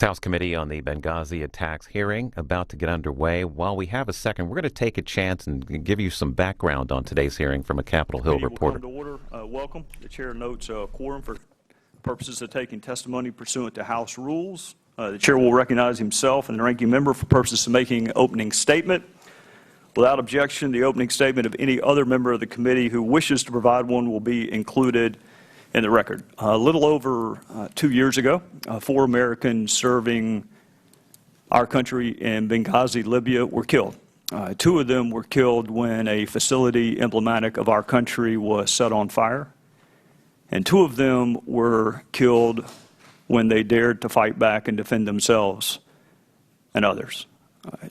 House Committee on the Benghazi attacks hearing about to get underway. While we have a second, we're going to take a chance and give you some background on today's hearing from a Capitol Hill reporter. Will come to order. Welcome. The chair notes quorum for purposes of taking testimony pursuant to House rules. The chair will recognize himself and the ranking member for purposes of making an opening statement. Without objection, the opening statement of any other member of the committee who wishes to provide one will be included in the record. A little over 2 years ago, 4 Americans serving our country in Benghazi, Libya, were killed. 2 of them were killed when a facility emblematic of our country was set on fire, and 2 of them were killed when they dared to fight back and defend themselves and others.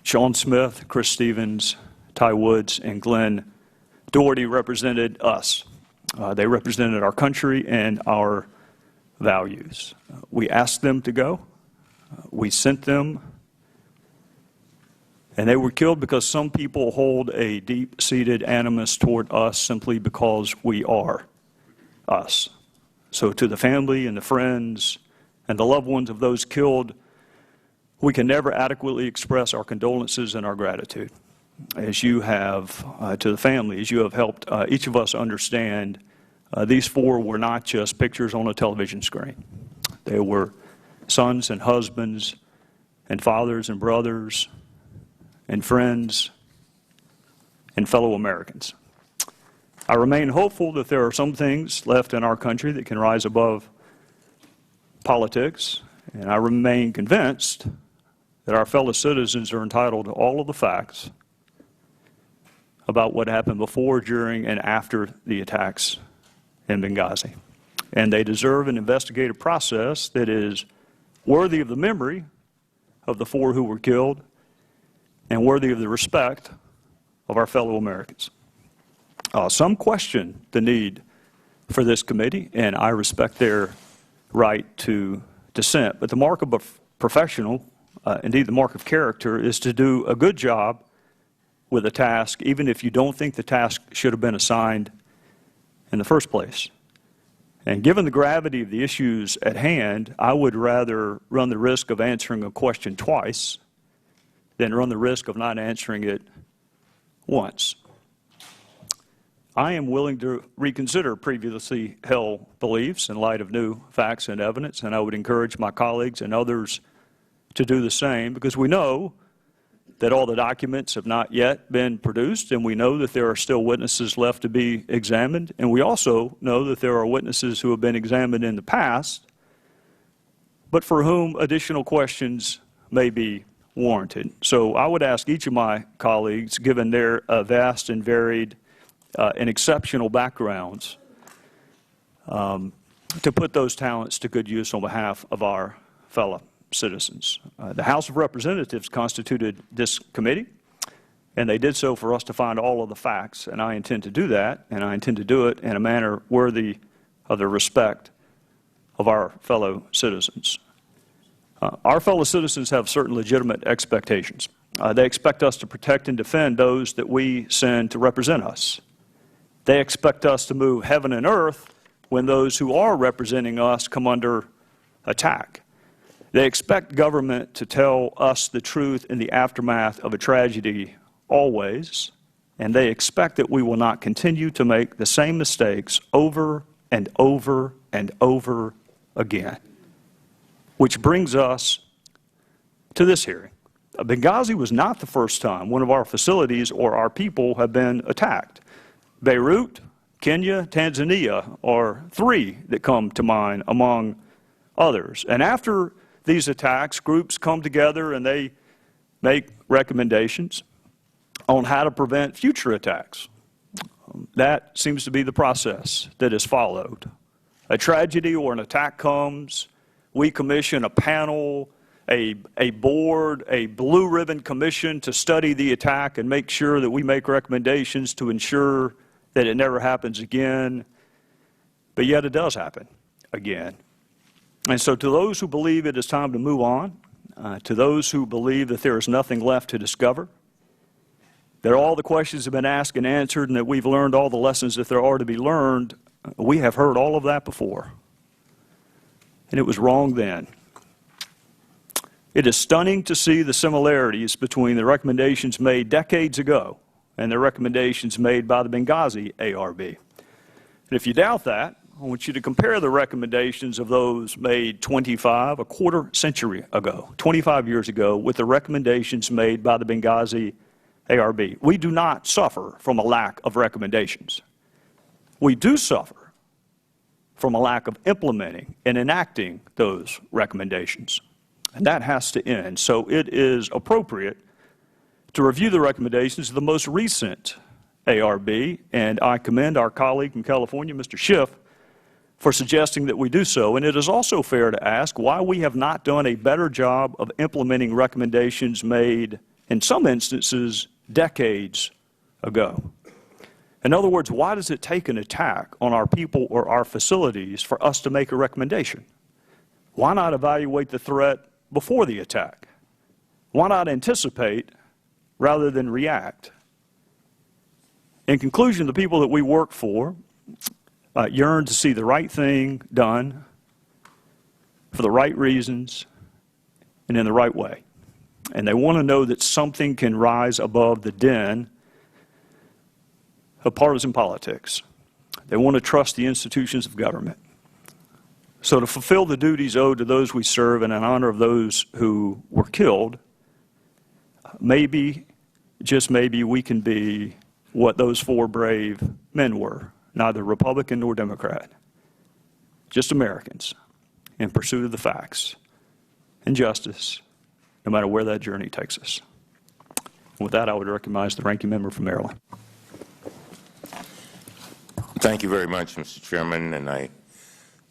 Sean Smith, Chris Stevens, Ty Woods, and Glenn Doherty represented us. They represented our country and our values. We asked them to go. We sent them. And they were killed because some people hold a deep-seated animus toward us simply because we are us. So to the family and the friends and the loved ones of those killed, we can never adequately express our condolences and our gratitude. As you have, to the family, as you have helped each of us understand, these 4 were not just pictures on a television screen. They were sons and husbands and fathers and brothers and friends and fellow Americans. I remain hopeful that there are some things left in our country that can rise above politics, and I remain convinced that our fellow citizens are entitled to all of the facts about what happened before, during, and after the attacks in Benghazi. And they deserve an investigative process that is worthy of the memory of the 4 who were killed and worthy of the respect of our fellow Americans. Some question the need for this committee, and I respect their right to dissent. But the mark of a professional, indeed the mark of character, is to do a good job with a task, even if you don't think the task should have been assigned in the first place. And given the gravity of the issues at hand, I would rather run the risk of answering a question twice than run the risk of not answering it once. I am willing to reconsider previously held beliefs in light of new facts and evidence, and I would encourage my colleagues and others to do the same, because we know that all the documents have not yet been produced, and we know that there are still witnesses left to be examined, and we also know that there are witnesses who have been examined in the past, but for whom additional questions may be warranted. So I would ask each of my colleagues, given their vast and varied and exceptional backgrounds, to put those talents to good use on behalf of our fellow citizens. The House of Representatives constituted this committee, and they did so for us to find all of the facts, and I intend to do that, and I intend to do it in a manner worthy of the respect of our fellow citizens. Our fellow citizens have certain legitimate expectations. They expect us to protect and defend those that we send to represent us. They expect us to move heaven and earth when those who are representing us come under attack. They expect government to tell us the truth in the aftermath of a tragedy always, and they expect that we will not continue to make the same mistakes over and over and over again. Which brings us to this hearing. Benghazi was not the first time one of our facilities or our people have been attacked. Beirut, Kenya, Tanzania are 3 that come to mind among others. And after these attacks, groups come together and they make recommendations on how to prevent future attacks. That seems to be the process that is followed. A tragedy or an attack comes, we commission a panel, a board, a blue ribbon commission to study the attack and make sure that we make recommendations to ensure that it never happens again. But yet it does happen again. And so to those who believe it is time to move on, to those who believe that there is nothing left to discover, that all the questions have been asked and answered and that we've learned all the lessons that there are to be learned, we have heard all of that before. And it was wrong then. It is stunning to see the similarities between the recommendations made decades ago and the recommendations made by the Benghazi ARB. And if you doubt that, I want you to compare the recommendations of those made a quarter century ago, 25 years ago, with the recommendations made by the Benghazi ARB. We do not suffer from a lack of recommendations. We do suffer from a lack of implementing and enacting those recommendations. And that has to end. So it is appropriate to review the recommendations of the most recent ARB, and I commend our colleague from California, Mr. Schiff, for suggesting that we do so. And it is also fair to ask why we have not done a better job of implementing recommendations made, in some instances, decades ago. In other words, why does it take an attack on our people or our facilities for us to make a recommendation? Why not evaluate the threat before the attack? Why not anticipate rather than react? In conclusion, the people that we work for yearn to see the right thing done for the right reasons and in the right way. And they want to know that something can rise above the din of partisan politics. They want to trust the institutions of government. So to fulfill the duties owed to those we serve and in honor of those who were killed, maybe, just maybe, we can be what those four brave men were, neither Republican nor Democrat, just Americans in pursuit of the facts and justice, no matter where that journey takes us. And with that, I would recognize the ranking member from Maryland. Thank you very much, Mr. Chairman, and I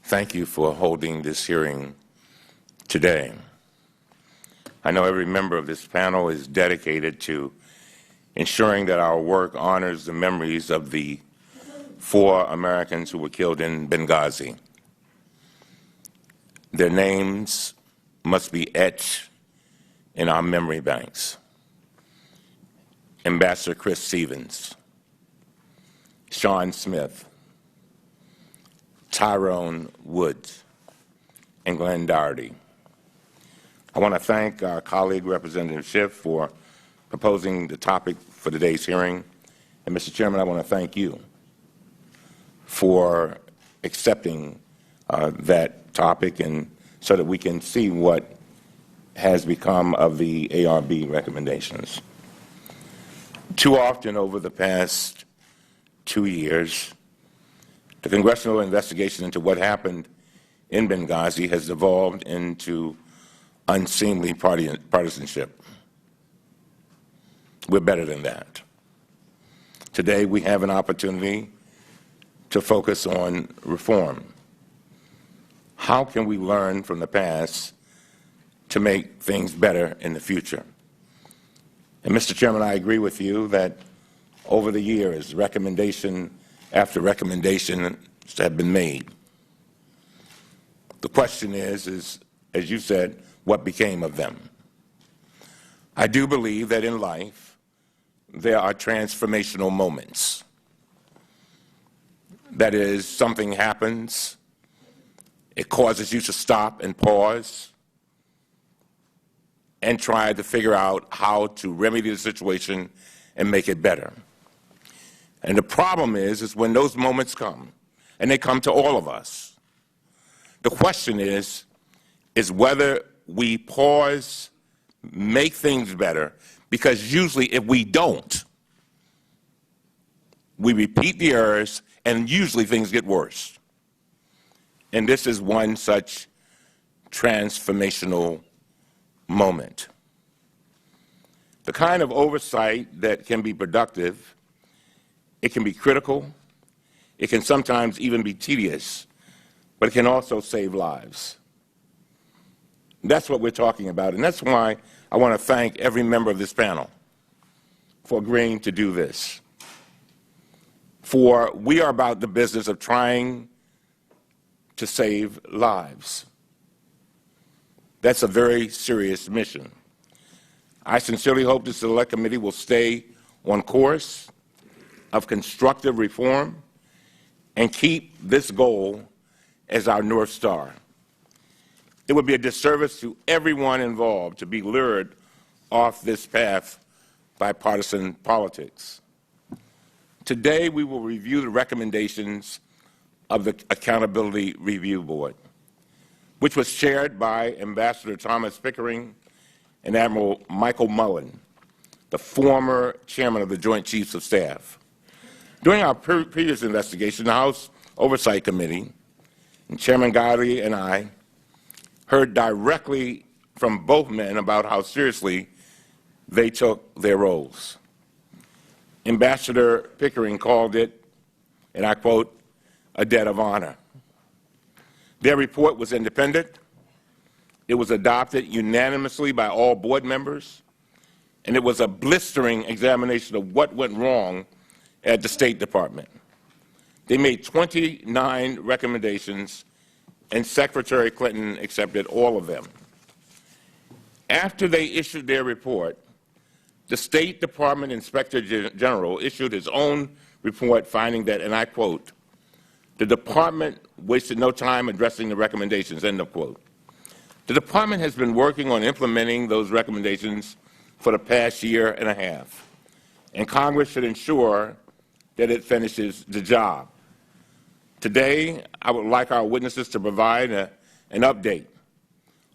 thank you for holding this hearing today. I know every member of this panel is dedicated to ensuring that our work honors the memories of the 4 Americans who were killed in Benghazi. Their names must be etched in our memory banks. Ambassador Chris Stevens, Sean Smith, Tyrone Woods, and Glenn Doherty. I want to thank our colleague, Representative Schiff, for proposing the topic for today's hearing. And, Mr. Chairman, I want to thank you for accepting that topic, and so that we can see what has become of the ARB recommendations. Too often over the past 2 years, the congressional investigation into what happened in Benghazi has evolved into unseemly partisanship. We're better than that. Today we have an opportunity to focus on reform. How can we learn from the past to make things better in the future? And, Mr. Chairman, I agree with you that over the years, recommendation after recommendation have been made. The question is, as you said, what became of them? I do believe that in life there are transformational moments. That is, something happens, it causes you to stop and pause and try to figure out how to remedy the situation and make it better. And the problem is when those moments come, and they come to all of us, the question is whether we pause, make things better, because usually if we don't, we repeat the errors, and usually things get worse. And this is one such transformational moment. The kind of oversight that can be productive, it can be critical, it can sometimes even be tedious, but it can also save lives. That's what we're talking about, and that's why I want to thank every member of this panel for agreeing to do this. For we are about the business of trying to save lives. That's a very serious mission. I sincerely hope the Select Committee will stay on course of constructive reform and keep this goal as our North Star. It would be a disservice to everyone involved to be lured off this path by partisan politics. Today, we will review the recommendations of the Accountability Review Board, which was chaired by Ambassador Thomas Pickering and Admiral Michael Mullen, the former chairman of the Joint Chiefs of Staff. During our previous investigation, the House Oversight Committee, and Chairman Godley and I heard directly from both men about how seriously they took their roles. Ambassador Pickering called it, and I quote, a debt of honor. Their report was independent. It was adopted unanimously by all board members, and it was a blistering examination of what went wrong at the State Department. They made 29 recommendations, and Secretary Clinton accepted all of them. After they issued their report, the State Department Inspector General issued his own report finding that, and I quote, the Department wasted no time addressing the recommendations, end of quote. The Department has been working on implementing those recommendations for the past year and a half, and Congress should ensure that it finishes the job. Today, I would like our witnesses to provide an update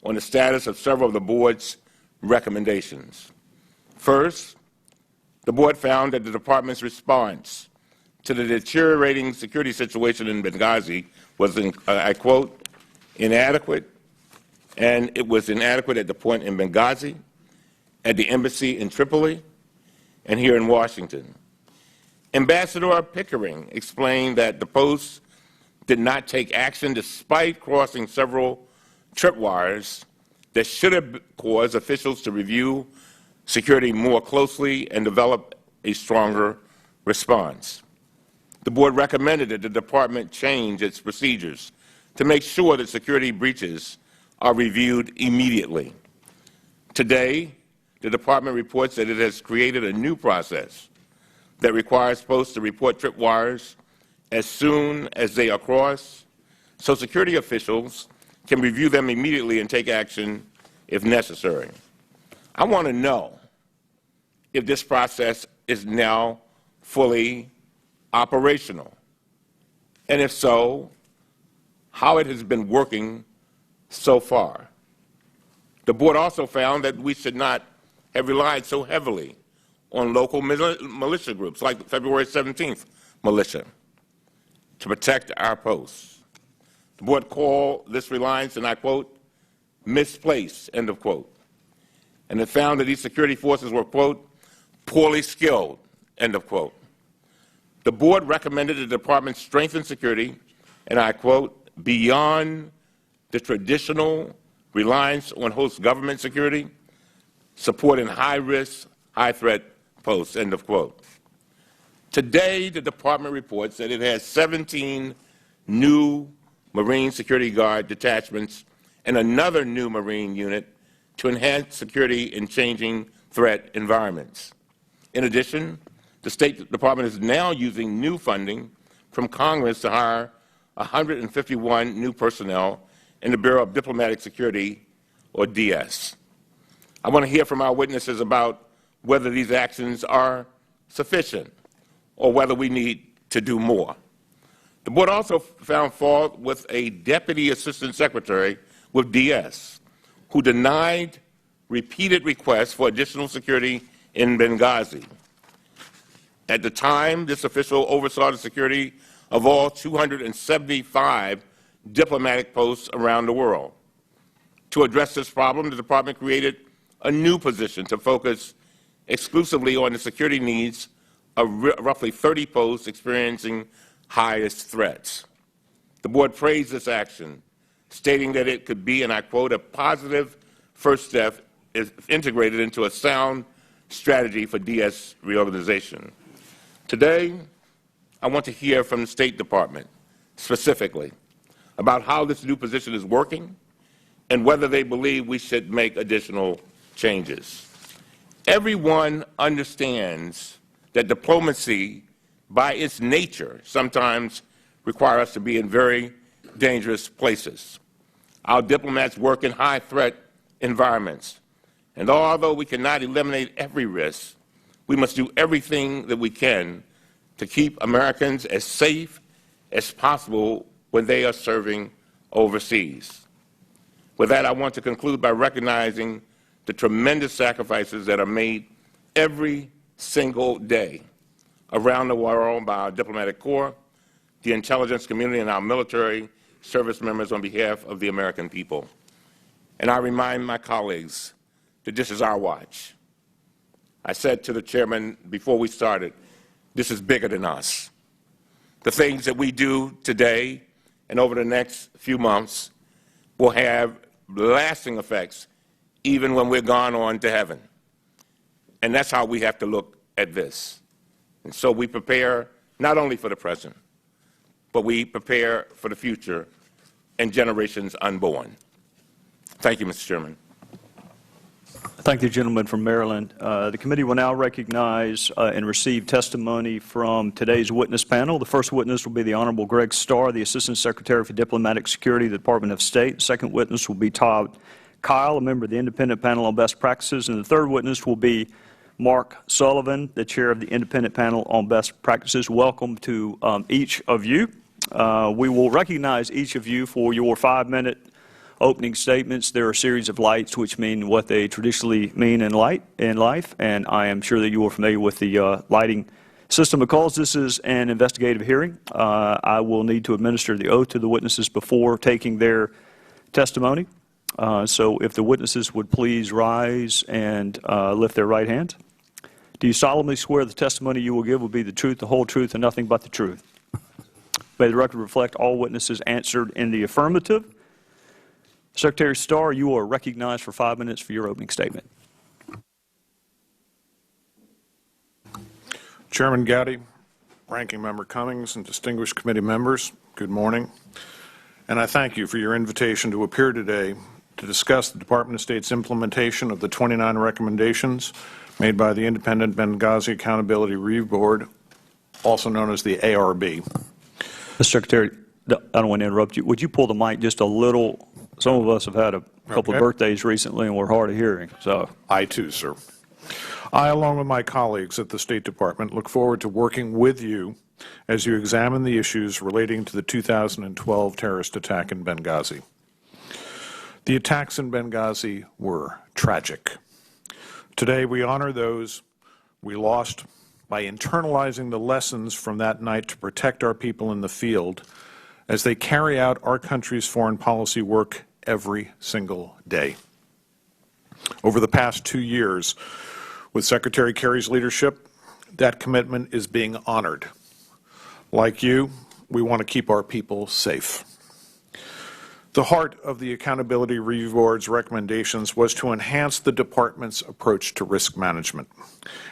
on the status of several of the Board's recommendations. First, the Board found that the Department's response to the deteriorating security situation in Benghazi was, I quote, inadequate, and it was inadequate at the point in Benghazi, at the embassy in Tripoli, and here in Washington. Ambassador Pickering explained that the post did not take action despite crossing several tripwires that should have caused officials to review security more closely and develop a stronger response. The Board recommended that the Department change its procedures to make sure that security breaches are reviewed immediately. Today, the Department reports that it has created a new process that requires posts to report tripwires as soon as they are crossed, so security officials can review them immediately and take action if necessary. I want to know if this process is now fully operational, and if so, how it has been working so far. The Board also found that we should not have relied so heavily on local militia groups like the February 17th militia to protect our posts. The Board called this reliance, and I quote, misplaced, end of quote. And it found that these security forces were, quote, poorly skilled, end of quote. The Board recommended the Department strengthen security, and I quote, beyond the traditional reliance on host government security, supporting high-risk, high-threat posts, end of quote. Today, the Department reports that it has 17 new Marine Security Guard detachments and another new Marine unit to enhance security in changing threat environments. In addition, the State Department is now using new funding from Congress to hire 151 new personnel in the Bureau of Diplomatic Security, or DS. I want to hear from our witnesses about whether these actions are sufficient or whether we need to do more. The Board also found fault with a Deputy Assistant Secretary with DS who denied repeated requests for additional security in Benghazi. At the time, this official oversaw the security of all 275 diplomatic posts around the world. To address this problem, the Department created a new position to focus exclusively on the security needs of roughly 30 posts experiencing highest threats. The Board praised this action, stating that it could be, and I quote, a positive first step is integrated into a sound strategy for DS reorganization. Today, I want to hear from the State Department specifically about how this new position is working and whether they believe we should make additional changes. Everyone understands that diplomacy, by its nature, sometimes requires us to be in very dangerous places. Our diplomats work in high-threat environments. And although we cannot eliminate every risk, we must do everything that we can to keep Americans as safe as possible when they are serving overseas. With that, I want to conclude by recognizing the tremendous sacrifices that are made every single day around the world by our diplomatic corps, the intelligence community, and our military service members on behalf of the American people. And I remind my colleagues that this is our watch. I said to the chairman before we started, this is bigger than us. The things that we do today and over the next few months will have lasting effects even when we're gone on to heaven. And that's how we have to look at this. And so we prepare not only for the present, but we prepare for the future and generations unborn. Thank you, Mr. Chairman. Thank the gentleman from Maryland. The committee will now recognize and receive testimony from today's witness panel. The first witness will be the Honorable Greg Starr, the Assistant Secretary for Diplomatic Security of the Department of State. The second witness will be Todd, Keil, a member of the Independent Panel on Best Practices. And the third witness will be Mark Sullivan, the Chair of the Independent Panel on Best Practices. Welcome to each of you. We will recognize each of you for your 5-minute opening statements. There are a series of lights which mean what they traditionally mean in life, and I am sure that you are familiar with the lighting system. Because this is an investigative hearing, I will need to administer the oath to the witnesses before taking their testimony. So if the witnesses would please rise and lift their right hand. Do you solemnly swear the testimony you will give will be the truth, the whole truth, and nothing but the truth? May the record reflect all witnesses answered in the affirmative. Secretary Starr, you are recognized for 5 minutes for your opening statement. Chairman Gowdy, Ranking Member Cummings, and distinguished committee members, good morning. And I thank you for your invitation to appear today to discuss the Department of State's implementation of the 29 recommendations made by the Independent Benghazi Accountability Review Board, also known as the ARB. Mr. Secretary, I don't want to interrupt you. Would you pull the mic just a little? Some of us have had a couple of birthdays recently and we're hard of hearing. So I too, sir. I, along with my colleagues at the State Department, look forward to working with you as you examine the issues relating to the 2012 terrorist attack in Benghazi. The attacks in Benghazi were tragic. Today we honor those we lost by internalizing the lessons from that night to protect our people in the field as they carry out our country's foreign policy work every single day. Over the past 2 years, with Secretary Kerry's leadership, that commitment is being honored. Like you, we want to keep our people safe. The heart of the Accountability Review Board's recommendations was to enhance the Department's approach to risk management,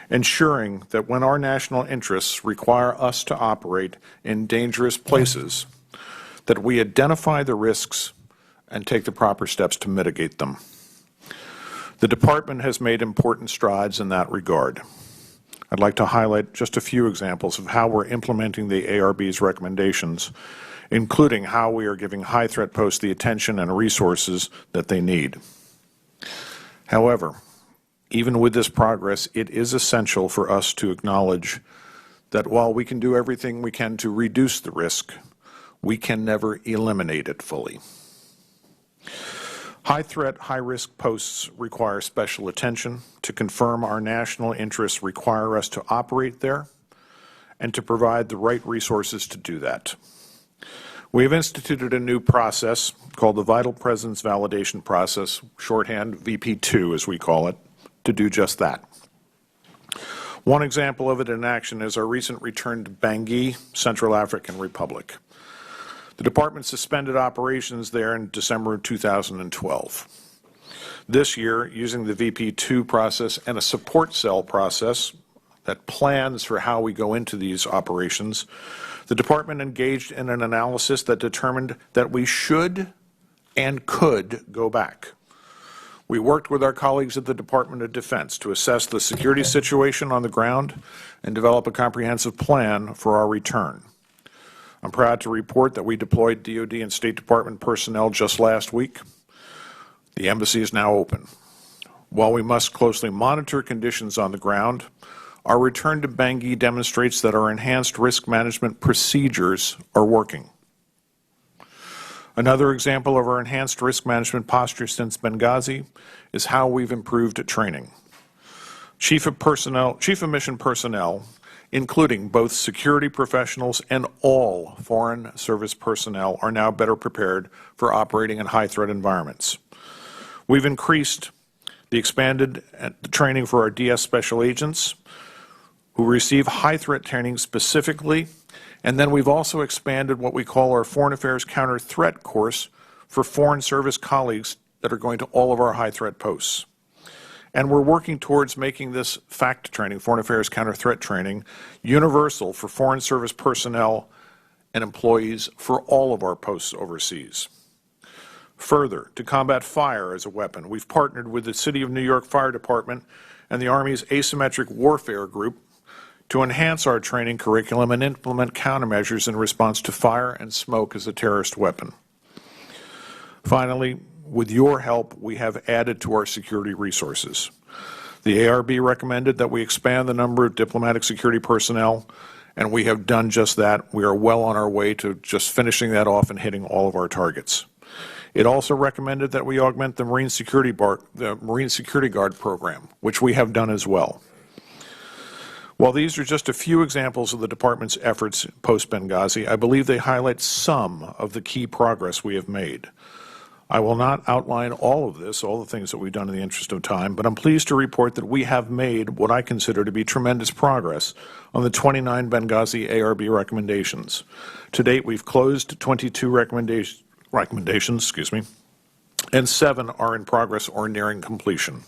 ensuring that when our national interests require us to operate in dangerous places, that we identify the risks and take the proper steps to mitigate them. The Department has made important strides in that regard. I'd like to highlight just a few examples of how we're implementing the ARB's recommendations, including how we are giving high-threat posts the attention and resources that they need. However, even with this progress, it is essential for us to acknowledge that while we can do everything we can to reduce the risk, we can never eliminate it fully. High-threat, high-risk posts require special attention. To confirm our national interests require us to operate there and to provide the right resources to do that. We have instituted a new process called the Vital Presence Validation Process, shorthand VP2 as we call it, to do just that. One example of it in action is our recent return to Bangui, Central African Republic. The Department suspended operations there in December of 2012. This year, using the VP2 process and a support cell process that plans for how we go into these operations, the Department engaged in an analysis that determined that we should and could go back. We worked with our colleagues at the Department of Defense to assess the security situation on the ground and develop a comprehensive plan for our return. I'm proud to report that we deployed DoD and State Department personnel just last week. The embassy is now open. While we must closely monitor conditions on the ground, our return to Benghazi demonstrates that our enhanced risk management procedures are working. Another example of our enhanced risk management posture since Benghazi is how we've improved at training. Chief of Mission personnel, including both security professionals and all Foreign Service personnel, are now better prepared for operating in high-threat environments. We've increased the expanded training for our DS special agents who receive high-threat training specifically, and then we've also expanded what we call our Foreign Affairs Counter-Threat course for Foreign Service colleagues that are going to all of our high-threat posts. And we're working towards making this FACT training, Foreign Affairs Counter-Threat training, universal for Foreign Service personnel and employees for all of our posts overseas. Further, to combat fire as a weapon, we've partnered with the City of New York Fire Department and the Army's Asymmetric Warfare Group to enhance our training curriculum and implement countermeasures in response to fire and smoke as a terrorist weapon. Finally, with your help, we have added to our security resources. The ARB recommended that we expand the number of diplomatic security personnel, and we have done just that. We are well on our way to just finishing that off and hitting all of our targets. It also recommended that we augment the Marine Security Guard program, which we have done as well. While these are just a few examples of the Department's efforts post-Benghazi, I believe they highlight some of the key progress we have made. I will not outline all of this, all the things that we've done in the interest of time, but I'm pleased to report that we have made what I consider to be tremendous progress on the 29 Benghazi ARB recommendations. To date, we've closed 22 recommendations, and 7 are in progress or nearing completion.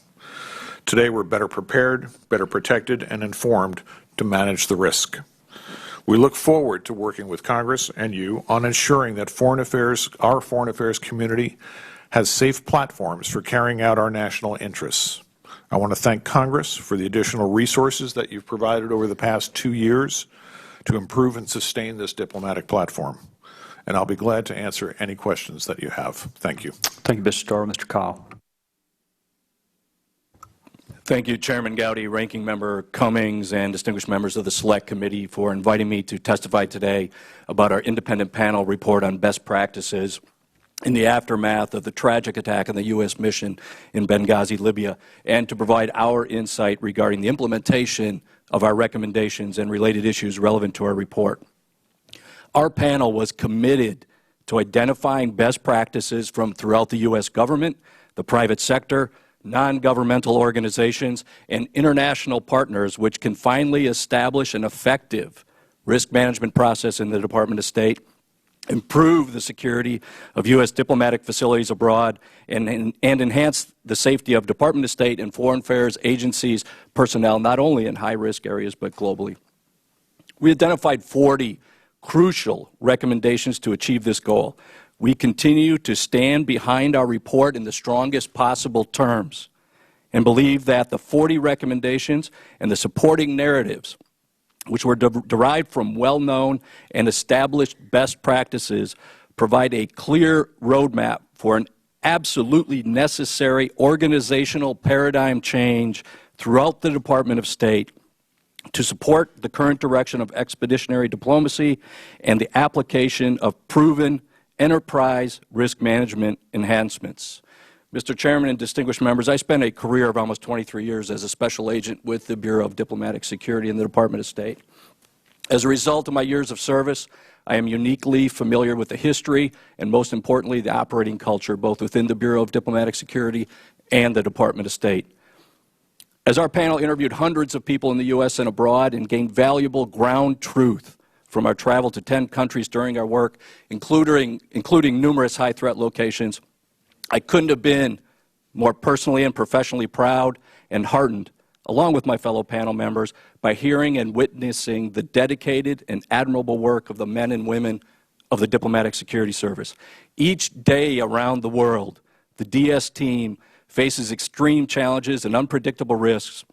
Today, we're better prepared, better protected, and informed to manage the risk. We look forward to working with Congress and you on ensuring that our foreign affairs community has safe platforms for carrying out our national interests. I want to thank Congress for the additional resources that you've provided over the past 2 years to improve and sustain this diplomatic platform. And I'll be glad to answer any questions that you have. Thank you. Thank you, Mr. Starr. Mr. Keil. Thank you, Chairman Gowdy, Ranking Member Cummings, and distinguished members of the Select Committee for inviting me to testify today about our independent panel report on best practices in the aftermath of the tragic attack on the U.S. mission in Benghazi, Libya, and to provide our insight regarding the implementation of our recommendations and related issues relevant to our report. Our panel was committed to identifying best practices from throughout the U.S. government, the private sector, non-governmental organizations, and international partners which can finally establish an effective risk management process in the Department of State, improve the security of U.S. diplomatic facilities abroad, and enhance the safety of Department of State and foreign affairs agencies' personnel, not only in high-risk areas but globally. We identified 40 crucial recommendations to achieve this goal. We continue to stand behind our report in the strongest possible terms and believe that the 40 recommendations and the supporting narratives, which were derived from well-known and established best practices, provide a clear roadmap for an absolutely necessary organizational paradigm change throughout the Department of State to support the current direction of expeditionary diplomacy and the application of proven enterprise risk management enhancements. Mr. Chairman and distinguished members, I spent a career of almost 23 years as a special agent with the Bureau of Diplomatic Security in the Department of State. As a result of my years of service, I am uniquely familiar with the history and, most importantly, the operating culture, both within the Bureau of Diplomatic Security and the Department of State. As our panel interviewed hundreds of people in the U.S. and abroad and gained valuable ground truth from our travel to 10 countries during our work, including numerous high-threat locations, I couldn't have been more personally and professionally proud and heartened, along with my fellow panel members, by hearing and witnessing the dedicated and admirable work of the men and women of the Diplomatic Security Service. Each day around the world, the DS team faces extreme challenges and unpredictable risks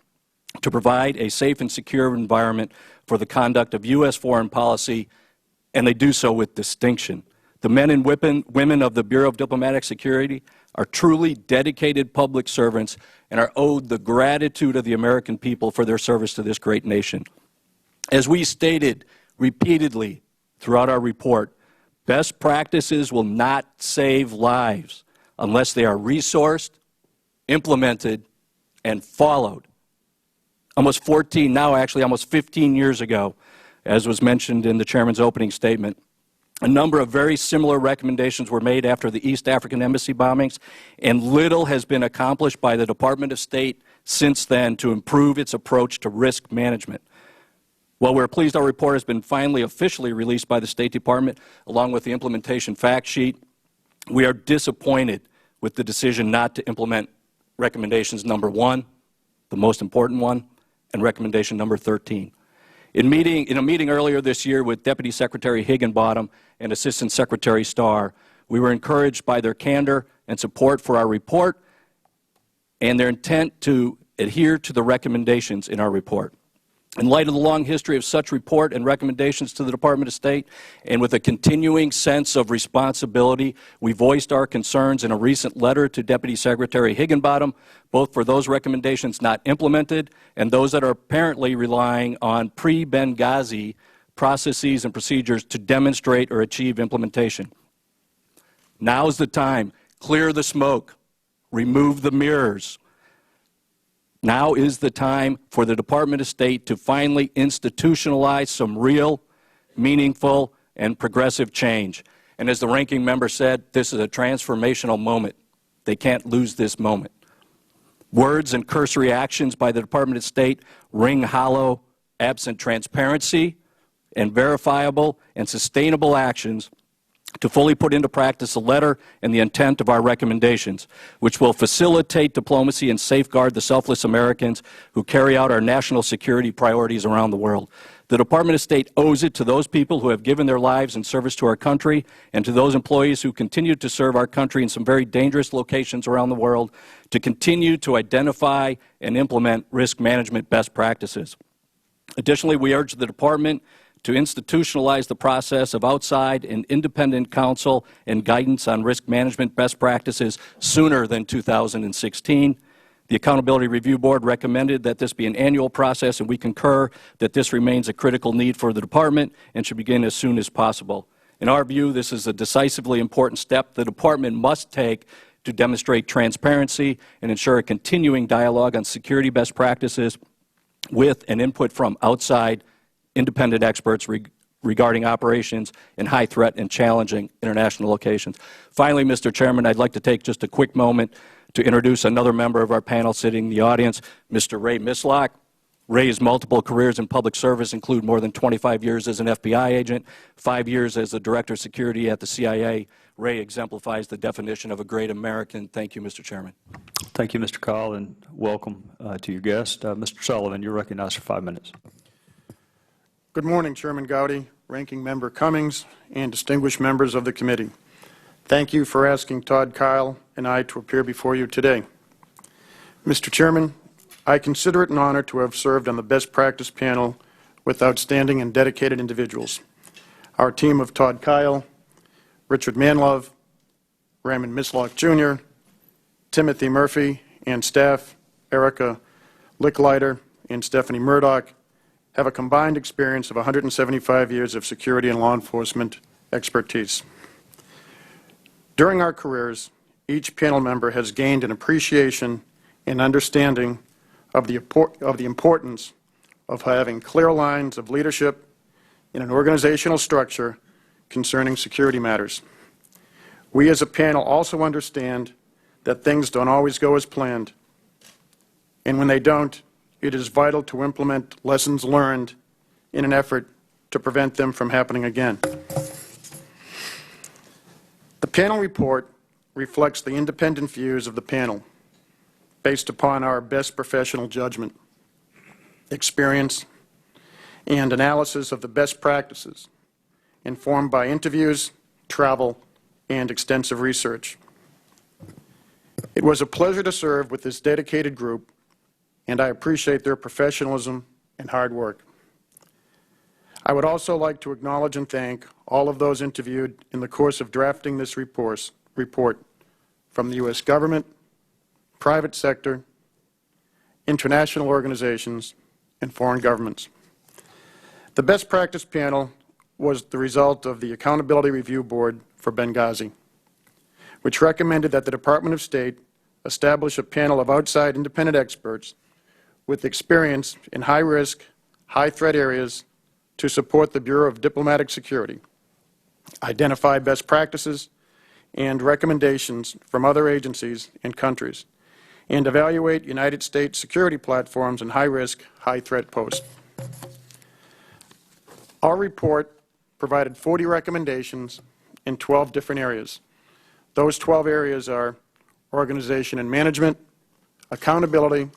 to provide a safe and secure environment for the conduct of U.S. foreign policy and they do so with distinction. The men and women of the Bureau of Diplomatic Security are truly dedicated public servants and are owed the gratitude of the American people for their service to this great nation. As we stated repeatedly throughout our report, best practices will not save lives unless they are resourced, implemented, and followed. Almost 15 years ago, as was mentioned in the chairman's opening statement, a number of very similar recommendations were made after the East African embassy bombings, and little has been accomplished by the Department of State since then to improve its approach to risk management. While we're pleased our report has been finally officially released by the State Department, along with the implementation fact sheet, we are disappointed with the decision not to implement recommendations number 1, the most important one, and recommendation number 13. In a meeting earlier this year with Deputy Secretary Higginbottom and Assistant Secretary Starr, we were encouraged by their candor and support for our report and their intent to adhere to the recommendations in our report. In light of the long history of such report and recommendations to the Department of State, and with a continuing sense of responsibility, we voiced our concerns in a recent letter to Deputy Secretary Higginbottom, both for those recommendations not implemented and those that are apparently relying on pre-Benghazi processes and procedures to demonstrate or achieve implementation. Now's the time. Clear the smoke. Remove the mirrors. Now is the time for the Department of State to finally institutionalize some real, meaningful, and progressive change. And as the ranking member said, this is a transformational moment. They can't lose this moment. Words and cursory actions by the Department of State ring hollow, absent transparency and verifiable and sustainable actions to fully put into practice the letter and the intent of our recommendations, which will facilitate diplomacy and safeguard the selfless Americans who carry out our national security priorities around the world. The Department of State owes it to those people who have given their lives in service to our country and to those employees who continue to serve our country in some very dangerous locations around the world to continue to identify and implement risk management best practices. Additionally, we urge the Department to institutionalize the process of outside and independent counsel and guidance on risk management best practices sooner than 2016. The Accountability Review Board recommended that this be an annual process, and we concur that this remains a critical need for the Department and should begin as soon as possible. In our view, this is a decisively important step the Department must take to demonstrate transparency and ensure a continuing dialogue on security best practices with an input from outside independent experts regarding operations in high-threat and challenging international locations. Finally, Mr. Chairman, I'd like to take just a quick moment to introduce another member of our panel sitting in the audience, Mr. Ray Mislock. Ray's multiple careers in public service include more than 25 years as an FBI agent, 5 years as the Director of Security at the CIA. Ray exemplifies the definition of a great American. Thank you, Mr. Chairman. Thank you, Mr. Keil, and welcome to your guest. Mr. Sullivan, you're recognized for 5 minutes. Good morning, Chairman Gowdy, Ranking Member Cummings, and distinguished members of the committee. Thank you for asking Todd, Keil, and I to appear before you today. Mr. Chairman, I consider it an honor to have served on the best practice panel with outstanding and dedicated individuals. Our team of Todd Keil, Richard Manlove, Raymond Mislock Jr., Timothy Murphy, and staff, Erica Licklider and Stephanie Murdoch, have a combined experience of 175 years of security and law enforcement expertise. During our careers, each panel member has gained an appreciation and understanding of the importance of having clear lines of leadership in an organizational structure concerning security matters. We as a panel also understand that things don't always go as planned, and when they don't, it is vital to implement lessons learned in an effort to prevent them from happening again. The panel report reflects the independent views of the panel based upon our best professional judgment, experience, and analysis of the best practices, informed by interviews, travel, and extensive research. It was a pleasure to serve with this dedicated group, and I appreciate their professionalism and hard work. I would also like to acknowledge and thank all of those interviewed in the course of drafting this report from the U.S. government, private sector, international organizations, and foreign governments. The best practice panel was the result of the Accountability Review Board for Benghazi, which recommended that the Department of State establish a panel of outside independent experts with experience in high-risk, high-threat areas to support the Bureau of Diplomatic Security, identify best practices and recommendations from other agencies and countries, and evaluate United States security platforms in high-risk, high-threat posts. Our report provided 40 recommendations in 12 different areas. Those 12 areas are organization and management, accountability,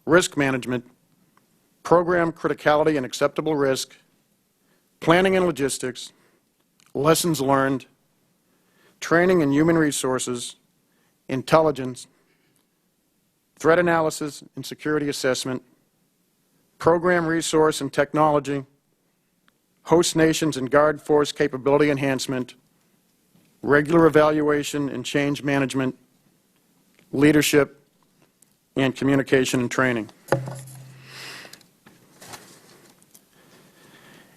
risk management, program criticality and acceptable risk, planning and logistics, lessons learned, training and human resources, intelligence, threat analysis and security assessment, program resource and technology, host nations and guard force capability enhancement, regular evaluation and change management, leadership, and communication and training.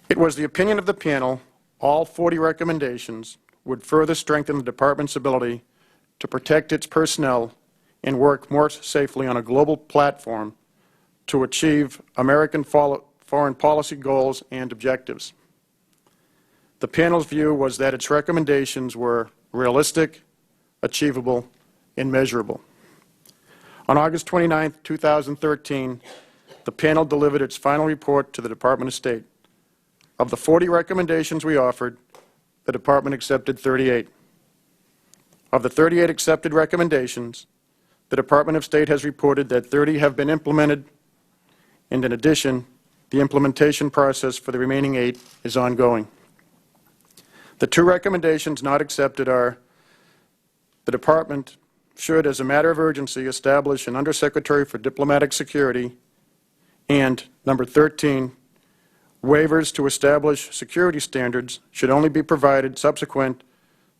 It was the opinion of the panel all 40 recommendations would further strengthen the Department's ability to protect its personnel and work more safely on a global platform to achieve American foreign policy goals and objectives. The panel's view was that its recommendations were realistic, achievable, and measurable. On August 29, 2013, the panel delivered its final report to the Department of State. Of the 40 recommendations we offered, the Department accepted 38. Of the 38 accepted recommendations, the Department of State has reported that 30 have been implemented, and in addition, the implementation process for the remaining 8 is ongoing. The 2 recommendations not accepted are: the Department should, as a matter of urgency, establish an Undersecretary for Diplomatic Security, and number 13, waivers to establish security standards should only be provided subsequent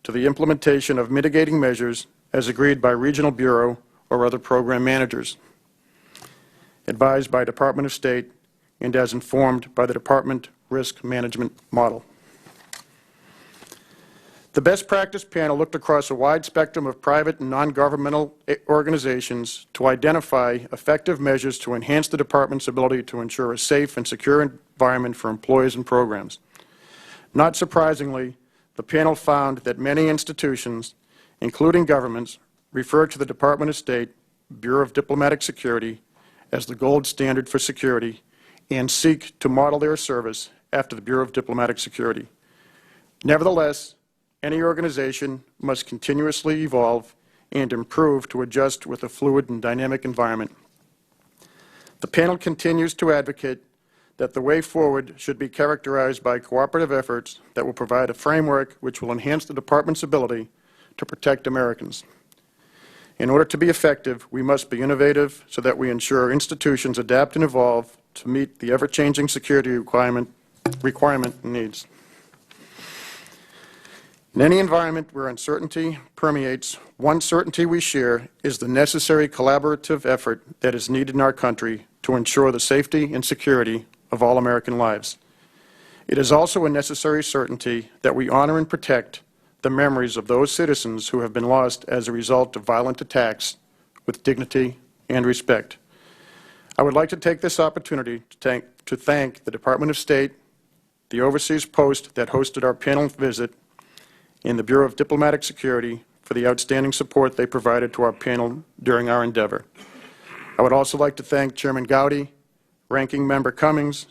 to the implementation of mitigating measures as agreed by regional bureau or other program managers, advised by Department of State and as informed by the Department Risk Management Model. The Best Practice Panel looked across a wide spectrum of private and non-governmental organizations to identify effective measures to enhance the Department's ability to ensure a safe and secure environment for employees and programs. Not surprisingly, the panel found that many institutions, including governments, refer to the Department of State, Bureau of Diplomatic Security, as the gold standard for security and seek to model their service after the Bureau of Diplomatic Security. Nevertheless, any organization must continuously evolve and improve to adjust with a fluid and dynamic environment. The panel continues to advocate that the way forward should be characterized by cooperative efforts that will provide a framework which will enhance the Department's ability to protect Americans. In order to be effective, we must be innovative so that we ensure institutions adapt and evolve to meet the ever-changing security requirement and needs. In any environment where uncertainty permeates, one certainty we share is the necessary collaborative effort that is needed in our country to ensure the safety and security of all American lives. It is also a necessary certainty that we honor and protect the memories of those citizens who have been lost as a result of violent attacks with dignity and respect. I would like to take this opportunity to thank the Department of State, the overseas post that hosted our panel visit, and the Bureau of Diplomatic Security for the outstanding support they provided to our panel during our endeavor. I would also like to thank Chairman Gowdy, Ranking Member Cummings,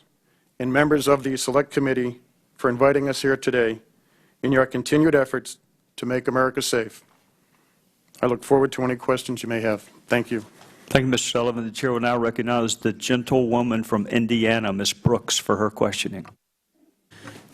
and members of the Select Committee for inviting us here today in your continued efforts to make America safe. I look forward to any questions you may have. Thank you. Thank you, Mr. Sullivan. The chair will now recognize the gentlewoman from Indiana, Ms. Brooks, for her questioning.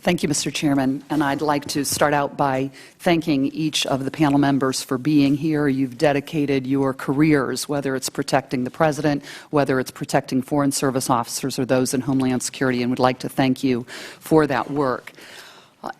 Thank you, Mr. Chairman. And I'd like to start out by thanking each of the panel members for being here. You've dedicated your careers, whether it's protecting the President, whether it's protecting Foreign Service officers or those in Homeland Security, and would like to thank you for that work.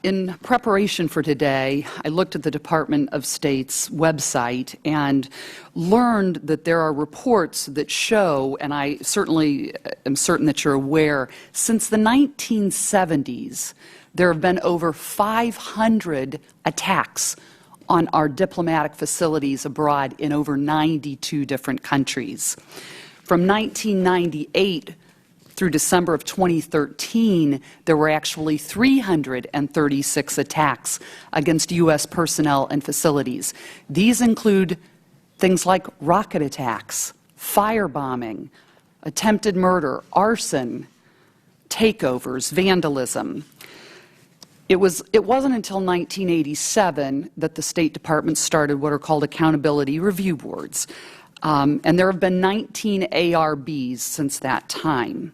In preparation for today, I looked at the Department of State's website and learned that there are reports that show, and I certainly am certain that you're aware, since the 1970s, there have been over 500 attacks on our diplomatic facilities abroad in over 92 different countries. From 1998 through December of 2013, there were actually 336 attacks against U.S. personnel and facilities. These include things like rocket attacks, firebombing, attempted murder, arson, takeovers, vandalism. It wasn't until 1987 that the State Department started what are called accountability review boards. And there have been 19 ARBs since that time.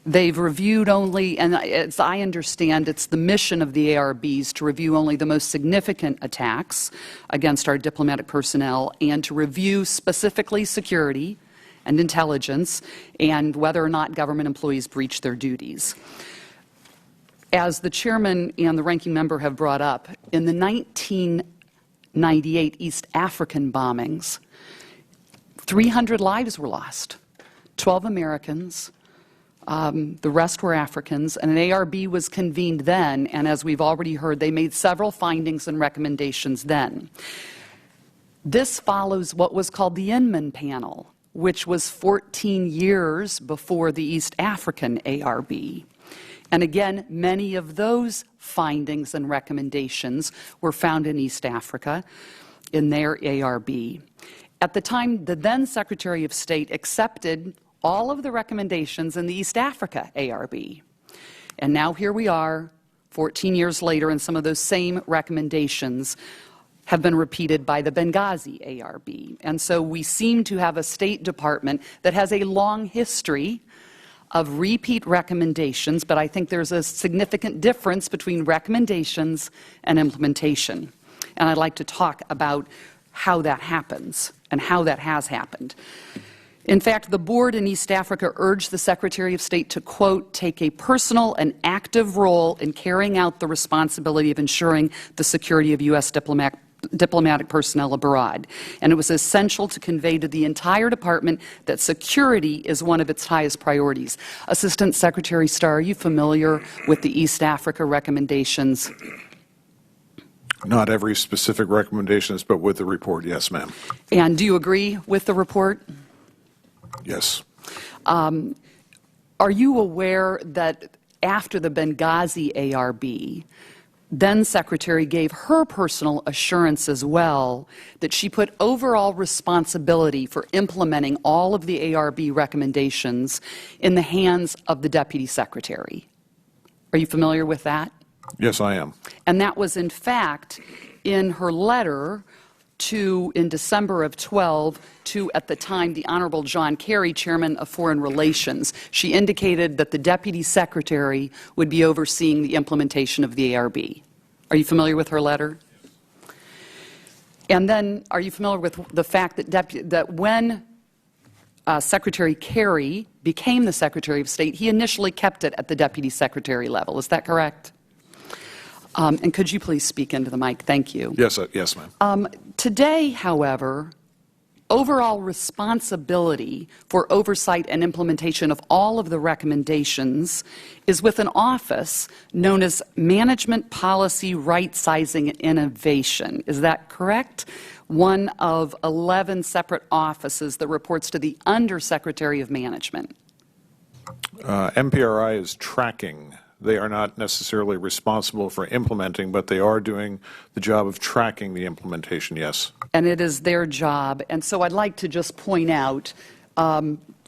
They've reviewed only, and as I understand, it's the mission of the ARBs to review only the most significant attacks against our diplomatic personnel and to review specifically security and intelligence and whether or not government employees breach their duties. As the chairman and the ranking member have brought up, in the 1998 East African bombings, 300 lives were lost, 12 Americans, the rest were Africans, and an ARB was convened then, and as we've already heard, they made several findings and recommendations then. This follows what was called the Inman Panel, which was 14 years before the East African ARB. And again, many of those findings and recommendations were found in East Africa in their ARB. At the time, the then Secretary of State accepted all of the recommendations in the East Africa ARB. And now here we are, 14 years later, and some of those same recommendations have been repeated by the Benghazi ARB. And so we seem to have a State Department that has a long history of repeat recommendations, but I think there's a significant difference between recommendations and implementation. And I'd like to talk about how that happens and how that has happened. In fact, the board in East Africa urged the Secretary of State to, quote, take a personal and active role in carrying out the responsibility of ensuring the security of U.S. diplomatic personnel abroad. And it was essential to convey to the entire department that security is one of its highest priorities. Assistant Secretary Starr, are you familiar with the East Africa recommendations? Not every specific recommendations, but with the report, yes, ma'am. And do you agree with the report? Yes. Are you aware that after the Benghazi ARB, then Secretary gave her personal assurance as well that she put overall responsibility for implementing all of the ARB recommendations in the hands of the Deputy Secretary? Are you familiar with that? Yes, I am. And that was, in fact, in her letter in December of 12 to, at the time, the Honorable John Kerry, Chairman of Foreign Relations. She indicated that the Deputy Secretary would be overseeing the implementation of the ARB. Are you familiar with her letter? And then, are you familiar with the fact that when Secretary Kerry became the Secretary of State, he initially kept it at the Deputy Secretary level? Is that correct? And could you please speak into the mic? Thank you. Yes, yes, ma'am. Today, however, overall responsibility for oversight and implementation of all of the recommendations is with an office known as Management Policy Right-Sizing and Innovation. Is that correct? One of 11 separate offices that reports to the Undersecretary of Management. MPRI is tracking. They are not necessarily responsible for implementing, but they are doing the job of tracking the implementation, yes. And it is their job. And so I'd like to just point out,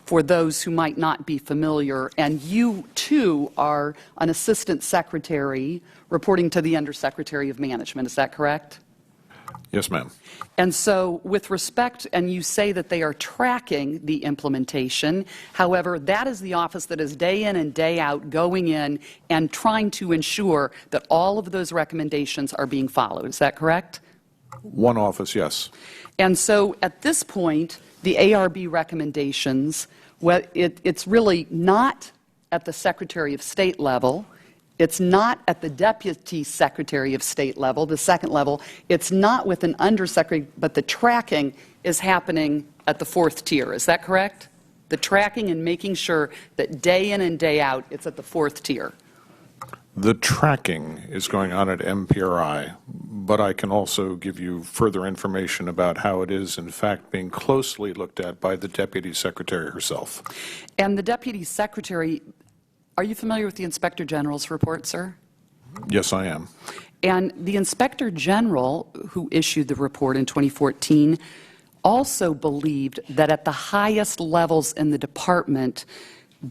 for those who might not be familiar, and you, too, are an assistant secretary reporting to the Undersecretary of Management. Is that correct? Yes, ma'am. And so with respect, and you say that they are tracking the implementation, however, that is the office that is day in and day out going in and trying to ensure that all of those recommendations are being followed. Is that correct? One office, yes. And so at this point, the ARB recommendations, well, it's really not at the Secretary of State level. It's not at the Deputy Secretary of State level, the second level. It's not with an undersecretary, but the tracking is happening at the fourth tier. Is that correct? The tracking and making sure that day in and day out, it's at the fourth tier. The tracking is going on at MPRI, but I can also give you further information about how it is, in fact, being closely looked at by the Deputy Secretary herself. And the Deputy Secretary, are you familiar with the Inspector General's report, sir? Yes, I am. And the Inspector General, who issued the report in 2014, also believed that at the highest levels in the department,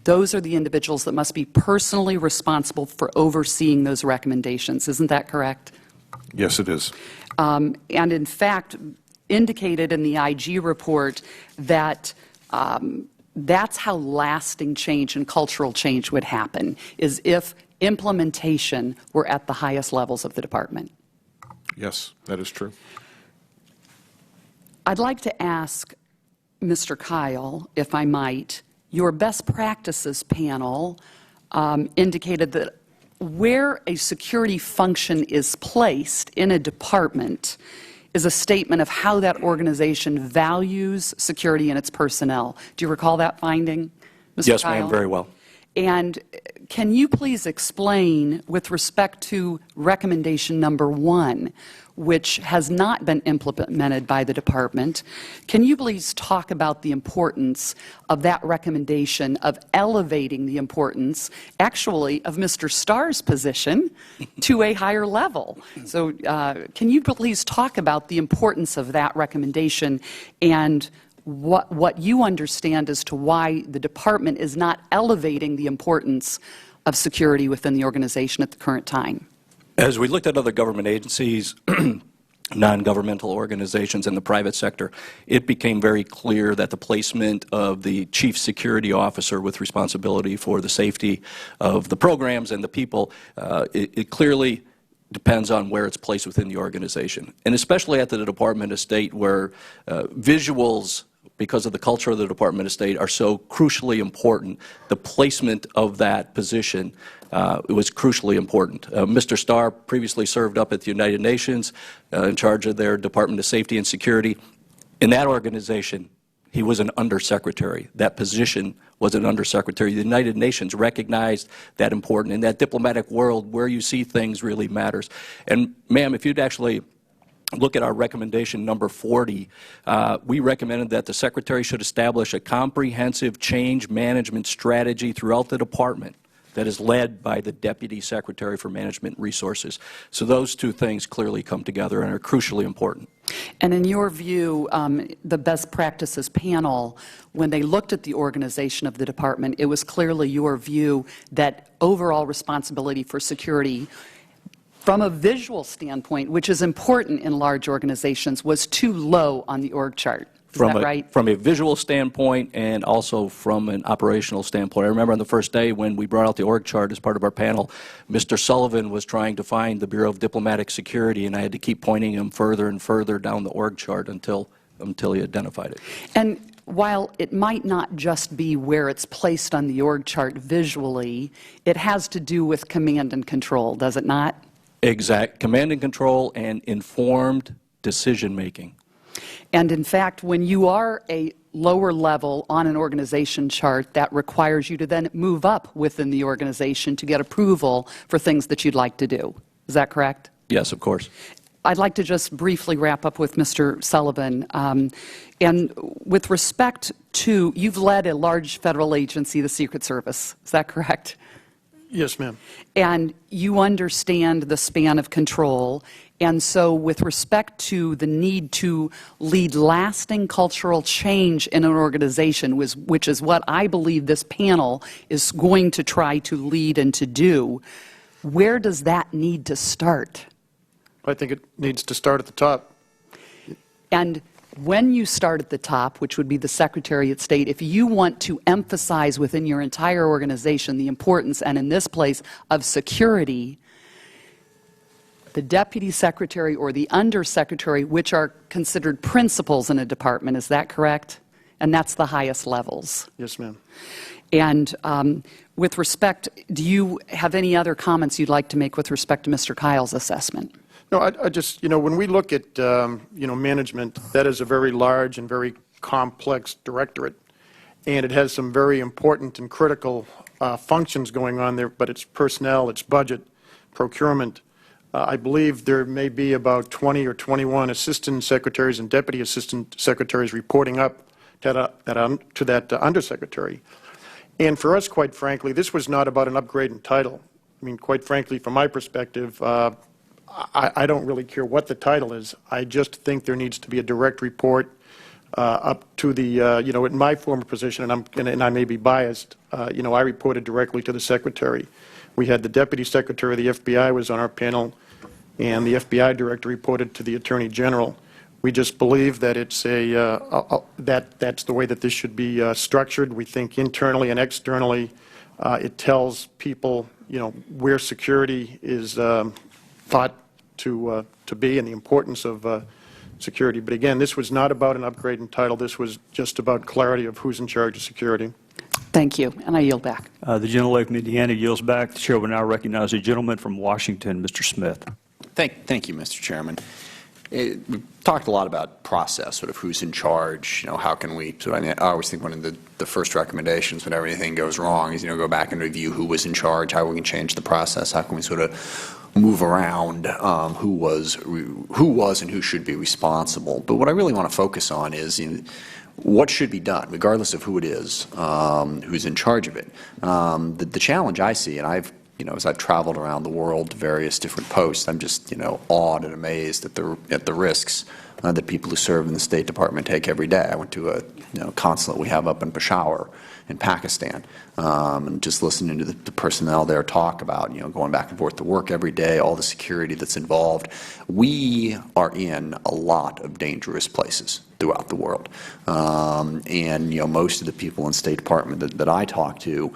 those are the individuals that must be personally responsible for overseeing those recommendations. Isn't that correct? Yes, it is. And in fact, indicated in the IG report that that's how lasting change and cultural change would happen, is if implementation were at the highest levels of the department. Yes, that is true. I'd like to ask Mr. Keil, if I might, your best practices panel indicated that where a security function is placed in a department is a statement of how that organization values security and its personnel. Do you recall that finding, Mr. Yes, Keil? ma'am, very well. And can you please explain, with respect to recommendation number 1, which has not been implemented by the department, can you please talk about the importance of that recommendation of elevating the importance, actually, of Mr. Starr's position to a higher level? So can you please talk about the importance of that recommendation and what you understand as to why the department is not elevating the importance of security within the organization at the current time? As we looked at other government agencies, non-governmental organizations in the private sector, it became very clear that the placement of the chief security officer with responsibility for the safety of the programs and the people, it clearly depends on where it's placed within the organization. And especially at the Department of State, where visuals, because of the culture of the Department of State, are so crucially important, the placement of that position was crucially important. Mr. Starr previously served up at the United Nations in charge of their Department of Safety and Security. In that organization, he was an undersecretary. That position was an undersecretary. The United Nations recognized that important. In that diplomatic world, where you see things really matters. And, ma'am, if you'd actually look at our recommendation number 40, we recommended that the Secretary should establish a comprehensive change management strategy throughout the department that is led by the Deputy Secretary for Management Resources. So those two things clearly come together and are crucially important. And in your view, the best practices panel, when they looked at the organization of the department, it was clearly your view that overall responsibility for security from a visual standpoint, which is important in large organizations, was too low on the org chart. Is that right? From a visual standpoint and also from an operational standpoint. I remember on the first day when we brought out the org chart as part of our panel, Mr. Sullivan was trying to find the Bureau of Diplomatic Security, and I had to keep pointing him further and further down the org chart until he identified it. And while it might not just be where it's placed on the org chart visually, it has to do with command and control, does it not? Exact. Command and control and informed decision-making. And in fact, when you are a lower level on an organization chart, that requires you to then move up within the organization to get approval for things that you'd like to do. Is that correct? Yes, of course. I'd like to just briefly wrap up with Mr. Sullivan. And with respect to, you've led a large federal agency, the Secret Service. Is that correct? Yes, ma'am. And you understand the span of control. And so with respect to the need to lead lasting cultural change in an organization, which is what I believe this panel is going to try to lead and to do, where does that need to start? I think it needs to start at the top. And when you start at the top, which would be the Secretary of State, if you want to emphasize within your entire organization the importance, and in this place, of security, the Deputy Secretary or the Undersecretary, which are considered principals in a department, is that correct? And that's the highest levels. Yes, ma'am. And with respect, do you have any other comments you'd like to make with respect to Mr. Keil's assessment? No, I just, when we look at, management, that is a very large and very complex directorate, and it has some very important and critical functions going on there, but it's personnel, it's budget, procurement. I believe there may be about 20 or 21 assistant secretaries and deputy assistant secretaries reporting up to that undersecretary. And for us, quite frankly, this was not about an upgrade in title. I mean, quite frankly, from my perspective, I don't really care what the title is. I just think there needs to be a direct report up to the, in my former position, and I may be biased, I reported directly to the Secretary. We had the Deputy Secretary of the FBI was on our panel, and the FBI Director reported to the Attorney General. We just believe that it's that's the way that this should be structured. We think internally and externally it tells people, where security is thought to be and the importance of security. But again, this was not about an upgrade in title. This was just about clarity of who's in charge of security. Thank you, and I yield back. The gentlelady from Indiana yields back. The chair will now recognize the gentleman from Washington, Mr. Smith. Thank you, Mr. Chairman. We've talked a lot about process, sort of who's in charge, how can we, I always think one of the first recommendations whenever anything goes wrong is, go back and review who was in charge, how we can change the process, how can we sort of move around who was and who should be responsible. But what I really want to focus on is what should be done, regardless of who it is, who's in charge of it. The challenge I see, and as I've traveled around the world to various different posts, I'm just, awed and amazed at the risks that people who serve in the State Department take every day. I went to a consulate we have up in Peshawar in Pakistan, and just listening to the personnel there talk about, going back and forth to work every day, all the security that's involved. We are in a lot of dangerous places throughout the world, and most of the people in State Department that I talk to,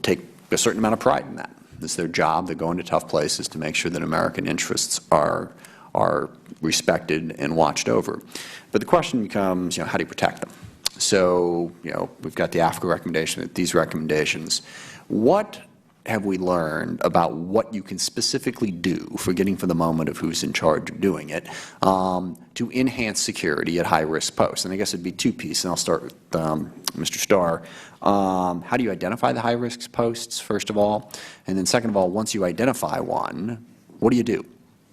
take a certain amount of pride in that. It's their job. They go into tough places to make sure that American interests are respected and watched over. But the question becomes, how do you protect them? So, we've got the Africa recommendation, these recommendations. What have we learned about what you can specifically do, forgetting for the moment of who's in charge of doing it, to enhance security at high-risk posts? And I guess it'd be two pieces, and I'll start with Mr. Starr. How do you identify the high-risk posts, first of all? And then second of all, once you identify one, what do you do?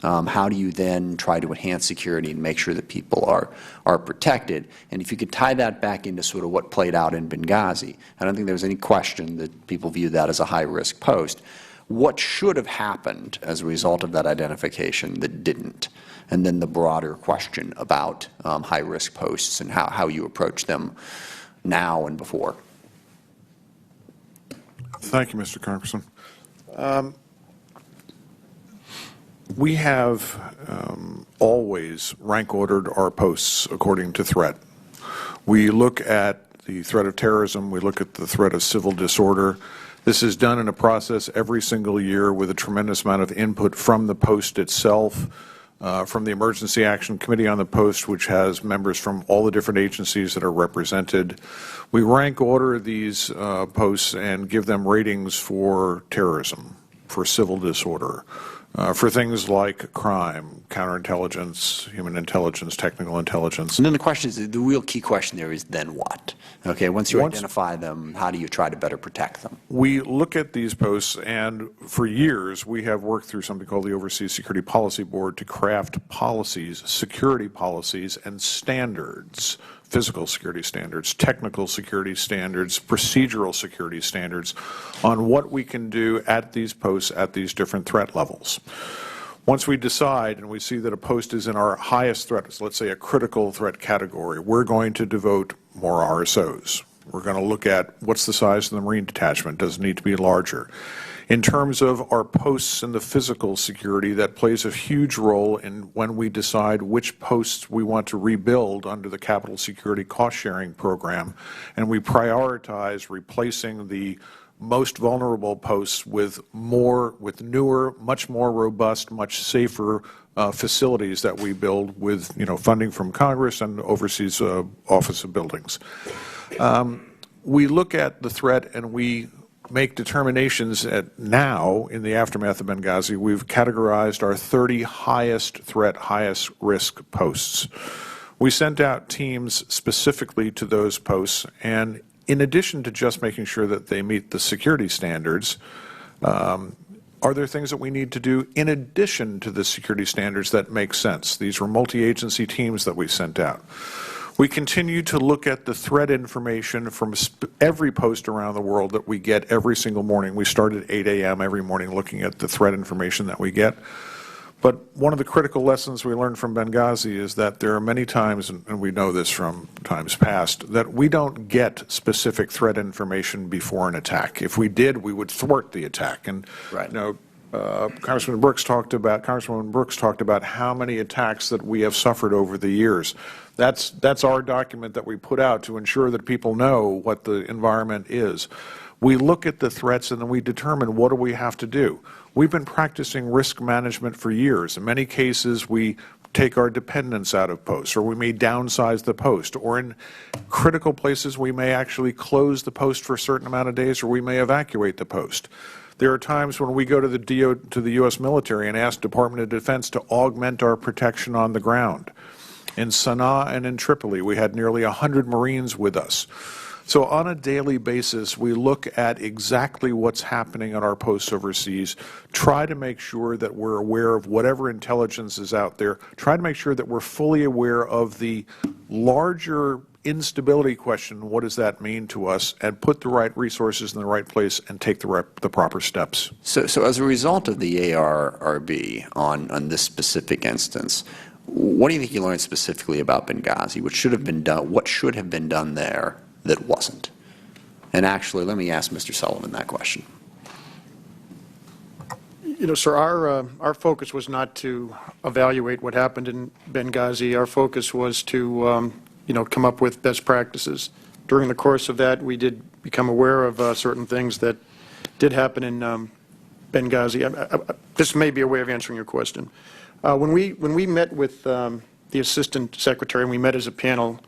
How do you then try to enhance security and make sure that people are protected? And if you could tie that back into sort of what played out in Benghazi, I don't think there was any question that people viewed that as a high-risk post. What should have happened as a result of that identification that didn't? And then the broader question about high-risk posts and how you approach them now and before. Thank you, Mr. Congressman. We have always rank ordered our posts according to threat. We look at the threat of terrorism. We look at the threat of civil disorder. This is done in a process every single year with a tremendous amount of input from the post itself, from the Emergency Action Committee on the post, which has members from all the different agencies that are represented. We rank order these posts and give them ratings for terrorism, for civil disorder, for things like crime, counterintelligence, human intelligence, technical intelligence. And then the question is, the real key question there is, then what? Okay, once you identify them, how do you try to better protect them? We look at these posts, and for years we have worked through something called the Overseas Security Policy Board to craft policies, security policies, and standards, physical security standards, technical security standards, procedural security standards on what we can do at these posts at these different threat levels. Once we decide and we see that a post is in our highest threat, let's say a critical threat category, we're going to devote more RSOs. We're going to look at what's the size of the Marine detachment. Does it need to be larger? In terms of our posts and the physical security, that plays a huge role in when we decide which posts we want to rebuild under the Capital Security Cost Sharing Program, and we prioritize replacing the most vulnerable posts with newer, much more robust, much safer facilities that we build with funding from Congress and overseas Office of Buildings. We look at the threat and we make determinations now in the aftermath of Benghazi. We've categorized our 30 highest threat, highest risk posts. We sent out teams specifically to those posts, and in addition to just making sure that they meet the security standards, are there things that we need to do in addition to the security standards that make sense? These were multi-agency teams that we sent out. We continue to look at the threat information from every post around the world that we get every single morning. We start at 8 a.m. every morning looking at the threat information that we get. But one of the critical lessons we learned from Benghazi is that there are many times, and we know this from times past, that we don't get specific threat information before an attack. If we did, we would thwart the attack. And right. Congresswoman Brooks talked about how many attacks that we have suffered over the years. That's our document that we put out to ensure that people know what the environment is. We look at the threats and then we determine what do we have to do. We've been practicing risk management for years. In many cases, we take our dependents out of posts, or we may downsize the post, or in critical places we may actually close the post for a certain amount of days, or we may evacuate the post. There are times when we go to the U.S. military and ask Department of Defense to augment our protection on the ground. In Sana'a and in Tripoli, we had nearly 100 Marines with us. So on a daily basis, we look at exactly what's happening at our posts overseas, try to make sure that we're aware of whatever intelligence is out there, try to make sure that we're fully aware of the larger instability question, what does that mean to us, and put the right resources in the right place and take the proper steps. So as a result of the ARRB on this specific instance, what do you think you learned specifically about Benghazi? What should have been done there that wasn't? And actually, let me ask Mr. Sullivan that question. Sir, our focus was not to evaluate what happened in Benghazi. Our focus was to come up with best practices. During the course of that, we did become aware of certain things that did happen in Benghazi. This may be a way of answering your question. When we met with the Assistant Secretary and we met as a panel,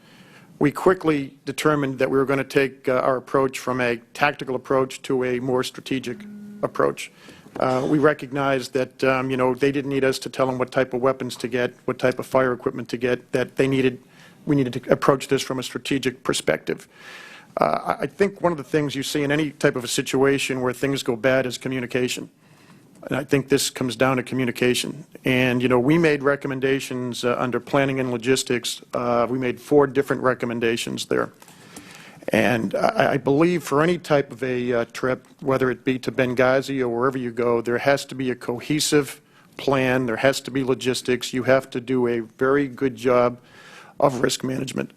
we quickly determined that we were going to take our approach from a tactical approach to a more strategic approach. We recognized that they didn't need us to tell them what type of weapons to get, what type of fire equipment to get, that we needed to approach this from a strategic perspective. I think one of the things you see in any type of a situation where things go bad is communication. And I think this comes down to communication. And, we made recommendations under planning and logistics. We made 4 different recommendations there. And I believe for any type of a trip, whether it be to Benghazi or wherever you go, there has to be a cohesive plan. There has to be logistics. You have to do a very good job of risk management.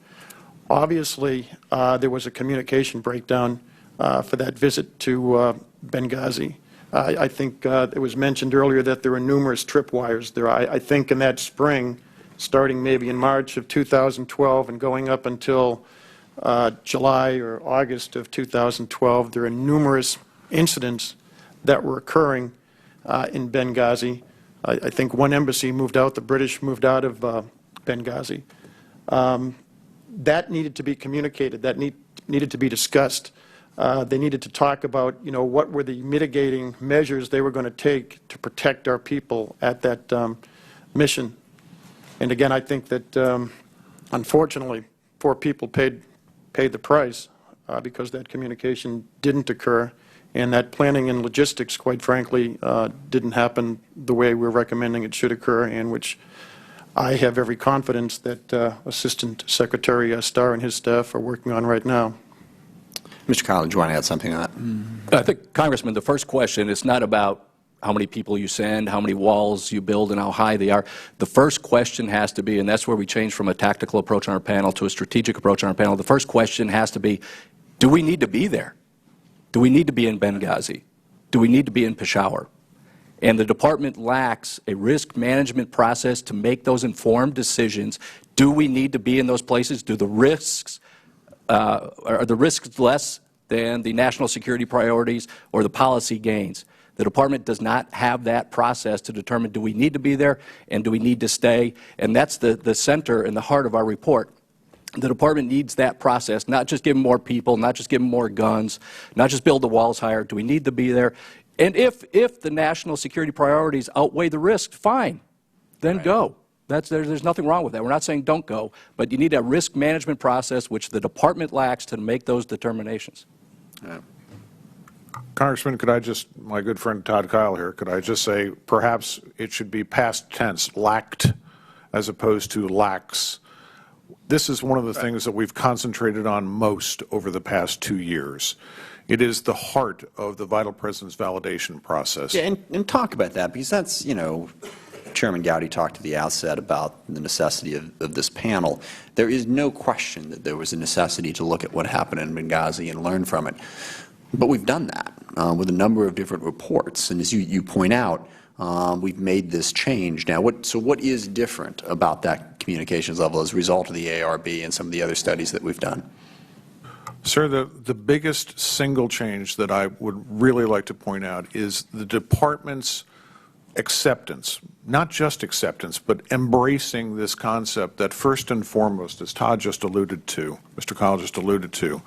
Obviously, there was a communication breakdown for that visit to Benghazi. I think it was mentioned earlier that there were numerous tripwires there. I think in that spring, starting maybe in March of 2012 and going up until July or August of 2012, there are numerous incidents that were occurring in Benghazi. I think one embassy moved out, the British moved out of Benghazi. That needed to be communicated, that needed to be discussed. They needed to talk about, what were the mitigating measures they were going to take to protect our people at that mission. And again, I think that, unfortunately, 4 people paid the price because that communication didn't occur, and that planning and logistics, quite frankly, didn't happen the way we're recommending it should occur, and which I have every confidence that Assistant Secretary Starr and his staff are working on right now. Mr. Keil, do you want to add something on that? I think, Congressman, the first question is not about how many people you send, how many walls you build, and how high they are. The first question has to be, and that's where we change from a tactical approach on our panel to a strategic approach on our panel, the first question has to be, Do we need to be there? Do we need to be in Benghazi? Do we need to be in Peshawar? And the department lacks a risk management process to make those informed decisions. Do we need to be in those places? Do the risks, are the risks less than the national security priorities or the policy gains? The department does not have that process to determine, do we need to be there and do we need to stay? And that's the center and the heart of our report. The department needs that process, not just give them more people, not just give them more guns, not just build the walls higher. Do we need to be there? And if the national security priorities outweigh the risk, fine, then go. There's nothing wrong with that. We're not saying don't go, but you need a risk management process which the department lacks to make those determinations. Congressman, could I just, my good friend Todd Keil here, could I just say perhaps it should be past tense, lacked, as opposed to lacks. This is one of the things that we've concentrated on most over the past 2 years. It is the heart of the vital presence validation process. Yeah, and talk about that, because that's, you know, Chairman Gowdy talked at the outset about the necessity of this panel. There is no question that there was a necessity to look at what happened in Benghazi and learn from it. But we've done that with a number of different reports. And as you point out, we've made this change. Now, so what is different about that communications level as a result of the ARB and some of the other studies that we've done? Sir, the biggest single change that I would really like to point out is the department's acceptance, not just acceptance, but embracing this concept that first and foremost, as Todd just alluded to, Mr. Keil just alluded to,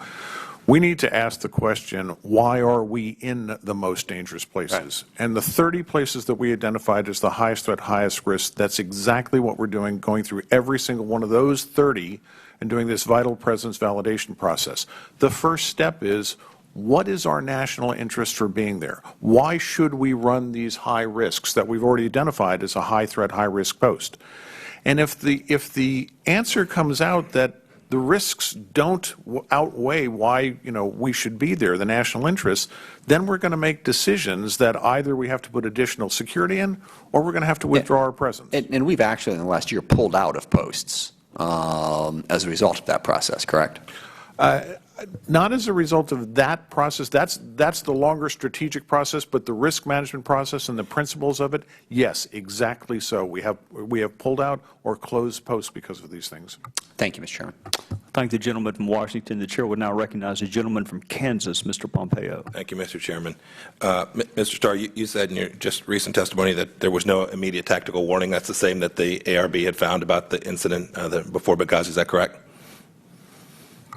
we need to ask the question, why are we in the most dangerous places? Right. And the 30 places that we identified as the highest threat, highest risk, that's exactly what we're doing, going through every single one of those 30 and doing this vital presence validation process. The first step is, what is our national interest for being there? Why should we run these high risks that we've already identified as a high threat, high risk post? And if the answer comes out that the risks don't outweigh why, you know, we should be there, the national interest, then we're going to make decisions that either we have to put additional security in or we're going to have to withdraw our presence. And we've actually in the last year pulled out of posts as a result of that process, correct? Not as a result of that process. That's the longer strategic process, but the risk management process and the principles of it, yes, exactly so. We have pulled out or closed posts because of these things. Thank you, Mr. Chairman. Thank the gentleman from Washington. The chair would now recognize the gentleman from Kansas, Mr. Pompeo. Thank you, Mr. Chairman. Mr. Starr, you said in your just recent testimony that there was no immediate tactical warning. That's the same that the ARB had found about the incident before Benghazi. Is that correct?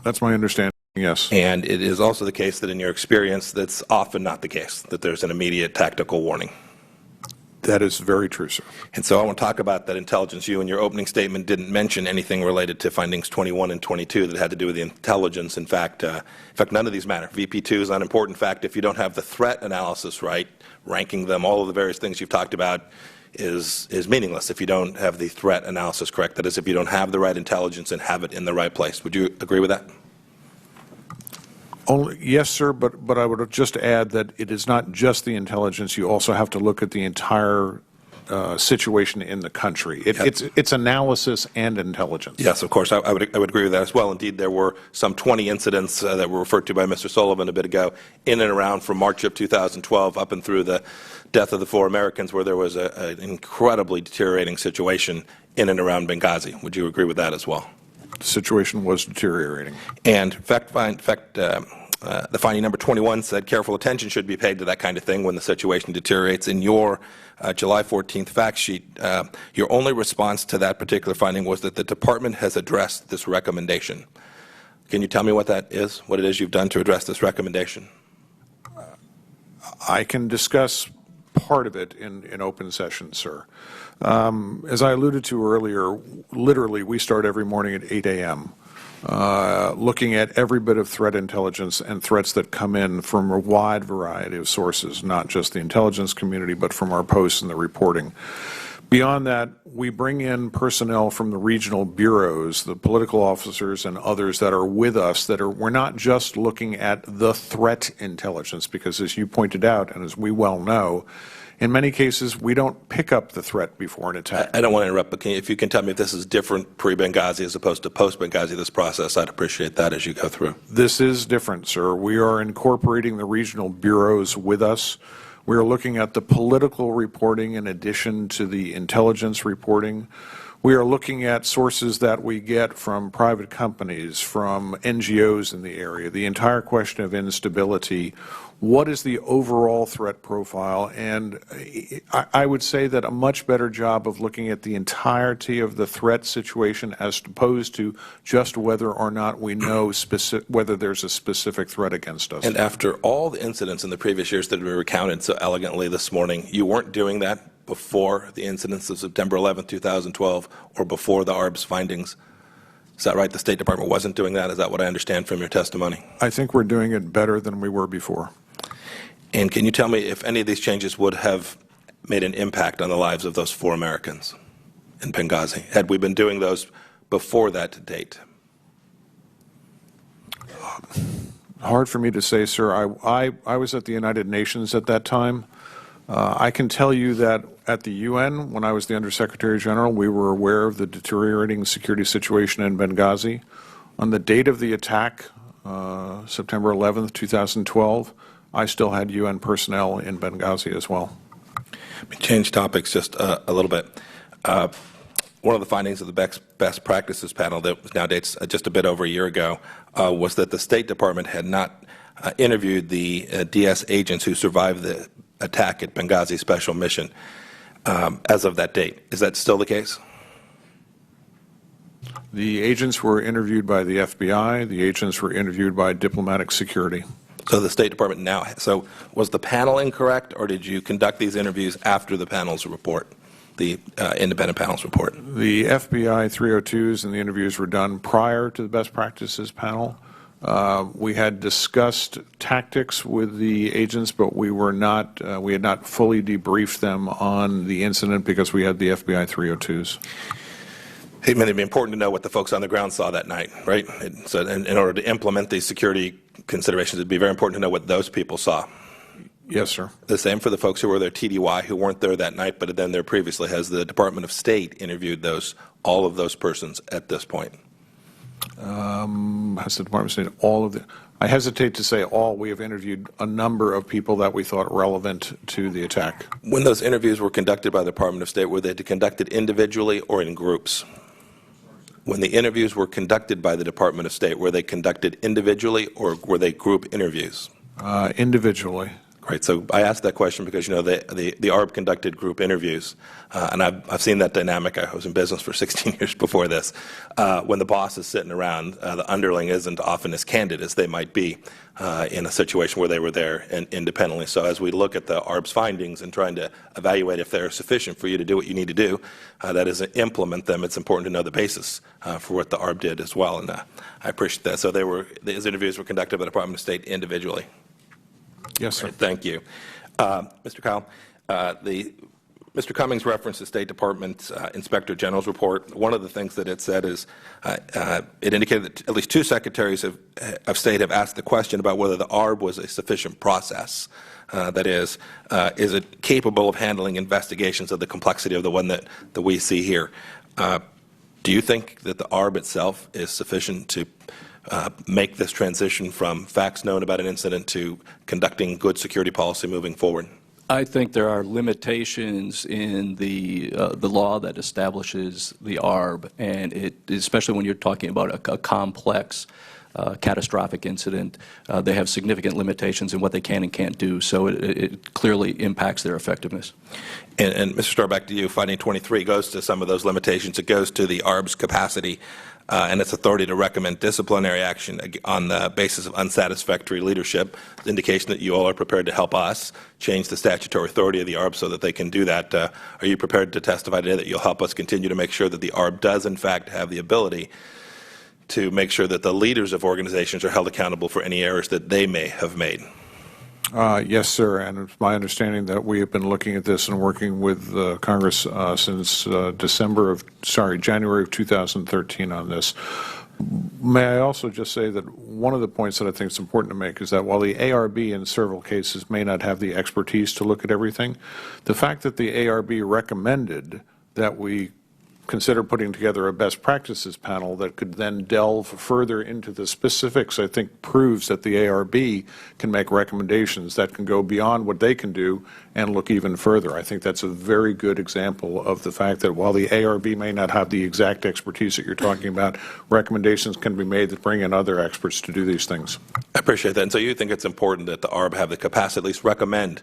That's my understanding. Yes. And it is also the case that in your experience, that's often not the case, that there's an immediate tactical warning. That is very true, sir. And so I want to talk about that intelligence. You, in your opening statement, didn't mention anything related to findings 21 and 22 that had to do with the intelligence. In fact, none of these matter. VP2 is unimportant. In fact, if you don't have the threat analysis right, ranking them, all of the various things you've talked about is meaningless if you don't have the threat analysis correct. That is, if you don't have the right intelligence and have it in the right place. Would you agree with that? Yes, sir, but I would just add that it is not just the intelligence. You also have to look at the entire situation in the country. It's analysis and intelligence. Yes, of course. I would agree with that as well. Indeed, there were some 20 incidents that were referred to by Mr. Sullivan a bit ago in and around from March of 2012 up and through the death of the 4 Americans, where there was an incredibly deteriorating situation in and around Benghazi. Would you agree with that as well? The situation was deteriorating. And in fact, the finding number 21 said careful attention should be paid to that kind of thing when the situation deteriorates. In your July 14th fact sheet, your only response to that particular finding was that the department has addressed this recommendation. Can you tell me what that is, what it is you've done to address this recommendation? I can discuss part of it in open session, sir. As I alluded to earlier, literally we start every morning at 8 a.m. Looking at every bit of threat intelligence and threats that come in from a wide variety of sources, not just the intelligence community, but from our posts and the reporting. Beyond that, we bring in personnel from the regional bureaus, the political officers and others that are with us, we're not just looking at the threat intelligence, because as you pointed out, and as we well know, in many cases, we don't pick up the threat before an attack. I don't want to interrupt, but if you can tell me if this is different pre-Benghazi as opposed to post-Benghazi, this process, I'd appreciate that as you go through. This is different, sir. We are incorporating the regional bureaus with us. We are looking at the political reporting in addition to the intelligence reporting. We are looking at sources that we get from private companies, from NGOs in the area, the entire question of instability. What is the overall threat profile? And I would say that a much better job of looking at the entirety of the threat situation as opposed to just whether or not we know whether there's a specific threat against us. And after all the incidents in the previous years that were recounted so elegantly this morning, you weren't doing that before the incidents of September 11, 2012, or before the ARB's findings? Is that right? The State Department wasn't doing that? Is that what I understand from your testimony? I think we're doing it better than we were before. And can you tell me if any of these changes would have made an impact on the lives of those 4 Americans in Benghazi? Had we been doing those before that date? Hard for me to say, sir. I was at the United Nations at that time. I can tell you that at the UN, when I was the Undersecretary General, we were aware of the deteriorating security situation in Benghazi. On the date of the attack, September 11th, 2012, I still had UN personnel in Benghazi as well. Let me change topics just a little bit. One of the findings of the best practices panel that now dates just a bit over a year ago was that the State Department had not interviewed the DS agents who survived the attack at Benghazi Special Mission as of that date. Is that still the case? The agents were interviewed by the FBI. The agents were interviewed by Diplomatic Security. So the State Department now, so was the panel incorrect, or did you conduct these interviews after the panel's report, the independent panel's report? The FBI 302s and the interviews were done prior to the best practices panel. We had discussed tactics with the agents, but we had not fully debriefed them on the incident because we had the FBI 302s. It may be important to know what the folks on the ground saw that night, right? So in order to implement these security considerations, it'd be very important to know what those people saw. Yes, sir. The same for the folks who were there TDY who weren't there that night, but then there previously. Has the Department of State interviewed all of those persons at this point? Has the Department of State I hesitate to say all. We have interviewed a number of people that we thought relevant to the attack. When those interviews were conducted by the Department of State, were they conducted individually or in groups? When the interviews were conducted by the Department of State, were they conducted individually or were they group interviews? Individually. Great. So I asked that question because, you know, the ARB conducted group interviews, and I've seen that dynamic. I was in business for 16 years before this. When the boss is sitting around, the underling isn't often as candid as they might be in a situation where they were there independently. So as we look at the ARB's findings and trying to evaluate if they're sufficient for you to do what you need to do, that is, implement them, it's important to know the basis for what the ARB did as well, and I appreciate that. So these interviews were conducted by the Department of State individually. Yes, sir. Right, thank you. Mr. Keil, Mr. Cummings referenced the State Department Inspector General's report. One of the things that it said is it indicated that at least 2 secretaries of state have asked the question about whether the ARB was a sufficient process. That is it capable of handling investigations of the complexity of the one that we see here? Do you think that the ARB itself is sufficient to make this transition from facts known about an incident to conducting good security policy moving forward? I think there are limitations in the law that establishes the ARB, and especially when you're talking about a complex, catastrophic incident, they have significant limitations in what they can and can't do. So it clearly impacts their effectiveness. And Mr. Starr, back to you. Finding 23 goes to some of those limitations. It goes to the ARB's capacity and its authority to recommend disciplinary action on the basis of unsatisfactory leadership. The indication that you all are prepared to help us change the statutory authority of the ARB so that they can do that. Are you prepared to testify today that you'll help us continue to make sure that the ARB does, in fact, have the ability to make sure that the leaders of organizations are held accountable for any errors that they may have made? Yes, sir, and it's my understanding that we have been looking at this and working with Congress since January of 2013 on this. May I also just say that one of the points that I think is important to make is that while the ARB in several cases may not have the expertise to look at everything, the fact that the ARB recommended that we consider putting together a best practices panel that could then delve further into the specifics, I think, proves that the ARB can make recommendations that can go beyond what they can do and look even further. I think that's a very good example of the fact that while the ARB may not have the exact expertise that you're talking about, recommendations can be made that bring in other experts to do these things. I appreciate that. And so you think it's important that the ARB have the capacity to at least recommend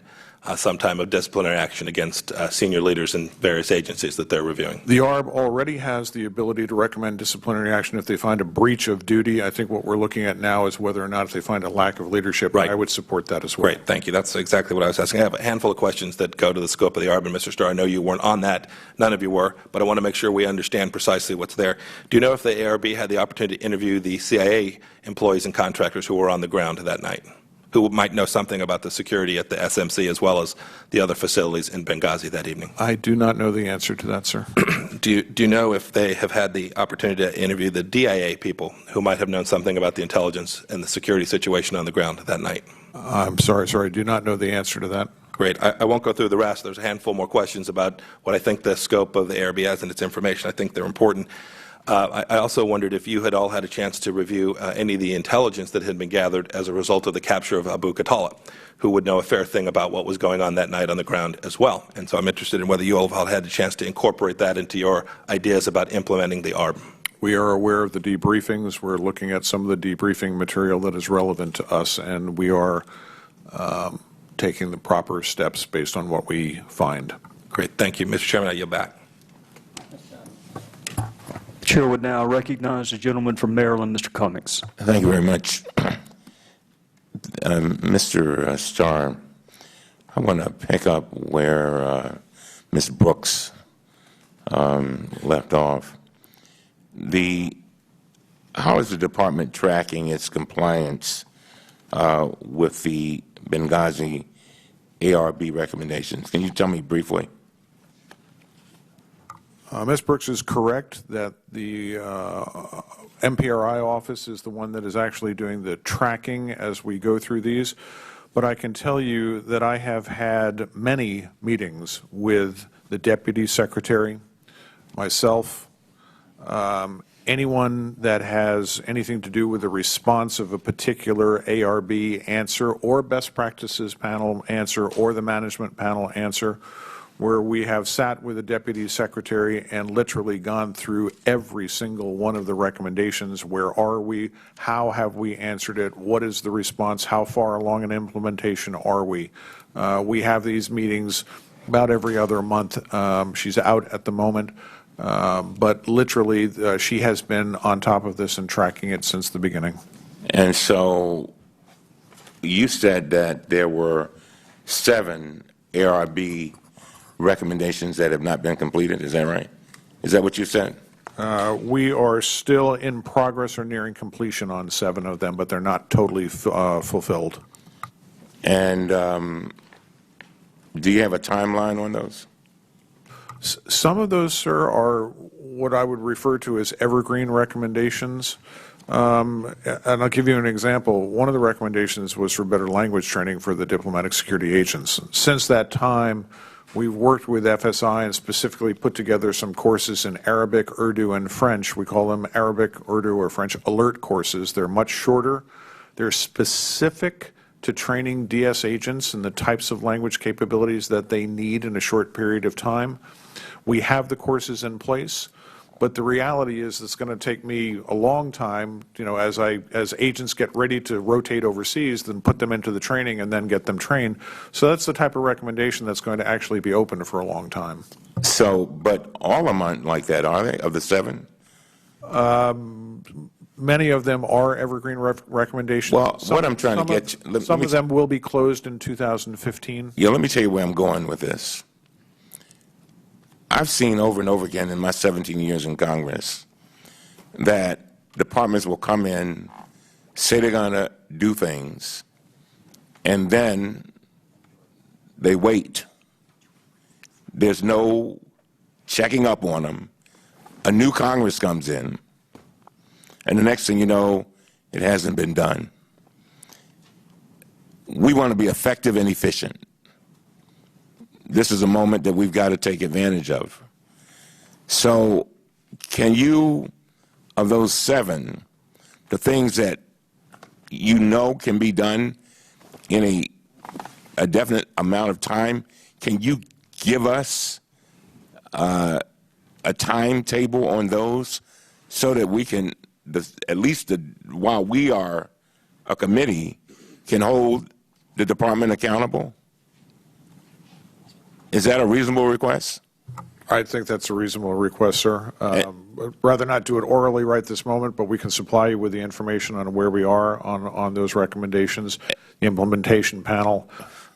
some time of disciplinary action against senior leaders in various agencies that they're reviewing? The ARB already has the ability to recommend disciplinary action if they find a breach of duty. I think what we're looking at now is whether or not if they find a lack of leadership. Right. I would support that as well. Great, thank you. That's exactly what I was asking. I have a handful of questions that go to the scope of the ARB, and Mr. Starr, I know you weren't on that. None of you were, but I want to make sure we understand precisely what's there. Do you know if the ARB had the opportunity to interview the CIA employees and contractors who were on the ground that night, who might know something about the security at the SMC as well as the other facilities in Benghazi that evening? I do not know the answer to that, sir. Do you know if they have had the opportunity to interview the DIA people who might have known something about the intelligence and the security situation on the ground that night? I'm sorry, sir. I do not know the answer to that. Great. I won't go through the rest. There's a handful more questions about what I think the scope of the ARB has and its information. I think they're important. I also wondered if you had all had a chance to review any of the intelligence that had been gathered as a result of the capture of Abu Khatala, who would know a fair thing about what was going on that night on the ground as well. And so I'm interested in whether you all have had a chance to incorporate that into your ideas about implementing the ARB. We are aware of the debriefings. We're looking at some of the debriefing material that is relevant to us, and we are taking the proper steps based on what we find. Great. Thank you. Mr. Chairman, I yield back. The chair would now recognize the gentleman from Maryland, Mr. Cummings. Thank you very much. Mr. Starr, I want to pick up where Ms. Brooks left off. How is the department tracking its compliance with the Benghazi ARB recommendations? Can you tell me briefly? Ms. Brooks is correct that the MPRI office is the one that is actually doing the tracking as we go through these. But I can tell you that I have had many meetings with the Deputy Secretary, myself, anyone that has anything to do with the response of a particular ARB answer or best practices panel answer or the management panel answer, where we have sat with the Deputy Secretary and literally gone through every single one of the recommendations. Where are we? How have we answered it? What is the response? How far along in implementation are we? We have these meetings about every other month. She's out at the moment. But literally, she has been on top of this and tracking it since the beginning. And so you said that there were 7 ARB recommendations that have not been completed. Is that right? Is that what you said? We are still in progress or nearing completion on 7 of them, but they're not totally fulfilled. And do you have a timeline on those? Some of those, sir, are what I would refer to as evergreen recommendations. And I'll give you an example. One of the recommendations was for better language training for the diplomatic security agents. Since that time, we've worked with FSI and specifically put together some courses in Arabic, Urdu, and French. We call them Arabic, Urdu, or French alert courses. They're much shorter. They're specific to training DS agents and the types of language capabilities that they need in a short period of time. We have the courses in place, but the reality is it's going to take me a long time, as agents get ready to rotate overseas, then put them into the training and then get them trained. So that's the type of recommendation that's going to actually be open for a long time. So, but all of them aren't like that, are they, of the 7? Many of them are evergreen recommendations. Well, what I'm trying to get you... Some of them will be closed in 2015. Yeah, let me tell you where I'm going with this. I've seen over and over again in my 17 years in Congress that departments will come in, say they're going to do things, and then they wait. There's no checking up on them. A new Congress comes in, and the next thing you know, it hasn't been done. We want to be effective and efficient. This is a moment that we've got to take advantage of. So can you, of those 7, the things that you know can be done in a definite amount of time, can you give us a timetable on those so that we can, at least while we are a committee, can hold the department accountable? Is that a reasonable request? I think that's a reasonable request, sir. Rather not do it orally right this moment, but we can supply you with the information on where we are on those recommendations, the implementation panel.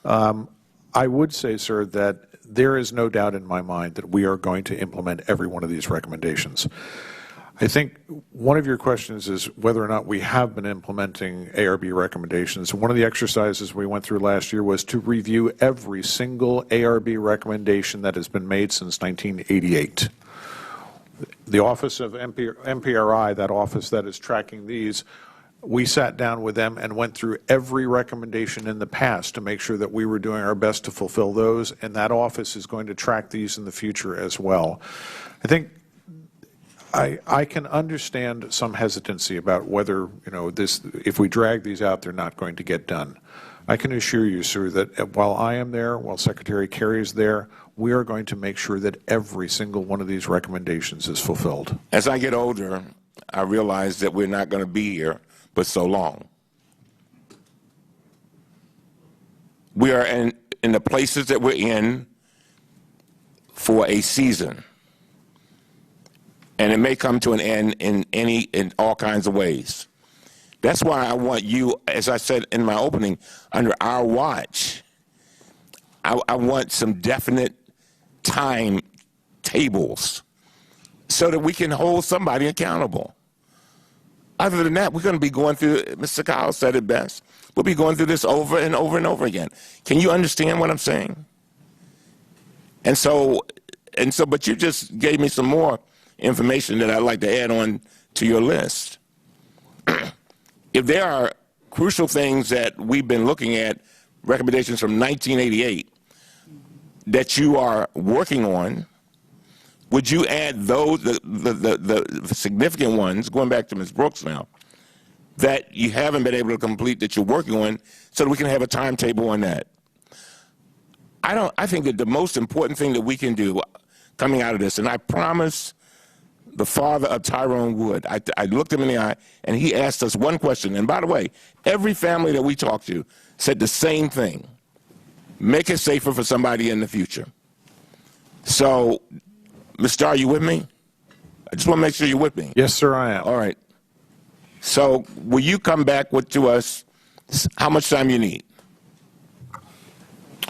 I would say, sir, that there is no doubt in my mind that we are going to implement every one of these recommendations. I think one of your questions is whether or not we have been implementing ARB recommendations. One of the exercises we went through last year was to review every single ARB recommendation that has been made since 1988. The Office of MPRI, that office that is tracking these, we sat down with them and went through every recommendation in the past to make sure that we were doing our best to fulfill those, and that office is going to track these in the future as well. I think I can understand some hesitancy about whether, if we drag these out, they're not going to get done. I can assure you, sir, that while I am there, while Secretary Kerry is there, we are going to make sure that every single one of these recommendations is fulfilled. As I get older, I realize that we're not going to be here but so long. We are in the places that we're in for a season. And it may come to an end in all kinds of ways. That's why I want you, as I said in my opening, under our watch, I want some definite time tables so that we can hold somebody accountable. Other than that, we're going to be going through, Mr. Keil said it best, we'll be going through this over and over and over again. Can you understand what I'm saying? But you just gave me some more information that I'd like to add on to your list. If there are crucial things that we've been looking at, recommendations from 1988, that you are working on, would you add those, the significant ones, going back to Ms. Brooks now, that you haven't been able to complete that you're working on, so that we can have a timetable on that? I think that the most important thing that we can do coming out of this, and I promise the father of Tyrone Wood, I looked him in the eye, and he asked us one question. And by the way, every family that we talked to said the same thing: make it safer for somebody in the future. So, Ms. Starr, you with me? I just want to make sure you're with me. Yes, sir, I am. All right. So, will you come back to us how much time you need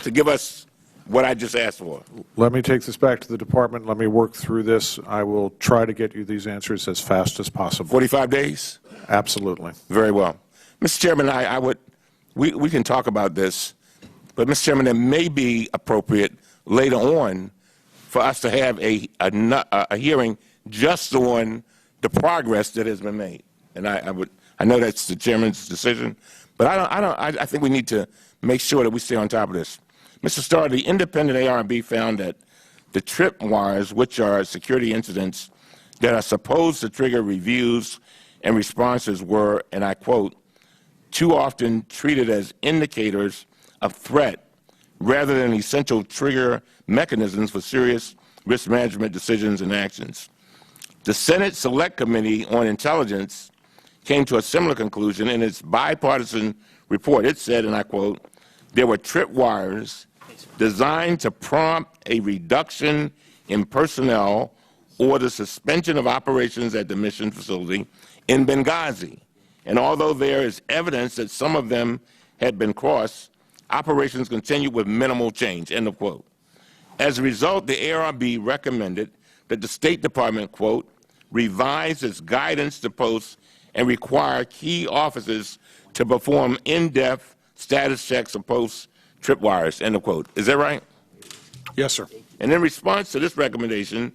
to give us what I just asked for? Let me take this back to the department. Let me work through this. I will try to get you these answers as fast as possible. 45 days? Absolutely. Very well. Mr. Chairman, we can talk about this, but Mr. Chairman, it may be appropriate later on for us to have a hearing just on the progress that has been made. And I know that's the chairman's decision, but I think we need to make sure that we stay on top of this. Mr. Starr, the independent ARB found that the tripwires, which are security incidents that are supposed to trigger reviews and responses, were, and I quote, too often treated as indicators of threat rather than essential trigger mechanisms for serious risk management decisions and actions. The Senate Select Committee on Intelligence came to a similar conclusion in its bipartisan report. It said, and I quote, there were tripwires designed to prompt a reduction in personnel or the suspension of operations at the mission facility in Benghazi. And although there is evidence that some of them had been crossed, operations continued with minimal change, end of quote. As a result, the ARB recommended that the State Department, quote, revise its guidance to posts and require key officers to perform in-depth status checks of post-tripwires, end of quote. Is that right? Yes, sir. And in response to this recommendation,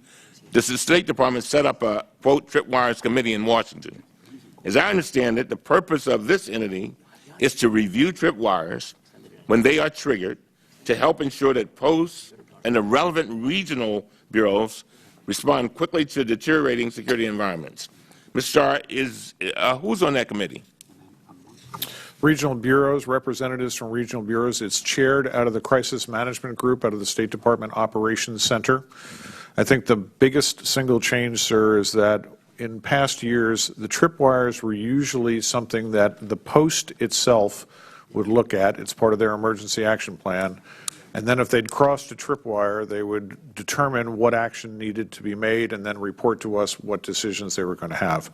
the State Department set up a, quote, tripwires committee in Washington. As I understand it, the purpose of this entity is to review tripwires when they are triggered to help ensure that posts and the relevant regional bureaus respond quickly to deteriorating security environments. Mr. Starr, who's on that committee? Regional bureaus, representatives from regional bureaus. It's chaired out of the Crisis Management Group, out of the State Department Operations Center. I think the biggest single change, sir, is that in past years, the tripwires were usually something that the post itself would look at. It's part of their emergency action plan. And then if they'd crossed a tripwire, they would determine what action needed to be made and then report to us what decisions they were going to have.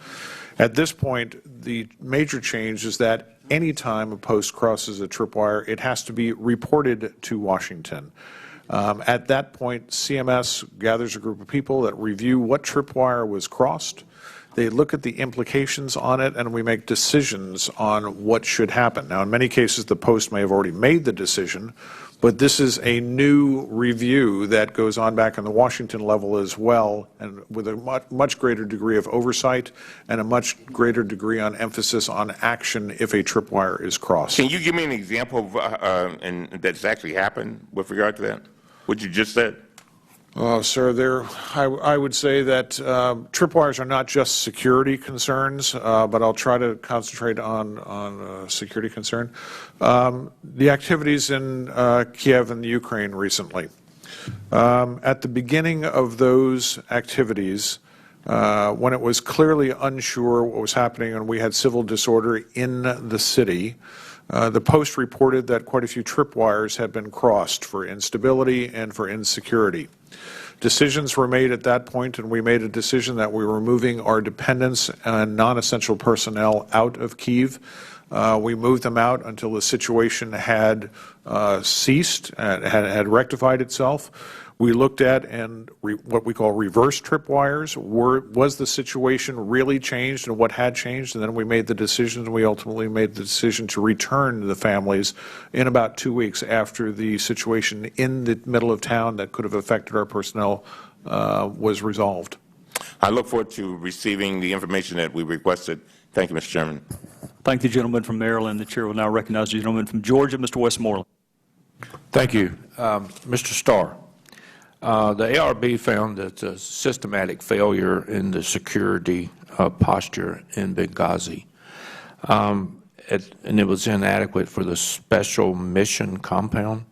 At this point, the major change is that any time a post crosses a tripwire, it has to be reported to Washington. At that point, CMS gathers a group of people that review what tripwire was crossed. They look at the implications on it, and we make decisions on what should happen. Now, in many cases, the post may have already made the decision, but this is a new review that goes on back on the Washington level as well, and with a much greater degree of oversight and a much greater degree on emphasis on action if a tripwire is crossed. Can you give me an example of, and that's actually happened with regard to that? What you just said? Sir, I would say that tripwires are not just security concerns, but I'll try to concentrate on security concern. The activities in Kiev and the Ukraine recently. At the beginning of those activities, when it was clearly unsure what was happening and we had civil disorder in the city, the Post reported that quite a few tripwires had been crossed for instability and for insecurity. Decisions were made at that point, and we made a decision that we were moving our dependents and non-essential personnel out of Kyiv. We moved them out until the situation had ceased, had rectified itself. We looked at what we call reverse tripwires. Was the situation really changed and what had changed? And then we made the decision, and we ultimately made the decision to return the families in about 2 weeks after the situation in the middle of town that could have affected our personnel was resolved. I look forward to receiving the information that we requested. Thank you, Mr. Chairman. Thank the gentleman from Maryland. The chair will now recognize the gentleman from Georgia, Mr. Westmoreland. Thank you. Mr. Starr. The ARB found that a systematic failure in the security posture in Benghazi, and it was inadequate for the special mission compound.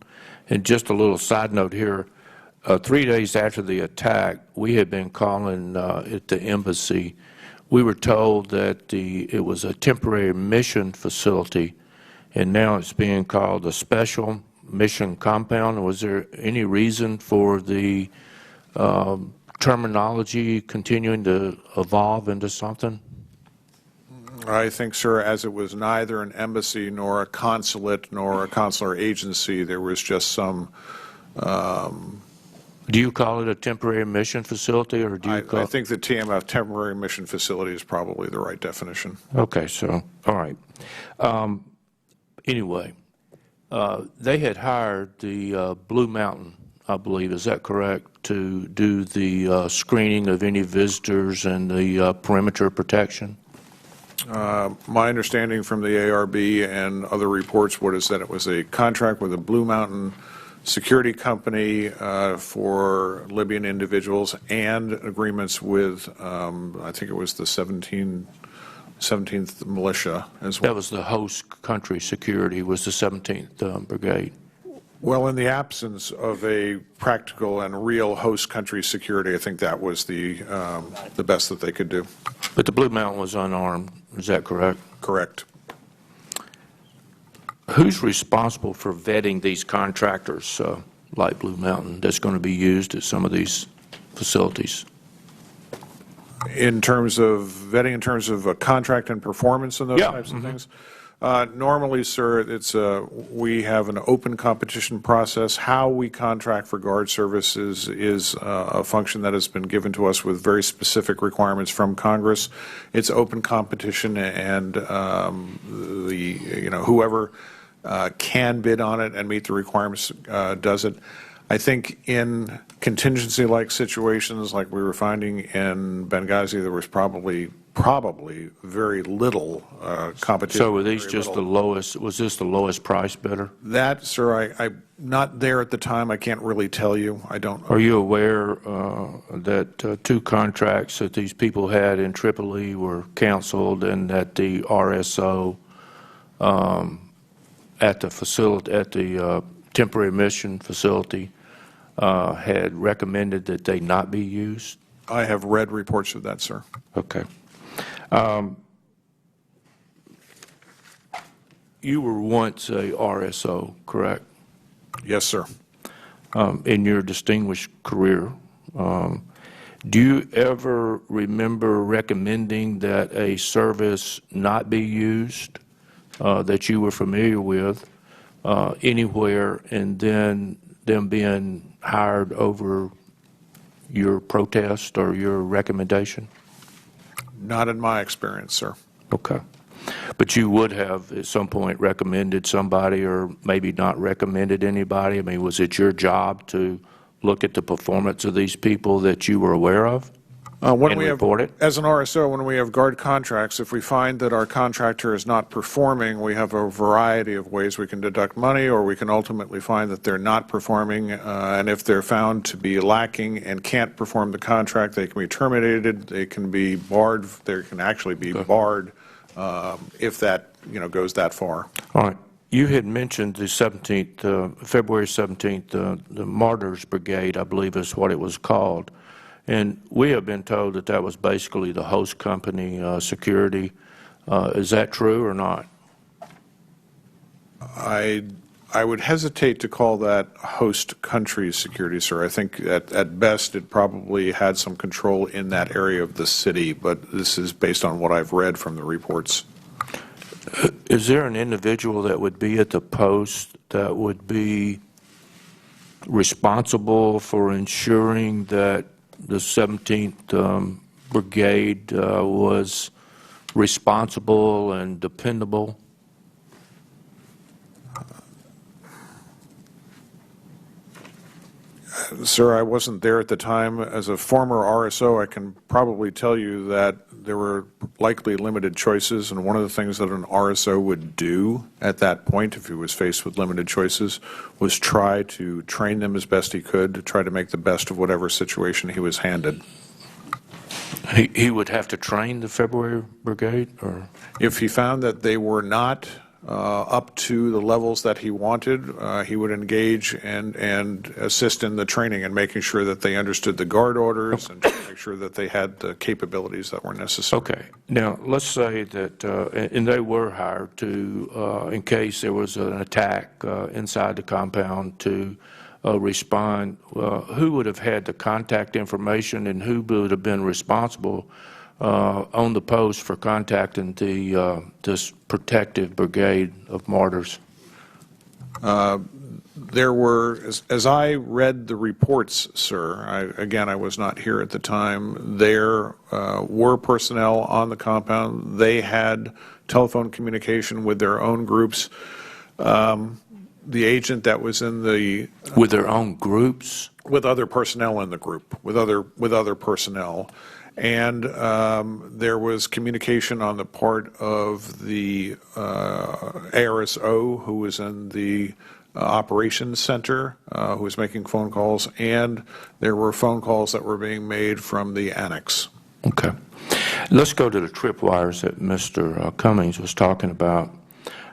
And just a little side note here, 3 days after the attack, we had been calling at the embassy. We were told that it was a temporary mission facility, and now it's being called a special mission compound. Was there any reason for the terminology continuing to evolve into something? I think, sir, as it was neither an embassy nor a consulate nor a consular agency, there was just some... Do you call it a temporary mission facility, or do you call I think the TMF, temporary mission facility, is probably the right definition. Okay, so, all right. Anyway, they had hired the Blue Mountain, I believe, is that correct, to do the screening of any visitors and the perimeter protection? My understanding from the ARB and other reports was that it was a contract with a Blue Mountain security company for Libyan individuals and agreements with, I think it was the 17th Militia as well. That was the host country security, was the 17th Brigade. Well, in the absence of a practical and real host country security, I think that was the best that they could do. But the Blue Mountain was unarmed, is that correct? Correct. Who's responsible for vetting these contractors like Blue Mountain that's going to be used at some of these facilities? In terms of vetting, in terms of a contract and performance and those types of things? Normally, sir, we have an open competition process. How we contract for guard services is a function that has been given to us with very specific requirements from Congress. It's open competition, and whoever can bid on it and meet the requirements does it. I think in contingency-like situations like we were finding in Benghazi, there was probably very little competition. So were these just the lowest, was this the lowest price bidder? That, sir, I'm not there at the time. I can't really tell you. I don't. Are you aware that 2 contracts that these people had in Tripoli were canceled and that the RSO at the facility, at the temporary mission facility, had recommended that they not be used? I have read reports of that, sir. Okay. You were once a RSO, correct? Yes, sir. In your distinguished career, do you ever remember recommending that a service not be used that you were familiar with anywhere, and then them being hired over your protest or your recommendation? Not in my experience, sir. Okay. But you would have at some point recommended somebody or maybe not recommended anybody? I mean, was it your job to look at the performance of these people that you were aware of and report it? As an RSO, when we have guard contracts, if we find that our contractor is not performing, we have a variety of ways we can deduct money, or we can ultimately find that they're not performing. And if they're found to be lacking and can't perform the contract, they can be terminated. They can be barred. They can actually be barred if that goes that far. All right. You had mentioned the 17th, February 17th, the Martyrs Brigade, I believe is what it was called. And we have been told that that was basically the host company security. Is that true or not? I would hesitate to call that host country security, sir. I think at best it probably had some control in that area of the city, but this is based on what I've read from the reports. Is there an individual that would be at the post that would be responsible for ensuring that the 17th Brigade was responsible and dependable? Sir, I wasn't there at the time. As a former RSO, I can probably tell you that there were likely limited choices, and one of the things that an RSO would do at that point, if he was faced with limited choices, was try to train them as best he could, to try to make the best of whatever situation he was handed. He would have to train the February Brigade? Or if he found that they were not up to the levels that he wanted, he would engage and assist in the training and making sure that they understood the guard orders and to make sure that they had the capabilities that were necessary. Okay. Now, let's say that, and they were hired to, in case there was an attack inside the compound, to respond. Who would have had the contact information, and who would have been responsible on the post for contacting the this protective brigade of martyrs? There were, as I read the reports, sir, again, I was not here at the time, there were personnel on the compound. They had telephone communication with their own groups. The agent that was in the... with their own groups? With other personnel in the group, with other personnel. And there was communication on the part of the ARSO, who was in the operations center, who was making phone calls, and there were phone calls that were being made from the annex. Okay. Let's go to the tripwires that Mr. Cummings was talking about.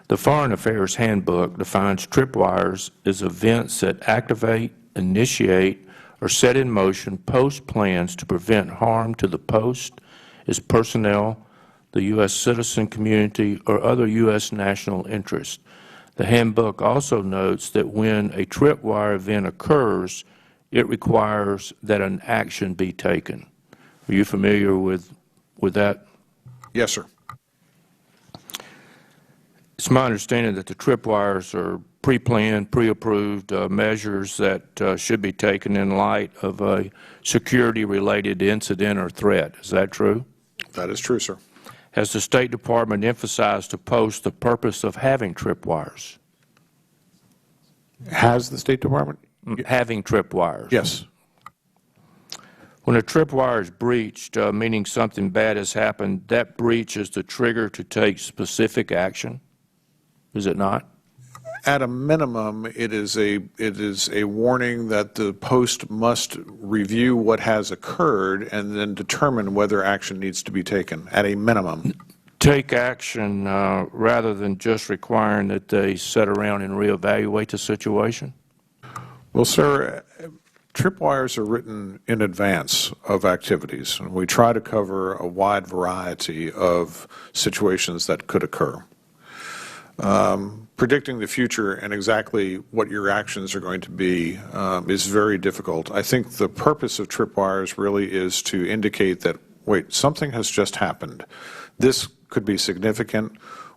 The Foreign Affairs Handbook defines tripwires as events that activate, initiate, or set in motion post plans to prevent harm to the post, its personnel, the U.S. citizen community, or other U.S. national interests. The handbook also notes that when a tripwire event occurs, it requires that an action be taken. Are you familiar with that? Yes, sir. It's my understanding that the tripwires are pre-planned, pre-approved measures that should be taken in light of a security-related incident or threat. Is that true? That is true, sir. Has the State Department emphasized to post the purpose of having tripwires? Has the State Department? Having tripwires. Yes. When a tripwire is breached, meaning something bad has happened, that breach is the trigger to take specific action, is it not? At a minimum, it is a warning that the post must review what has occurred and then determine whether action needs to be taken, at a minimum. Take action rather than just requiring that they sit around and reevaluate the situation? Well, sir, tripwires are written in advance of activities, and we try to cover a wide variety of situations that could occur. Predicting the future and exactly what your actions are going to be is very difficult. I think the purpose of tripwires really is to indicate that, wait, something has just happened. This could be significant.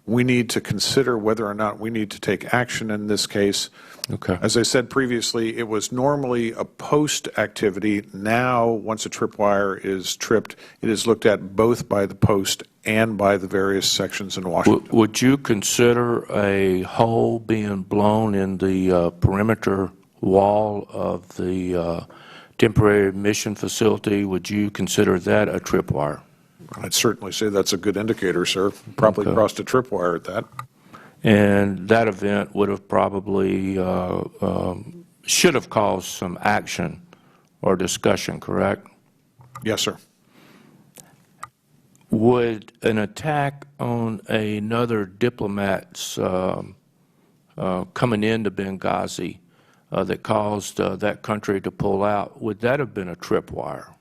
We need to consider whether or not we need to take action in this case. Okay. As I said previously, it was normally a post activity. Now, once a tripwire is tripped, it is looked at both by the post and by the various sections in Washington. Would you consider a hole being blown in the perimeter wall of the temporary mission facility? Would you consider that a tripwire? I'd certainly say that's a good indicator, sir. Probably Okay. crossed a tripwire at that. And that event would have probably should have caused some action or discussion, correct? Yes, sir. Would an attack on another diplomat's coming into Benghazi that caused that country to pull out, would that have been a tripwire?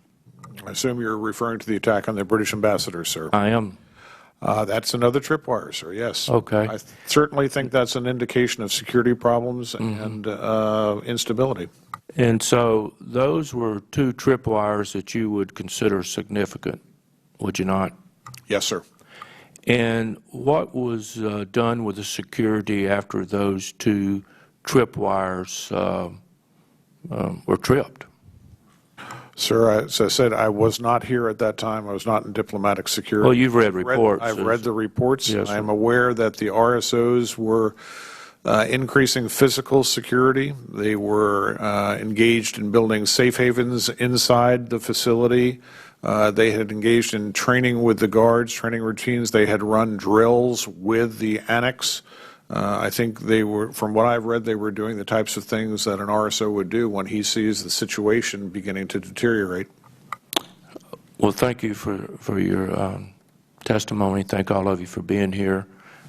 I assume you're referring to the attack on the British ambassador, sir. I am. That's another tripwire, sir, yes. Okay. I certainly think that's an indication of security problems and instability. And so those were two tripwires that you would consider significant, would you not? Yes, sir. And what was done with the security after those two tripwires were tripped? Sir, as I said, I was not here at that time. I was not in diplomatic security. Well, you've read reports. I've read the reports. Yes, I am sir. aware that the RSOs were increasing physical security. They were engaged in building safe havens inside the facility. They had engaged in training with the guards, training routines. They had run drills with the annex. I think they were, from what I've read, they were doing the types of things that an RSO would do when he sees the situation beginning to deteriorate. Well, thank you for your testimony. Thank all of you for being here.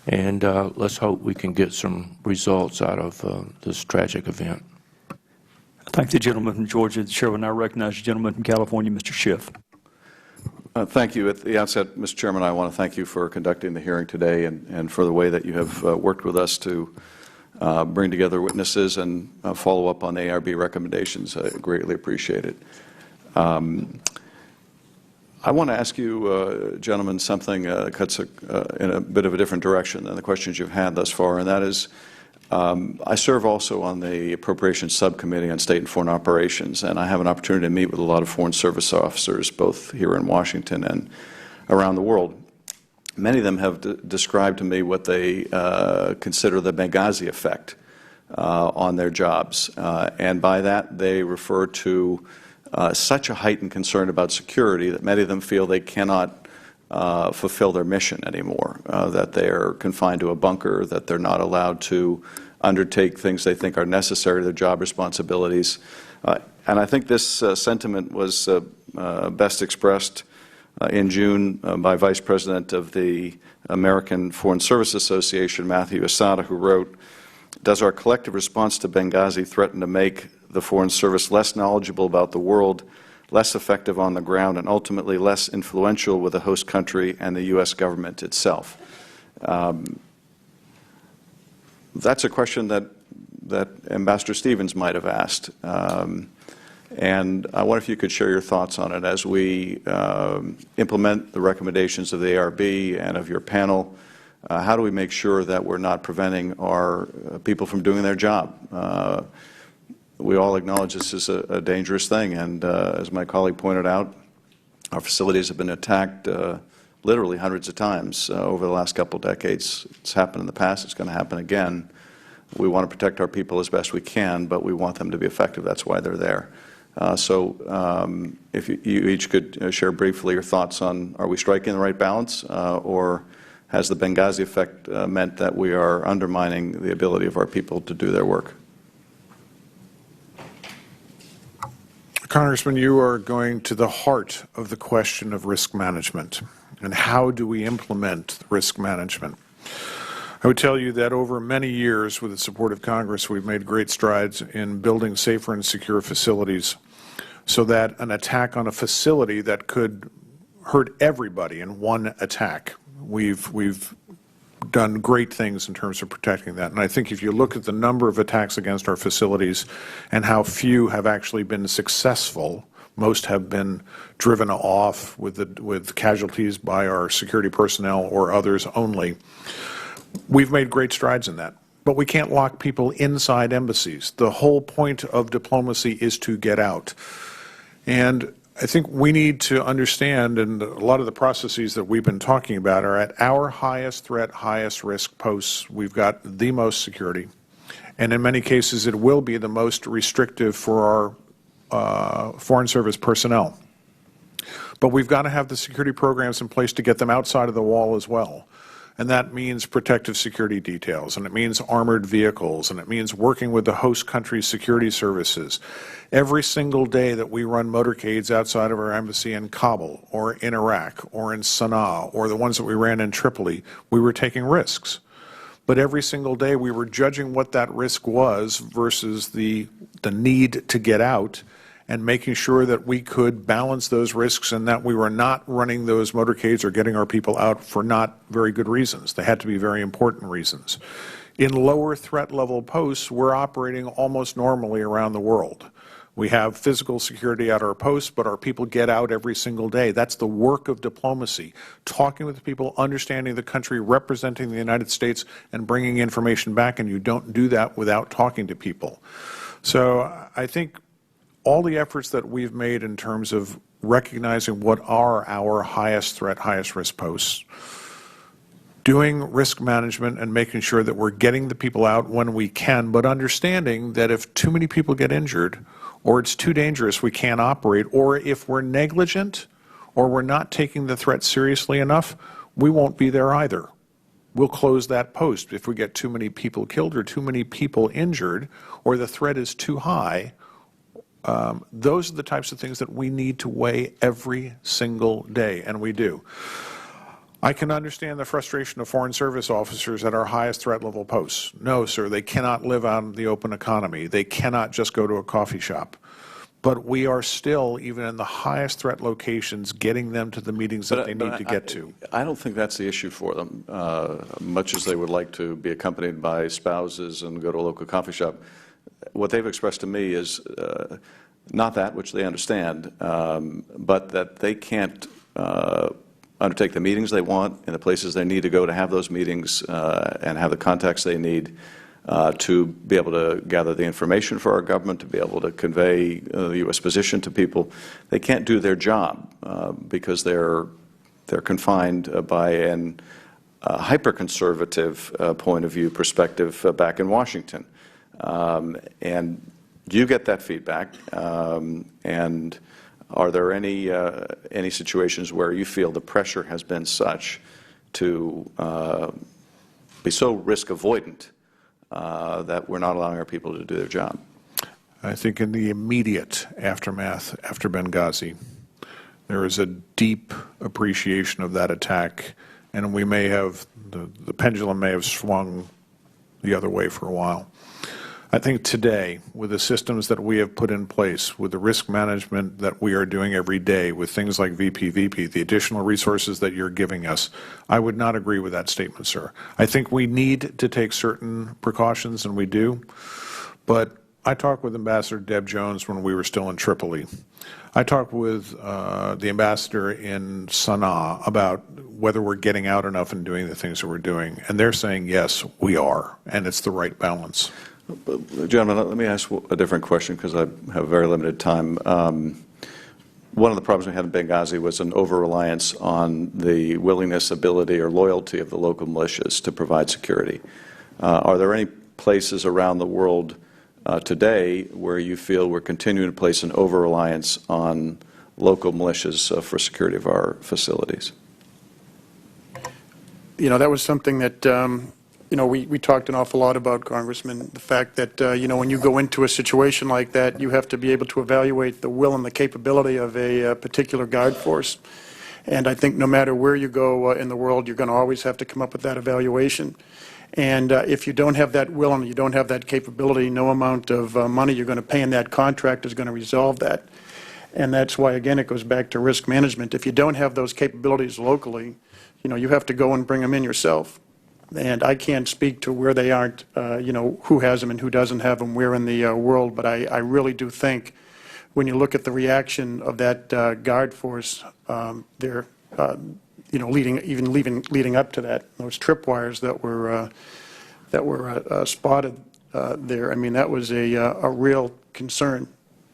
And let's hope we can get some results out of this tragic event. I thank the gentleman from Georgia. The chair will now recognize the gentleman from California, Mr. Schiff. Thank you. At the outset, Mr. Chairman, I want to thank you for conducting the hearing today and for the way that you have worked with us to bring together witnesses and follow up on ARB recommendations. I greatly appreciate it. I want to ask you, gentlemen, something that cuts in a bit of a different direction than the questions you've had thus far, and that is, I serve also on the Appropriations Subcommittee on State and Foreign Operations, and I have an opportunity to meet with a lot of Foreign Service officers, both here in Washington and around the world. Many of them have described to me what they consider the Benghazi effect on their jobs, and by that they refer to such a heightened concern about security that many of them feel they cannot fulfill their mission anymore, that they are confined to a bunker, that they're not allowed to undertake things they think are necessary to their job responsibilities. And I think this sentiment was best expressed in June by Vice President of the American Foreign Service Association, Matthew Asada, who wrote, "Does our collective response to Benghazi threaten to make the Foreign Service less knowledgeable about the world, less effective on the ground, and ultimately less influential with the host country and the U.S. government itself?" That's a question that Ambassador Stevens might have asked. And I wonder if you could share your thoughts on it as we implement the recommendations of the ARB and of your panel. How do we make sure that we're not preventing our people from doing their job? We all acknowledge this is a dangerous thing, and as my colleague pointed out, our facilities have been attacked literally hundreds of times over the last couple of decades. It's happened in the past. It's going to happen again. We want to protect our people as best we can, but we want them to be effective. That's why they're there. If you each could share briefly your thoughts on, are we striking the right balance, or has the Benghazi effect meant that we are undermining the ability of our people to do their work? Congressman, you are going to the heart of the question of risk management and how do we implement risk management. I would tell you that over many years, with the support of Congress, we've made great strides in building safer and secure facilities so that an attack on a facility that could hurt everybody in one attack, we've done great things in terms of protecting that. And I think if you look at the number of attacks against our facilities and how few have actually been successful, most have been driven off with casualties by our security personnel or others only. We've made great strides in that. But we can't lock people inside embassies. The whole point of diplomacy is to get out. And I think we need to understand, and a lot of the processes that we've been talking about are at our highest threat, highest risk posts. We've got the most security. And in many cases, it will be the most restrictive for our Foreign Service personnel. But we've got to have the security programs in place to get them outside of the wall as well. And that means protective security details, and it means armored vehicles, and it means working with the host country's security services. Every single day that we run motorcades outside of our embassy in Kabul or in Iraq or in Sana'a or the ones that we ran in Tripoli, we were taking risks. But every single day we were judging what that risk was versus the need to get out, and making sure that we could balance those risks and that we were not running those motorcades or getting our people out for not very good reasons. They had to be very important reasons. In lower threat level posts, we're operating almost normally around the world. We have physical security at our posts, but our people get out every single day. That's the work of diplomacy, talking with the people, understanding the country, representing the United States, and bringing information back, and you don't do that without talking to people. So I think all the efforts that we've made in terms of recognizing what are our highest threat, highest risk posts, doing risk management and making sure that we're getting the people out when we can, but understanding that if too many people get injured or it's too dangerous, we can't operate, or if we're negligent or we're not taking the threat seriously enough, we won't be there either. We'll close that post if we get too many people killed or too many people injured or the threat is too high. Those are the types of things that we need to weigh every single day, and we do. I can understand the frustration of Foreign Service officers at our highest threat level posts. No, sir, they cannot live out in the open economy. They cannot just go to a coffee shop. But we are still, even in the highest threat locations, getting them to the meetings that they need to get to. I don't think that's the issue for them, much as they would like to be accompanied by spouses and go to a local coffee shop. What they've expressed to me is not that, which they understand, but that they can't undertake the meetings they want in the places they need to go to have those meetings and have the contacts they need to be able to gather the information for our government, to be able to convey the U.S. position to people. They can't do their job because they're confined by an hyper-conservative point of view perspective back in Washington. And you get that feedback, and are there any situations where you feel the pressure has been such to be so risk avoidant that we're not allowing our people to do their job? I think in the immediate aftermath after Benghazi, there is a deep appreciation of that attack, and we may have, the pendulum may have swung the other way for a while. I think today, with the systems that we have put in place, with the risk management that we are doing every day, with things like VP, the additional resources that you're giving us, I would not agree with that statement, sir. I think we need to take certain precautions, and we do. But I talked with Ambassador Deb Jones when we were still in Tripoli. I talked with the ambassador in Sana'a about whether we're getting out enough and doing the things that we're doing. And they're saying, yes, we are, and it's the right balance. Gentlemen, let me ask a different question because I have very limited time. One of the problems we had in Benghazi was an over-reliance on the willingness, ability, or loyalty of the local militias to provide security. Are there any places around the world today where you feel we're continuing to place an over-reliance on local militias for security of our facilities? You know, that was something that, you know, we talked an awful lot about, Congressman, the fact that, you know, when you go into a situation like that, you have to be able to evaluate the will and the capability of a particular guard force. And I think no matter where you go in the world, you're going to always have to come up with that evaluation. And if you don't have that will and you don't have that capability, no amount of money you're going to pay in that contract is going to resolve that. And that's why, again, it goes back to risk management. If you don't have those capabilities locally, you know, you have to go and bring them in yourself. And I can't speak to where they aren't, you know, who has them and who doesn't have them where in the world, but I really do think when you look at the reaction of that guard force, they're, you know, leading up to that, those tripwires that were spotted there. I mean, that was a real concern.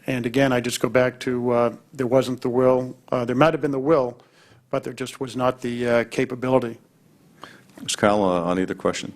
And again, I just go back to there wasn't the will. There might have been the will, but there just was not the capability. Mr. Keil, on either question.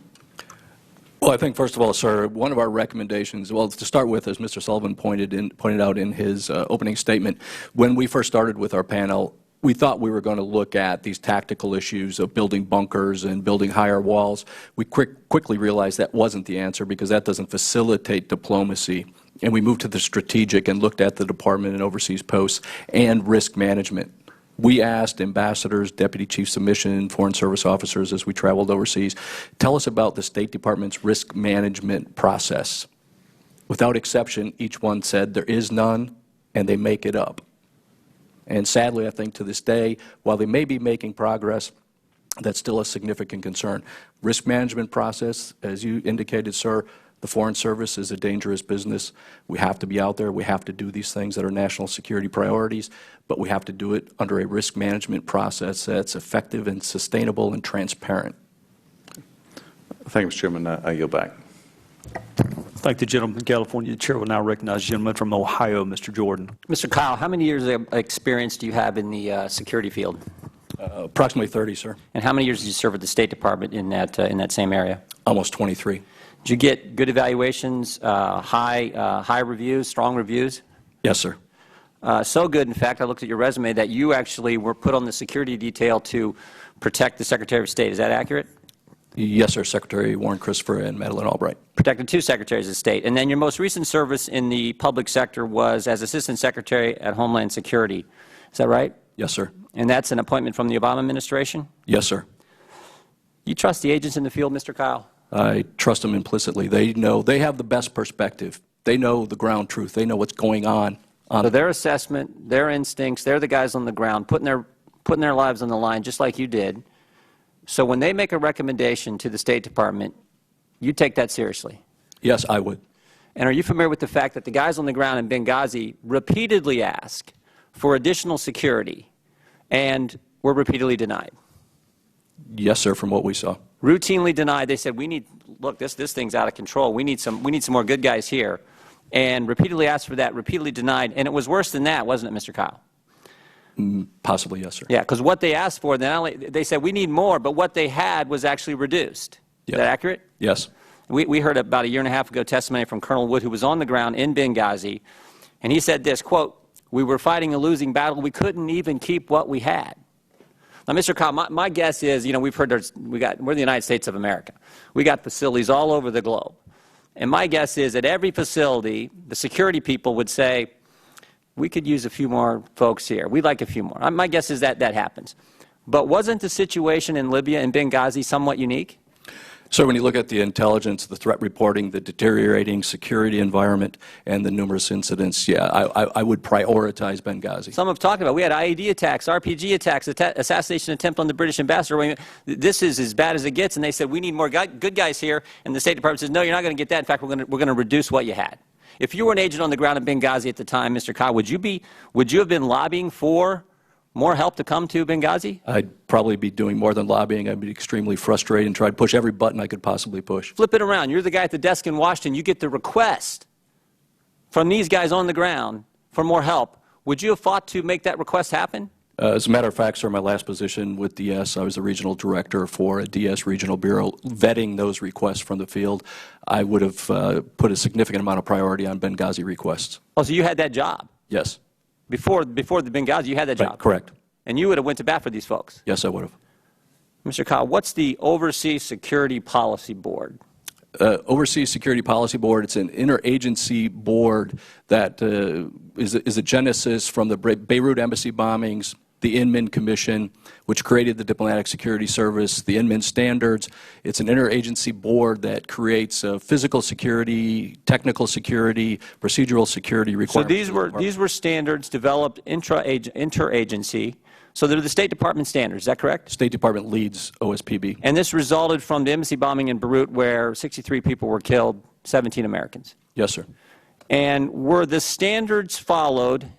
Well, I think, first of all, sir, one of our recommendations, well, to start with, as Mr. Sullivan pointed out in his opening statement, when we first started with our panel, we thought we were going to look at these tactical issues of building bunkers and building higher walls. We quickly realized that wasn't the answer because that doesn't facilitate diplomacy. And we moved to the strategic and looked at the department and overseas posts and risk management. We asked ambassadors, deputy chiefs of mission, foreign service officers as we traveled overseas, tell us about the State Department's risk management process. Without exception, each one said there is none, and they make it up. And sadly, I think to this day, while they may be making progress, that's still a significant concern. Risk management process, as you indicated, sir, the Foreign Service is a dangerous business. We have to be out there. We have to do these things that are national security priorities, but we have to do it under a risk management process that's effective and sustainable and transparent. Thank you, Mr. Chairman. I yield back. Thank the gentleman from California. The chair will now recognize the gentleman from Ohio, Mr. Jordan. Mr. Keil, how many years of experience do you have in the security field? Approximately 30, sir. And how many years did you serve at the State Department in that same area? Almost 23. Did you get good evaluations, high reviews, strong reviews? Yes, sir. So good, in fact, I looked at your resume that you actually were put on the security detail to protect the Secretary of State. Is that accurate? Yes, sir. Secretary Warren Christopher and Madeleine Albright. Protected 2 Secretaries of State. And then your most recent service in the public sector was as Assistant Secretary at Homeland Security. Is that right? Yes, sir. And that's an appointment from the Obama administration? Yes, sir. You trust the agents in the field, Mr. Keil? I trust them implicitly. They know, they have the best perspective. They know the ground truth. They know what's going on. So their assessment, their instincts, they're the guys on the ground putting their lives on the line just like you did. So when they make a recommendation to the State Department, you take that seriously? Yes, I would. And are you familiar with the fact that the guys on the ground in Benghazi repeatedly asked for additional security and were repeatedly denied? Yes, sir, from what we saw. Routinely denied. They said, look, this thing's out of control. We need some more good guys here. And repeatedly asked for that, repeatedly denied. And it was worse than that, wasn't it, Mr. Keil? Possibly, yes, sir. Yeah, because what they asked for, they said, we need more, but what they had was actually reduced. Yes. Is that accurate? Yes. We heard about a year and a half ago testimony from Colonel Wood, who was on the ground in Benghazi, and he said this, quote, we were fighting a losing battle. We couldn't even keep what we had. Now, Mr. Keil, my guess is, you know, we're the United States of America. We got facilities all over the globe. And my guess is at every facility, the security people would say, we could use a few more folks here. We'd like a few more. My guess is that happens. But wasn't the situation in Libya and Benghazi somewhat unique? So when you look at the intelligence, the threat reporting, the deteriorating security environment, and the numerous incidents, yeah, I would prioritize Benghazi. Some have talked about, we had IED attacks, RPG attacks, assassination attempt on the British ambassador. This is as bad as it gets, and they said, we need more good guys here, and the State Department says, no, you're not going to get that. In fact, we're going to reduce what you had. If you were an agent on the ground in Benghazi at the time, Mr. Keil, would you have been lobbying for more help to come to Benghazi? I'd probably be doing more than lobbying. I'd be extremely frustrated and try to push every button I could possibly push. Flip it around. You're the guy at the desk in Washington. You get the request from these guys on the ground for more help. Would you have fought to make that request happen? As a matter of fact, sir, my last position with DS, I was the regional director for a DS regional bureau vetting those requests from the field. I would have put a significant amount of priority on Benghazi requests. Oh, so you had that job? Yes. Before the Benghazi, you had that job? Right, correct. And you would have went to bat for these folks? Yes, I would have. Mr. Keil, what's the Overseas Security Policy Board? Overseas Security Policy Board, it's an interagency board that is a genesis from the Beirut embassy bombings, the Inman Commission, which created the Diplomatic Security Service, the Inman Standards. It's an interagency board that creates physical security, technical security, procedural security requirements. So these were standards developed interagency. So they're the State Department standards, is that correct? State Department leads OSPB. And this resulted from the embassy bombing in Beirut where 63 people were killed, 17 Americans. Yes, sir. And were the standards followed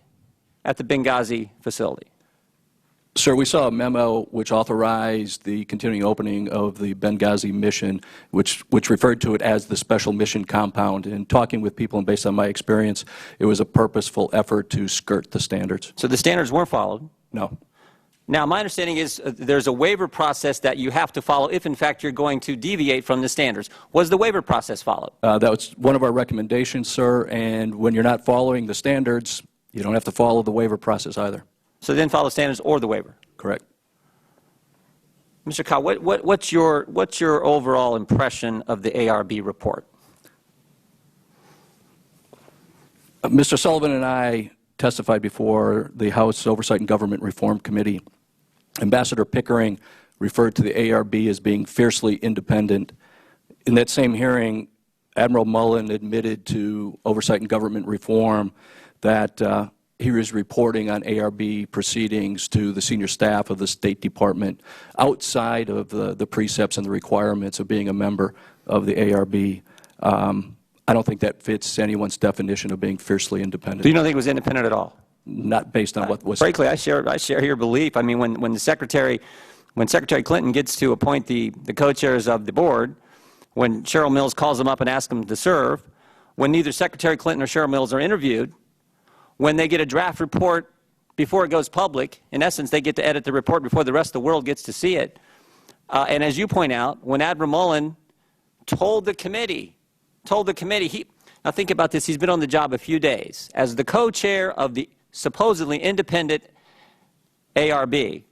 at the Benghazi facility? Sir, we saw a memo which authorized the continuing opening of the Benghazi mission, which referred to it as the Special Mission Compound. And talking with people, and based on my experience, it was a purposeful effort to skirt the standards. So the standards weren't followed? No. Now, my understanding is there's a waiver process that you have to follow if, in fact, you're going to deviate from the standards. Was the waiver process followed? That was one of our recommendations, sir, and when you're not following the standards, you don't have to follow the waiver process either. So they didn't follow the standards or the waiver? Correct. Mr. Keil, what's your overall impression of the ARB report? Mr. Sullivan and I testified before the House Oversight and Government Reform Committee. Ambassador Pickering referred to the ARB as being fiercely independent. In that same hearing, Admiral Mullen admitted to Oversight and Government Reform that he was reporting on ARB proceedings to the senior staff of the State Department outside of the precepts and the requirements of being a member of the ARB. I don't think that fits anyone's definition of being fiercely independent. Do you don't think it was independent at all? Not based on what was. Frankly, I share your belief. I mean, when Secretary Clinton gets to appoint the co-chairs of the board, when Cheryl Mills calls them up and asks them to serve, when neither Secretary Clinton or Cheryl Mills are interviewed, when they get a draft report before it goes public, in essence, they get to edit the report before the rest of the world gets to see it. And as you point out, when Admiral Mullen told the committee, now think about this, he's been on the job a few days. As the co-chair of the supposedly independent ARB,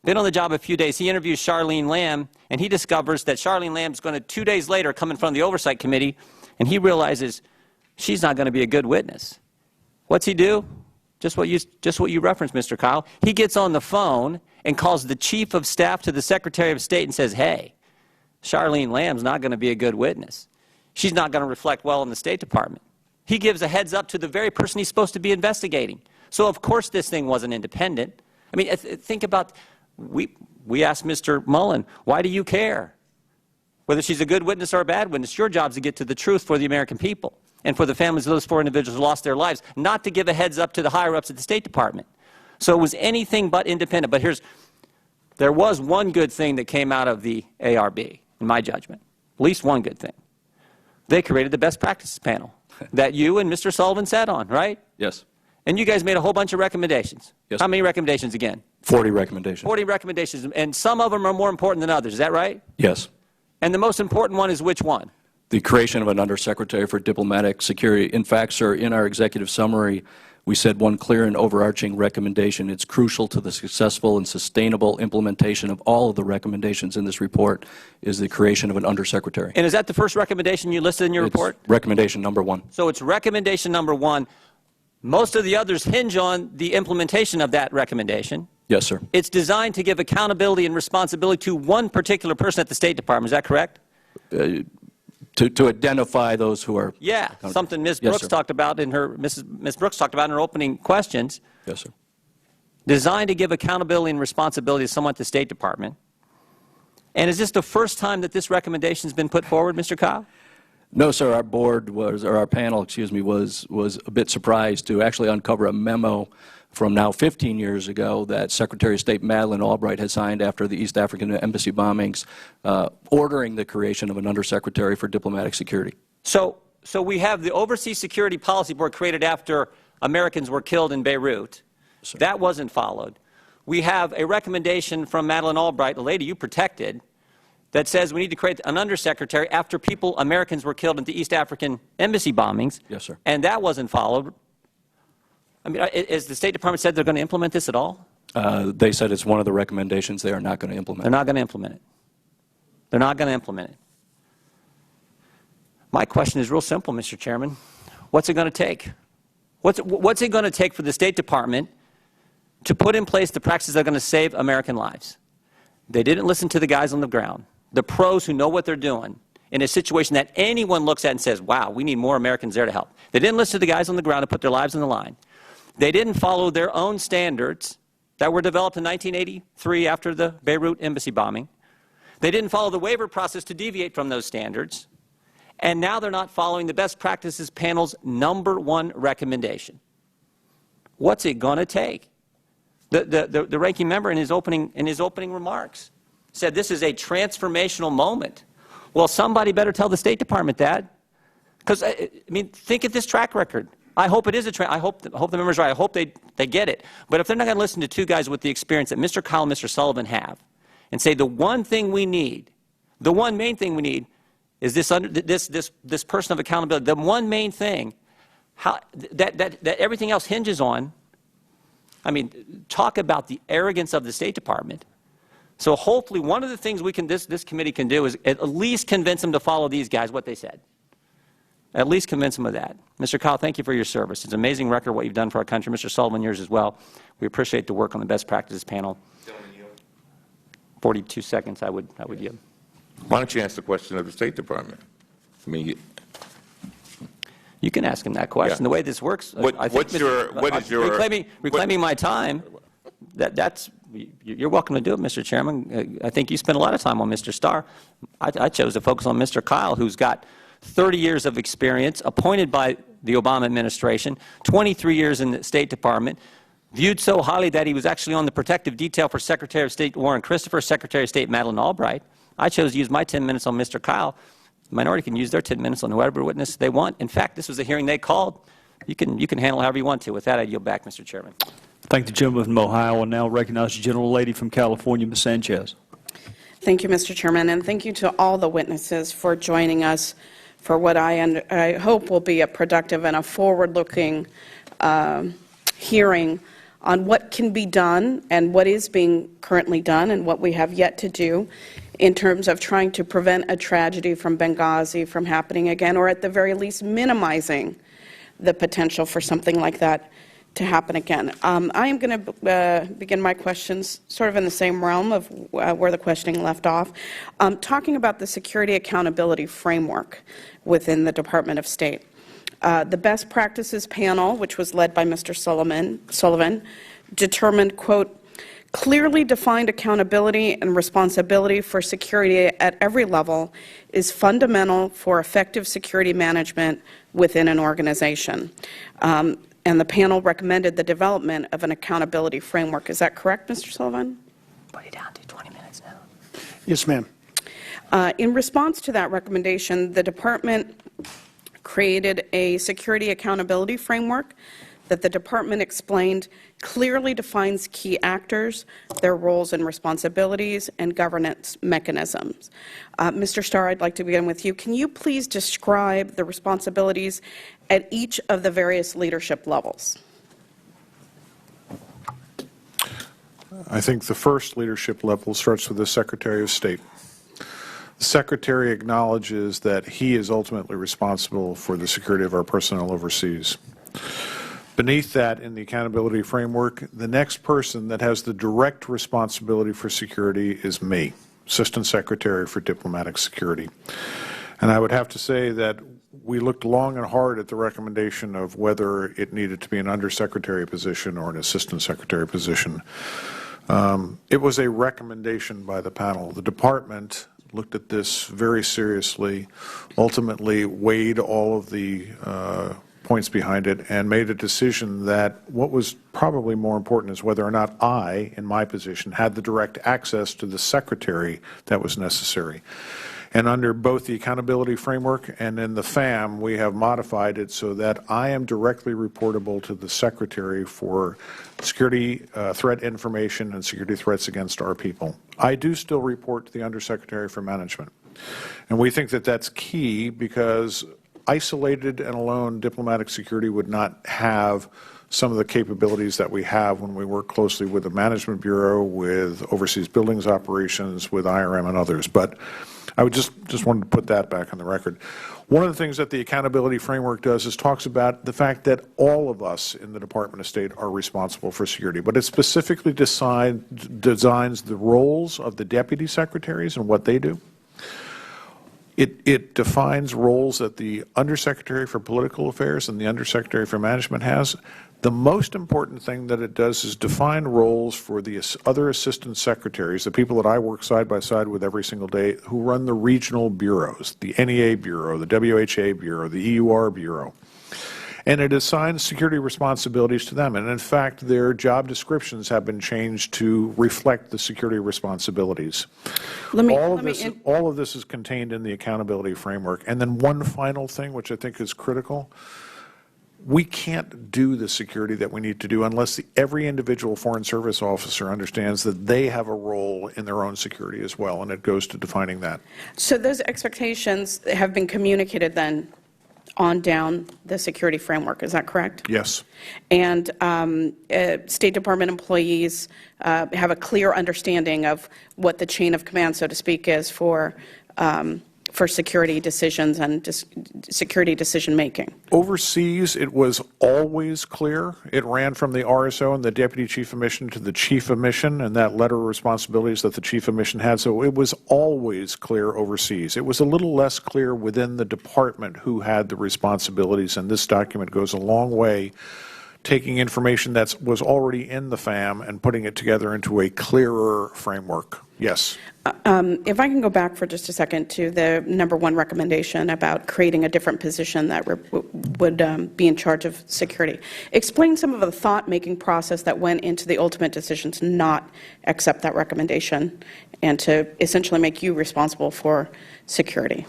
been on the job a few days, he interviews Charlene Lamb, and he discovers that Charlene Lamb's going to, 2 days later, come in front of the Oversight Committee, and he realizes she's not going to be a good witness. What's he do? Just what you referenced, Mr. Keil. He gets on the phone and calls the Chief of Staff to the Secretary of State and says, hey, Charlene Lamb's not going to be a good witness. She's not going to reflect well in the State Department. He gives a heads up to the very person he's supposed to be investigating. So, of course, this thing wasn't independent. I mean, think about, we asked Mr. Mullen, why do you care? Whether she's a good witness or a bad witness, your job is to get to the truth for the American people and for the families of those 4 individuals who lost their lives, not to give a heads up to the higher-ups at the State Department. So it was anything but independent. But there was one good thing that came out of the ARB, in my judgment, at least one good thing. They created the best practices panel that you and Mr. Sullivan sat on, right? Yes. And you guys made a whole bunch of recommendations. Yes. How many recommendations again? 40 recommendations. 40 recommendations, and some of them are more important than others. Is that right? Yes. And the most important one is which one? The creation of an Undersecretary for Diplomatic Security. In fact, sir, in our executive summary, we said one clear and overarching recommendation. It's crucial to the successful and sustainable implementation of all of the recommendations in this report is the creation of an Undersecretary. And is that the first recommendation you listed in your report? Recommendation number 1. So it's recommendation number 1. Most of the others hinge on the implementation of that recommendation. Yes, sir. It's designed to give accountability and responsibility to one particular person at the State Department. Is that correct? To identify those who are. Yeah, something Ms. Yes, Brooks sir. talked about in her Ms. Brooks talked about in her opening questions. Yes, sir. Designed to give accountability and responsibility to someone at the State Department. And is this the first time that this recommendation has been put forward, Mr. Keil? No, sir. Our board was, or our panel, excuse me, was a bit surprised to actually uncover a memo from now 15 years ago that Secretary of State Madeleine Albright had signed after the East African embassy bombings, ordering the creation of an Undersecretary for Diplomatic Security. So we have the Overseas Security Policy Board created after Americans were killed in Beirut. Sir. That wasn't followed. we have a recommendation from Madeleine Albright, a lady you protected, that says we need to create an undersecretary after Americans were killed in the East African embassy bombings. Yes, sir. And that wasn't followed. I mean, has the State Department said they're going to implement this at all? They said it's one of the recommendations they are not going to implement. They're not going to implement it. They're not going to implement it. My question is real simple, Mr. Chairman. What's it going to take? What's it going to take for the State Department to put in place the practices that are going to save American lives? They didn't listen to the guys on the ground, the pros who know what they're doing, in a situation that anyone looks at and says, wow, we need more Americans there to help. They didn't listen to the guys on the ground and put their lives on the line. They didn't follow their own standards that were developed in 1983 after the Beirut embassy bombing. They didn't follow the waiver process to deviate from those standards. And now they're not following the best practices panel's #1 recommendation. What's it going to take? The ranking member in his opening remarks said this is a transformational moment. Well, somebody better tell the State Department that, because I mean, think of this track record. I hope it is I hope the members are right. I hope they get it. But if they're not going to listen to two guys with the experience that Mr. Keil and Mr. Sullivan have, and say the one thing we need, the one main thing we need, is this person of accountability. The one main thing that everything else hinges on. I mean, talk about the arrogance of the State Department. So hopefully one of the things this committee can do is at least convince them to follow these guys, what they said. At least convince them of that. Mr. Keil, thank you for your service. It's an amazing record what you've done for our country. Mr. Sullivan, yours as well. We appreciate the work on the best practices panel. 42 seconds, I would yield. Why don't you ask the question of the State Department? I mean, you can ask him that question. Yeah. The way this works, reclaiming my time? You're welcome to do it, Mr. Chairman. I think you spent a lot of time on Mr. Starr. I chose to focus on Mr. Keil, who's got 30 years of experience, appointed by the Obama administration, 23 years in the State Department, viewed so highly that he was actually on the protective detail for Secretary of State Warren Christopher, Secretary of State Madeleine Albright. I chose to use my 10 minutes on Mr. Keil. The minority can use their 10 minutes on whoever witness they want. In fact, this was a hearing they called. You can handle however you want to. With that, I yield back, Mr. Chairman. Thank the gentleman from Ohio, and now recognize the gentlelady from California, Ms. Sanchez. Thank you, Mr. Chairman, and thank you to all the witnesses for joining us for what I hope will be a productive and a forward-looking hearing on what can be done and what is being currently done and what we have yet to do in terms of trying to prevent a tragedy from Benghazi from happening again, or at the very least minimizing the potential for something like that to happen again. I am going to begin my questions sort of in the same realm of where the questioning left off, talking about the security accountability framework within the Department of State. The best practices panel, which was led by Mr. Sullivan, determined, quote, clearly defined accountability and responsibility for security at every level is fundamental for effective security management within an organization. And the panel recommended the development of an accountability framework. Is that correct, Mr. Sullivan? Put it down to 20 minutes now. Yes, ma'am. In response to that recommendation, the department created a security accountability framework that the department explained clearly defines key actors, their roles and responsibilities, and governance mechanisms. Mr. Starr, I'd like to begin with you. Can you please describe the responsibilities at each of the various leadership levels? I think the first leadership level starts with the Secretary of State. The Secretary acknowledges that he is ultimately responsible for the security of our personnel overseas. Beneath that, in the accountability framework, the next person that has the direct responsibility for security is me, Assistant Secretary for Diplomatic Security. And I would have to say that we looked long and hard at the recommendation of whether it needed to be an undersecretary position or an assistant secretary position. It was a recommendation by the panel. The department looked at this very seriously, ultimately weighed all of the points behind it, and made a decision that what was probably more important is whether or not I, in my position, had the direct access to the secretary that was necessary. And under both the accountability framework and in the FAM, we have modified it so that I am directly reportable to the Secretary for security threat information and security threats against our people. I do still report to the Undersecretary for Management. And we think that that's key because isolated and alone diplomatic security would not have some of the capabilities that we have when we work closely with the Management Bureau, with Overseas Buildings Operations, with IRM and others. But I would just wanted to put that back on the record. One of the things that the accountability framework does is talks about the fact that all of us in the Department of State are responsible for security, but it specifically designs the roles of the deputy secretaries and what they do. It defines roles that the Undersecretary for Political Affairs and the Undersecretary for Management has. The most important thing that it does is define roles for the other assistant secretaries, the people that I work side by side with every single day, who run the regional bureaus, the NEA Bureau, the WHA Bureau, the EUR Bureau. And it assigns security responsibilities to them. And in fact, their job descriptions have been changed to reflect the security responsibilities. All of this is contained in the accountability framework. And then one final thing, which I think is critical. We can't do the security that we need to do unless every individual Foreign Service officer understands that they have a role in their own security as well, and it goes to defining that. So those expectations have been communicated then on down the security framework, is that correct? Yes. And State Department employees have a clear understanding of what the chain of command, so to speak, is for security decisions and security decision-making. Overseas, it was always clear. It ran from the RSO and the Deputy Chief of Mission to the Chief of Mission and that letter of responsibilities that the Chief of Mission had. So it was always clear overseas. It was a little less clear within the department who had the responsibilities, and this document goes a long way taking information that was already in the FAM and putting it together into a clearer framework. Yes. If I can go back for just a second to the #1 recommendation about creating a different position that would be in charge of security. Explain some of the thought-making process that went into the ultimate decision to not accept that recommendation and to essentially make you responsible for security.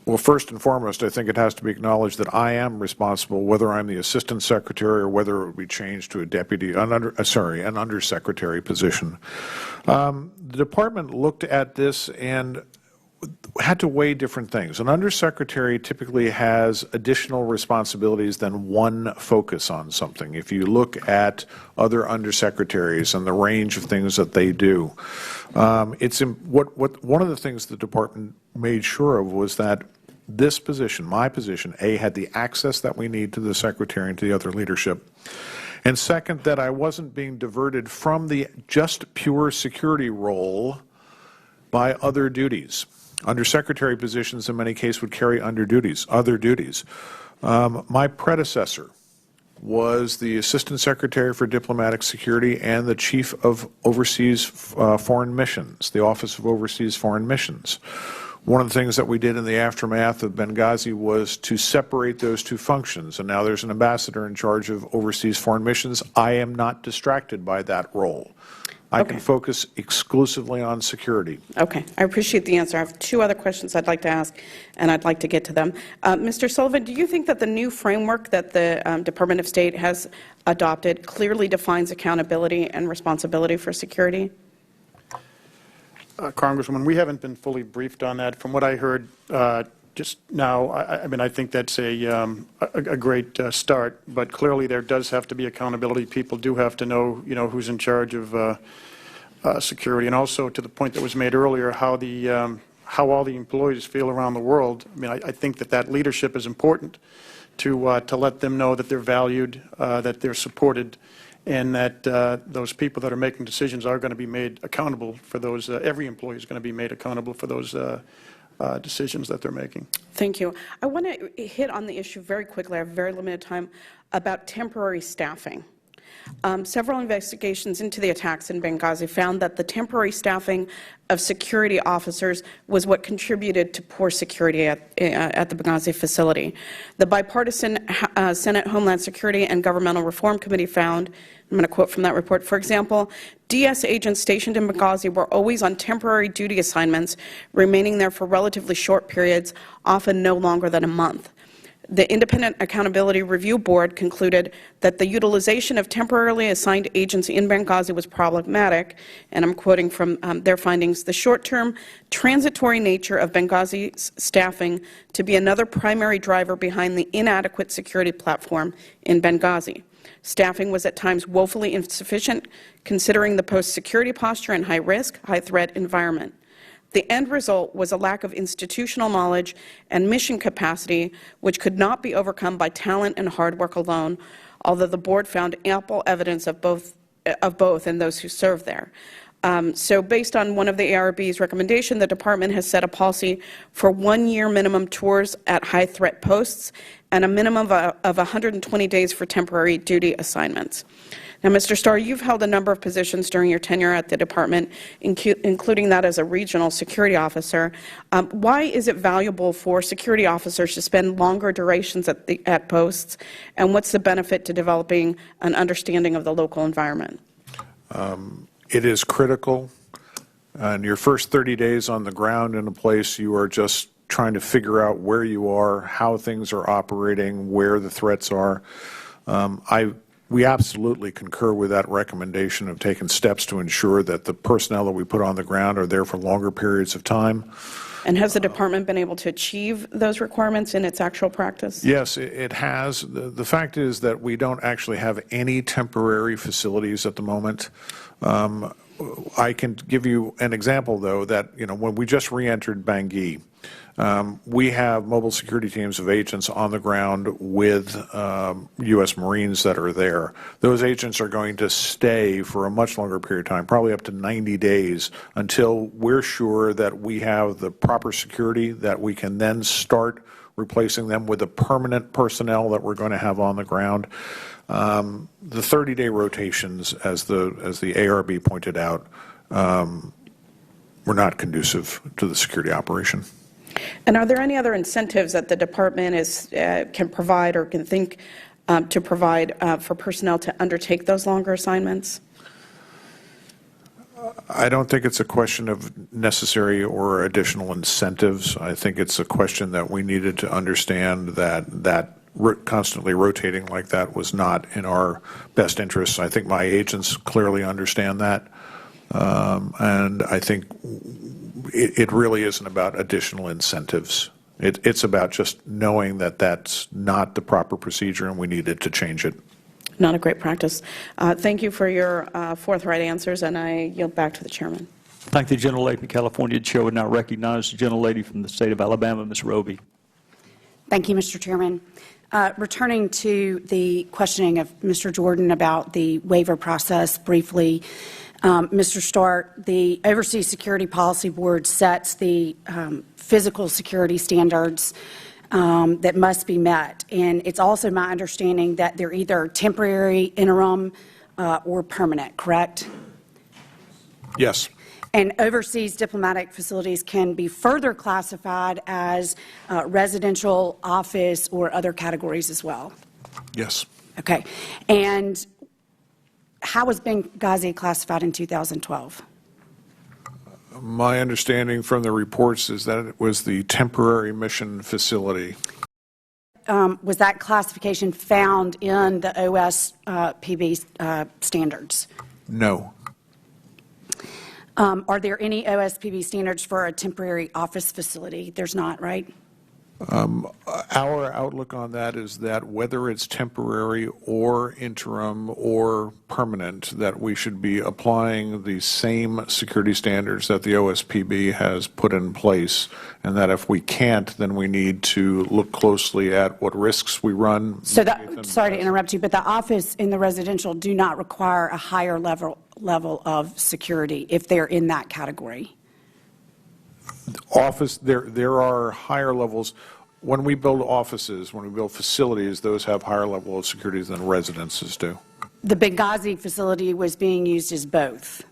Well, first and foremost, I think it has to be acknowledged that I am responsible, whether I'm the Assistant Secretary or whether it would be changed to an Undersecretary position. The Department looked at this and had to weigh different things. An Undersecretary typically has additional responsibilities than one focus on something. If you look at other Undersecretaries and the range of things that they do, one of the things the Department made sure of was that this position, my position, had the access that we need to the Secretary and to the other leadership. And second, that I wasn't being diverted from the just pure security role by other duties. Undersecretary positions in many cases would carry other duties. My predecessor was the Assistant Secretary for Diplomatic Security and the Chief of Overseas Foreign Missions, the Office of Overseas Foreign Missions. One of the things that we did in the aftermath of Benghazi was to separate those two functions, and now there's an ambassador in charge of overseas foreign missions. I am not distracted by that role. I can focus exclusively on security. Okay. I appreciate the answer. I have two other questions I'd like to ask, and I'd like to get to them. Mr. Sullivan, do you think that the new framework that the Department of State has adopted clearly defines accountability and responsibility for security? Congresswoman, we haven't been fully briefed on that. From what I heard just now, I think that's a great start, but clearly there does have to be accountability. People do have to know, who's in charge of security, and also to the point that was made earlier, how all the employees feel around the world. I think that leadership is important to let them know that they're valued, that they're supported, and that those people that are making decisions are going to be made accountable for those. Every employee is going to be made accountable for those decisions that they're making. Thank you. I want to hit on the issue very quickly. I have very limited time about temporary staffing. Several investigations into the attacks in Benghazi found that the temporary staffing of security officers was what contributed to poor security at the Benghazi facility. The bipartisan Senate Homeland Security and Governmental Reform Committee found, I'm going to quote from that report, for example, DS agents stationed in Benghazi were always on temporary duty assignments, remaining there for relatively short periods, often no longer than a month. The Independent Accountability Review Board concluded that the utilization of temporarily assigned agents in Benghazi was problematic, and I'm quoting from their findings, the short-term transitory nature of Benghazi's staffing to be another primary driver behind the inadequate security platform in Benghazi. Staffing was at times woefully insufficient, considering the post's security posture and high-risk, high-threat environment. The end result was a lack of institutional knowledge and mission capacity, which could not be overcome by talent and hard work alone, although the board found ample evidence of both in those who served there. So based on one of the ARB's recommendation, the department has set a policy for 1-year minimum tours at high-threat posts and a minimum of 120 days for temporary duty assignments. Now, Mr. Starr, you've held a number of positions during your tenure at the department, including that as a regional security officer. Why is it valuable for security officers to spend longer durations at posts, and what's the benefit to developing an understanding of the local environment? It is critical. In your first 30 days on the ground in a place, you are just trying to figure out where you are, how things are operating, where the threats are. We absolutely concur with that recommendation of taking steps to ensure that the personnel that we put on the ground are there for longer periods of time. And has the department been able to achieve those requirements in its actual practice? Yes, it has. The fact is that we don't actually have any temporary facilities at the moment. I can give you an example, though, that when we just re-entered Bangui, we have mobile security teams of agents on the ground with U.S. Marines that are there. Those agents are going to stay for a much longer period of time, probably up to 90 days, until we're sure that we have the proper security, that we can then start replacing them with the permanent personnel that we're going to have on the ground. The 30-day rotations, as the ARB pointed out, were not conducive to the security operation. And are there any other incentives that the department can provide or can think to provide for personnel to undertake those longer assignments? I don't think it's a question of necessary or additional incentives. I think it's a question that we needed to understand that constantly rotating like that was not in our best interests. I think my agents clearly understand that. And I think it really isn't about additional incentives. It's about just knowing that that's not the proper procedure and we needed to change it. Not a great practice. Thank you for your forthright answers, and I yield back to the chairman. Thank the gentlelady from California. The chair would now recognize the gentlelady from the state of Alabama, Ms. Roby. Thank you, Mr. Chairman. Returning to the questioning of Mr. Jordan about the waiver process briefly, Mr. Starr, the Overseas Security Policy Board sets the physical security standards that must be met. And it's also my understanding that they're either temporary, interim, or permanent, correct? Yes. And overseas diplomatic facilities can be further classified as residential, office, or other categories as well? Yes. Okay. And how was Benghazi classified in 2012? My understanding from the reports is that it was the temporary mission facility. Was that classification found in the OSPB standards? No. Are there any OSPB standards for a temporary office facility? There's not, right? Our outlook on that is that whether it's temporary or interim or permanent, that we should be applying the same security standards that the OSPB has put in place, and that if we can't, then we need to look closely at what risks we run. So that, sorry to interrupt you, but the office in the residential do not require a higher level of security if they're in that category? Office, there are higher levels. When we build offices, when we build facilities, those have higher level of security than residences do. The Benghazi facility was being used as both,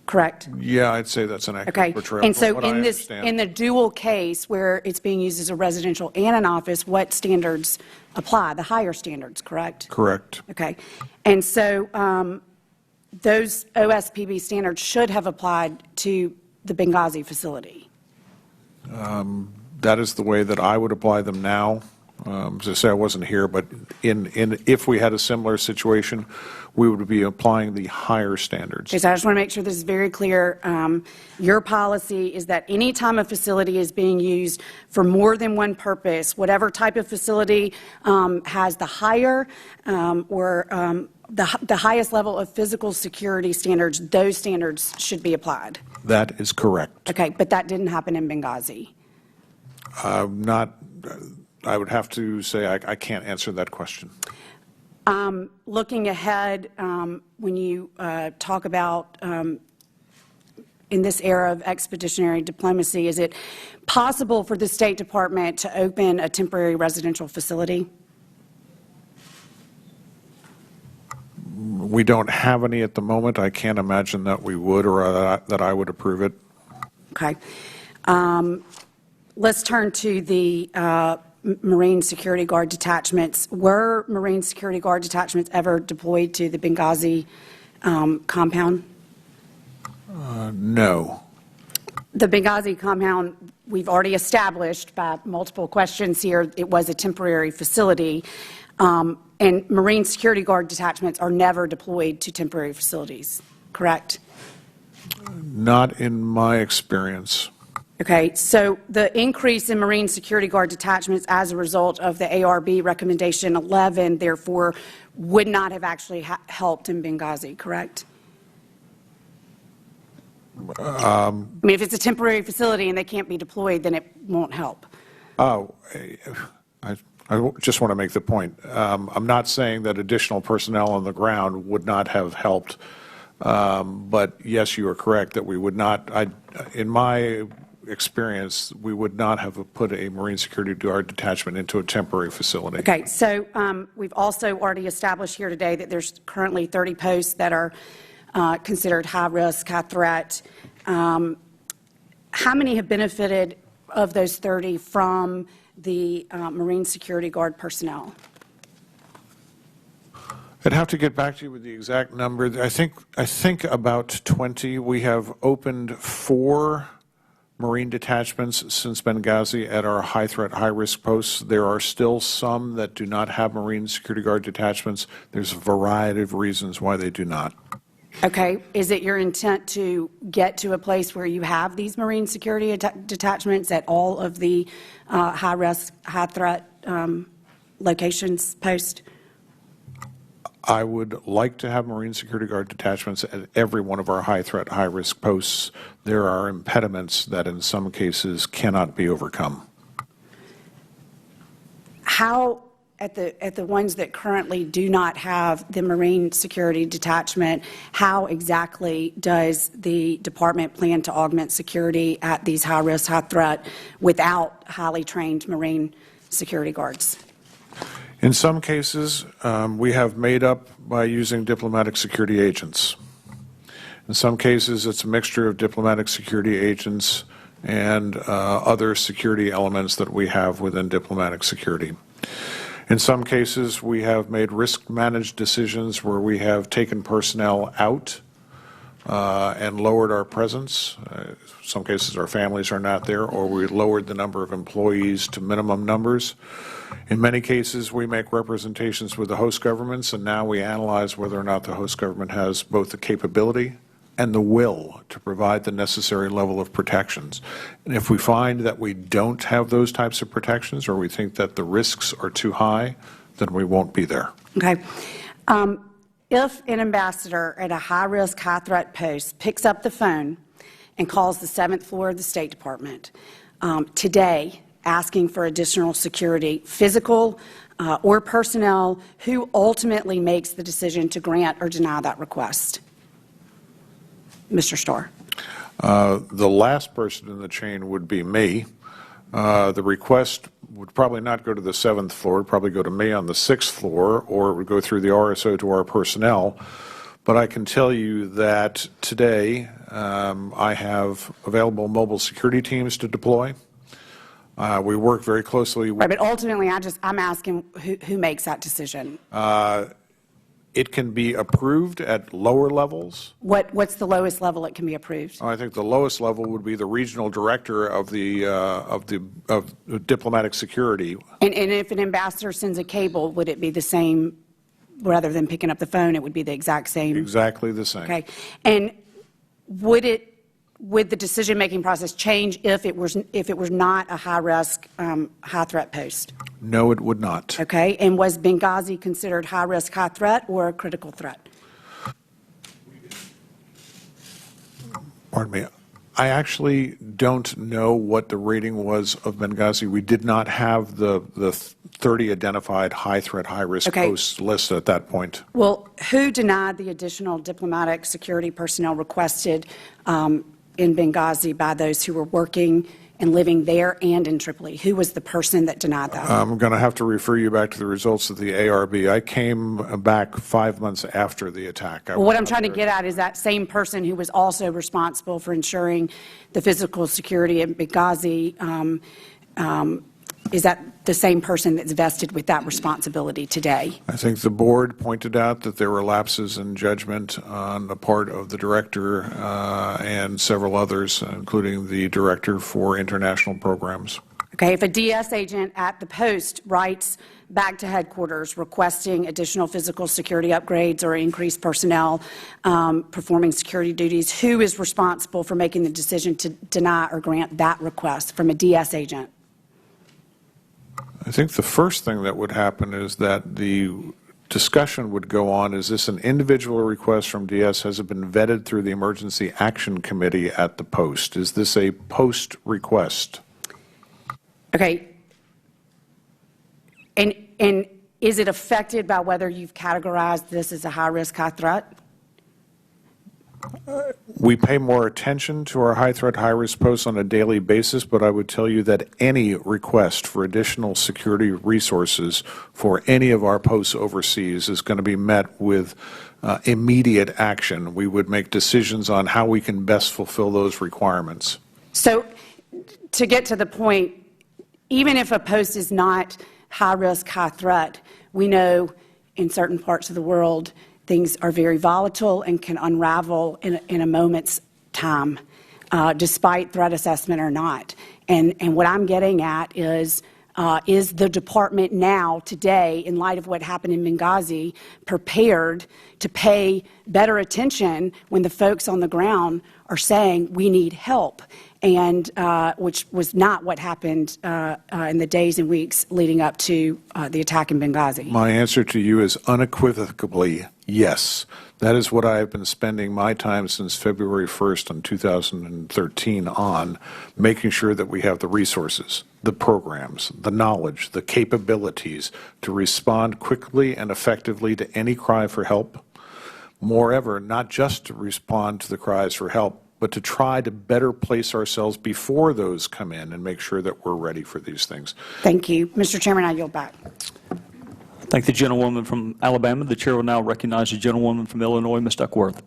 correct? Yeah, I'd say that's an accurate Okay. portrayal. And from so what I in understand. the dual case where it's being used as a residential and an office, what standards apply? The higher standards, correct? Correct. Okay. And so those OSPB standards should have applied to the Benghazi facility. That is the way that I would apply them now. As I say, I wasn't here, but if we had a similar situation, we would be applying the higher standards. Okay, so I just want to make sure this is very clear. Your policy is that any time a facility is being used for more than one purpose, whatever type of facility has the higher or the highest level of physical security standards, those standards should be applied. That is correct. Okay, but that didn't happen in Benghazi. I would have to say I can't answer that question. Looking ahead, when you talk about in this era of expeditionary diplomacy, is it possible for the State Department to open a temporary residential facility? We don't have any at the moment. I can't imagine that we would or that I would approve it. Okay. Let's turn to the Marine Security Guard detachments. Were Marine Security Guard detachments ever deployed to the Benghazi compound? No. The Benghazi compound, we've already established by multiple questions here, it was a temporary facility. And Marine Security Guard detachments are never deployed to temporary facilities, correct? Not in my experience. Okay, so the increase in Marine Security Guard detachments as a result of the ARB recommendation 11, therefore, would not have actually helped in Benghazi, correct? I mean, if it's a temporary facility and they can't be deployed, then it won't help. Oh, I just want to make the point. I'm not saying that additional personnel on the ground would not have helped, but yes, you are correct that we would not, in my experience, we would not have put a Marine Security Guard detachment into a temporary facility. Okay, so we've also already established here today that there's currently 30 posts that are considered high risk, high threat. How many have benefited of those 30 from the Marine Security Guard personnel? I'd have to get back to you with the exact number. I think about 20. We have opened 4 Marine detachments since Benghazi at our high threat, high risk posts. There are still some that do not have Marine Security Guard detachments. There's a variety of reasons why they do not. Okay, is it your intent to get to a place where you have these Marine Security detachments at all of the high risk, high threat locations post? I would like to have Marine Security Guard detachments at every one of our high threat, high risk posts. There are impediments that in some cases cannot be overcome. How, at the ones that currently do not have the Marine Security Detachment, how exactly does the department plan to augment security at these high risk, high threat without highly trained Marine Security Guards? In some cases, we have made up by using diplomatic security agents. In some cases, it's a mixture of diplomatic security agents and other security elements that we have within diplomatic security. In some cases, we have made risk-managed decisions where we have taken personnel out and lowered our presence. Some cases, our families are not there, or we lowered the number of employees to minimum numbers. In many cases, we make representations with the host governments, and now we analyze whether or not the host government has both the capability and the will to provide the necessary level of protections. And if we find that we don't have those types of protections, or we think that the risks are too high, then we won't be there. Okay. If an ambassador at a high-risk, high-threat post picks up the phone and calls the 7th floor of the State Department today asking for additional security, physical or personnel, who ultimately makes the decision to grant or deny that request? Mr. Starr. The last person in the chain would be me. The request would probably not go to the 7th floor, it would probably go to me on the 6th floor, or it would go through the RSO to our personnel. But I can tell you that today I have available mobile security teams to deploy. We work very closely with... Right, but ultimately, I'm asking who makes that decision? It can be approved at lower levels. What's the lowest level it can be approved? I think the lowest level would be the regional director of the Diplomatic Security. And if an ambassador sends a cable, would it be the same, rather than picking up the phone, it would be the exact same? Exactly the same. Okay. And would the decision-making process change if it was not a high-risk, high-threat post? No, it would not. Okay. And was Benghazi considered high-risk, high-threat, or a critical threat? Pardon me. I actually don't know what the rating was of Benghazi. We did not have the 30 identified high-threat, high-risk posts list at that point. Well, who denied the additional diplomatic security personnel requested in Benghazi by those who were working and living there and in Tripoli? Who was the person that denied that? I'm going to have to refer you back to the results of the ARB. I came back 5 months after the attack. Well, what I'm trying to get at is that same person who was also responsible for ensuring the physical security in Benghazi, is that the same person that's vested with that responsibility today? I think the board pointed out that there were lapses in judgment on the part of the director and several others, including the director for international programs. Okay, if a DS agent at the post writes back to headquarters requesting additional physical security upgrades or increased personnel performing security duties, who is responsible for making the decision to deny or grant that request from a DS agent? I think the first thing that would happen is that the discussion would go on, is this an individual request from DS? Has it been vetted through the Emergency Action Committee at the post? Is this a post request? Okay. And is it affected by whether you've categorized this as a high-risk, high-threat? We pay more attention to our high-threat, high-risk posts on a daily basis, but I would tell you that any request for additional security resources for any of our posts overseas is going to be met with immediate action. We would make decisions on how we can best fulfill those requirements. So, to get to the point, even if a post is not high-risk, high-threat, we know in certain parts of the world things are very volatile and can unravel in a moment's time, despite threat assessment or not. And what I'm getting at is the department now, today, in light of what happened in Benghazi, prepared to pay better attention when the folks on the ground are saying we need help, and which was not what happened in the days and weeks leading up to the attack in Benghazi? My answer to you is unequivocally yes. That is what I have been spending my time since February 1st in 2013 on, making sure that we have the resources, the programs, the knowledge, the capabilities to respond quickly and effectively to any cry for help. Moreover, not just to respond to the cries for help, but to try to better place ourselves before those come in and make sure that we're ready for these things. Thank you. Mr. Chairman, I yield back. Thank the gentlewoman from Alabama. The chair will now recognize the gentlewoman from Illinois, Ms. Duckworth.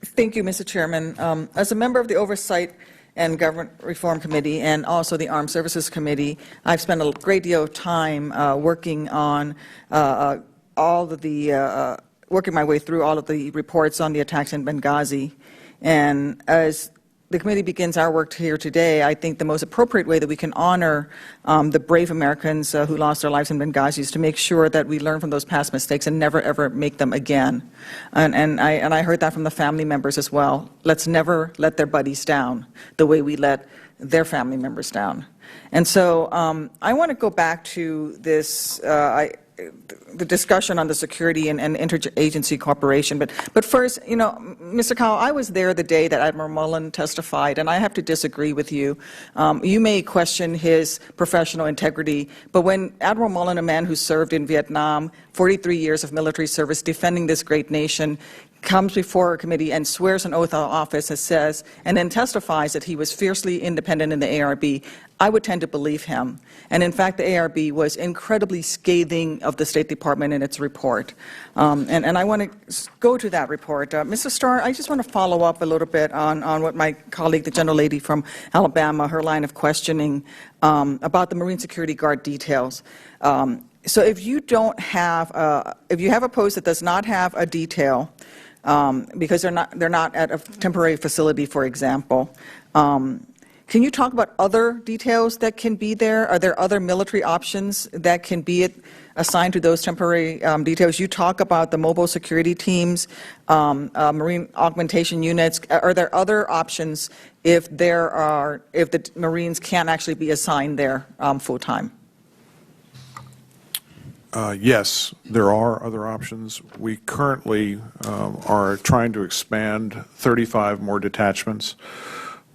Thank you, Mr. Chairman. As a member of the Oversight and Government Reform Committee and also the Armed Services Committee, I've spent a great deal of time working on working my way through all of the reports on the attacks in Benghazi. And as the committee begins our work here today, I think the most appropriate way that we can honor the brave Americans who lost their lives in Benghazi is to make sure that we learn from those past mistakes and never, ever make them again. And I heard that from the family members as well. Let's never let their buddies down the way we let their family members down. And so I want to go back to this the discussion on the security and interagency cooperation. But first, you know, Mr. Keil, I was there the day that Admiral Mullen testified, and I have to disagree with you. You may question his professional integrity, but when Admiral Mullen, a man who served in Vietnam, 43 years of military service defending this great nation, comes before a committee and swears an oath of office and says, and then testifies that he was fiercely independent in the ARB, I would tend to believe him. And in fact, the ARB was incredibly scathing of the State Department in its report. And I want to go to that report. Mr. Starr, I just want to follow up a little bit on what my colleague, the gentlelady from Alabama, her line of questioning about the Marine Security Guard details. So if you don't have, if you have a post that does not have a detail, because they're not at a temporary facility, for example, can you talk about other details that can be there? Are there other military options that can be assigned to those temporary details? You talk about the mobile security teams, Marine augmentation units. Are there other options if the Marines can't actually be assigned there full-time? Yes, there are other options. We currently are trying to expand 35 more detachments.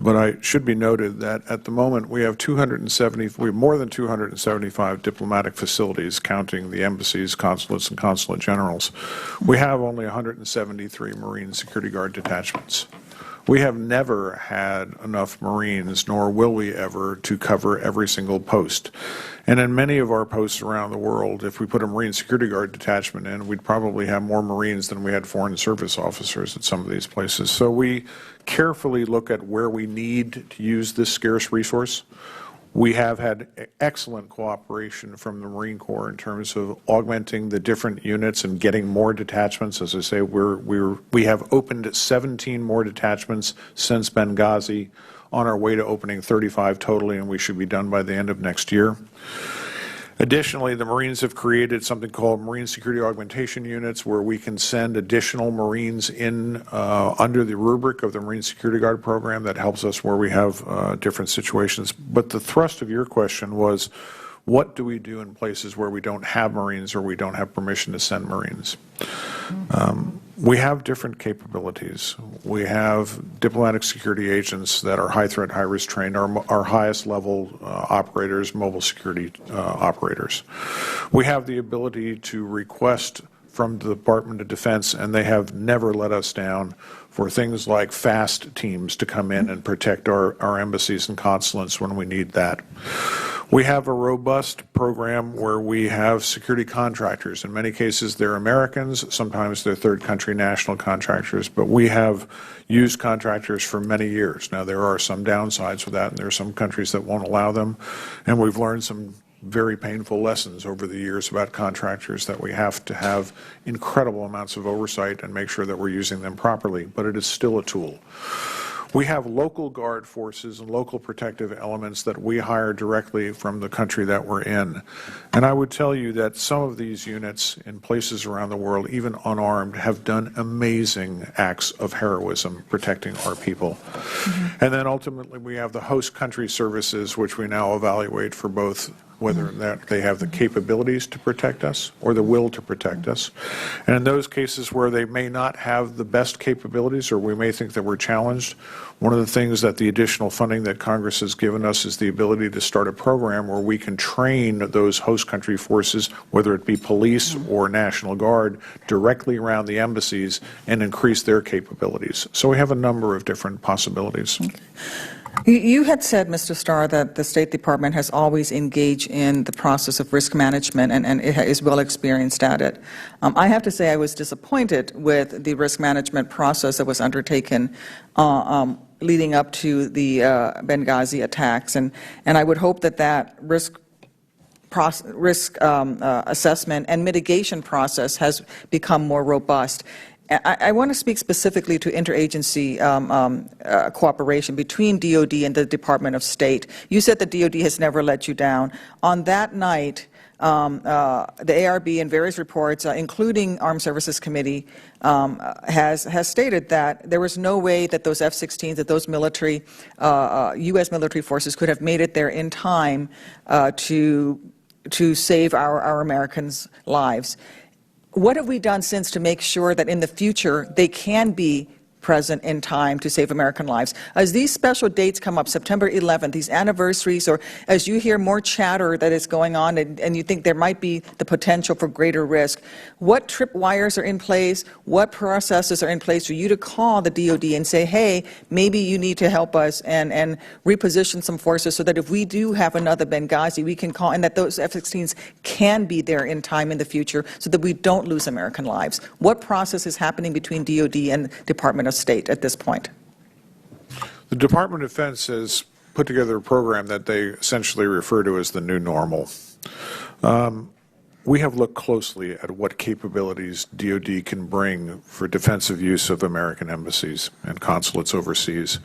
But it should be noted that at the moment we have more than 275 diplomatic facilities, counting the embassies, consulates, and consulate generals. We have only 173 Marine Security Guard detachments. We have never had enough Marines, nor will we ever, to cover every single post. And in many of our posts around the world, if we put a Marine Security Guard detachment in, we'd probably have more Marines than we had Foreign Service officers at some of these places. So we carefully look at where we need to use this scarce resource. We have had excellent cooperation from the Marine Corps in terms of augmenting the different units and getting more detachments. As I say, we have opened 17 more detachments since Benghazi, on our way to opening 35 totally, and we should be done by the end of next year. Additionally, the Marines have created something called Marine Security Augmentation Units, where we can send additional Marines in under the rubric of the Marine Security Guard program that helps us where we have different situations. But the thrust of your question was, what do we do in places where we don't have Marines or we don't have permission to send Marines? We have different capabilities. We have diplomatic security agents that are high threat, high risk trained, our highest level operators, mobile security operators. We have the ability to request from the Department of Defense, and they have never let us down, for things like fast teams to come in and protect our embassies and consulates when we need that. We have a robust program where we have security contractors. In many cases, they're Americans. Sometimes they're third country national contractors. But we have used contractors for many years. Now, there are some downsides with that, and there are some countries that won't allow them. And we've learned some very painful lessons over the years about contractors, that we have to have incredible amounts of oversight and make sure that we're using them properly. But it is still a tool. We have local guard forces and local protective elements that we hire directly from the country that we're in. And I would tell you that some of these units in places around the world, even unarmed, have done amazing acts of heroism protecting our people. And then ultimately we have the host country services, which we now evaluate for both whether that they have the capabilities to protect us or the will to protect us. And in those cases where they may not have the best capabilities, or we may think that we're challenged, one of the things that the additional funding that Congress has given us is the ability to start a program where we can train those host country forces, whether it be police or National Guard, directly around the embassies and increase their capabilities. So we have a number of different possibilities. You had said, Mr. Starr, that the State Department has always engaged in the process of risk management and it is well experienced at it. I have to say I was disappointed with the risk management process that was undertaken leading up to the Benghazi attacks, and I would hope that that risk assessment and mitigation process has become more robust. I want to speak specifically to interagency cooperation between DOD and the Department of State. You said the DOD has never let you down. On that night, the ARB in various reports, including Armed Services Committee, has stated that there was no way that those F-16s, that those military, U.S. military forces could have made it there in time to save our Americans' lives. What have we done since to make sure that in the future they can be present in time to save American lives. As these special dates come up, September 11th, these anniversaries, or as you hear more chatter that is going on and you think there might be the potential for greater risk, what tripwires are in place, what processes are in place for you to call the DOD and say, hey, maybe you need to help us and reposition some forces so that if we do have another Benghazi, we can call, and that those F-16s can be there in time in the future so that we don't lose American lives. What process is happening between DOD and Department of State at this point? The Department of Defense has put together a program that they essentially refer to as the new normal. We have looked closely at what capabilities DOD can bring for defensive use of American embassies and consulates overseas.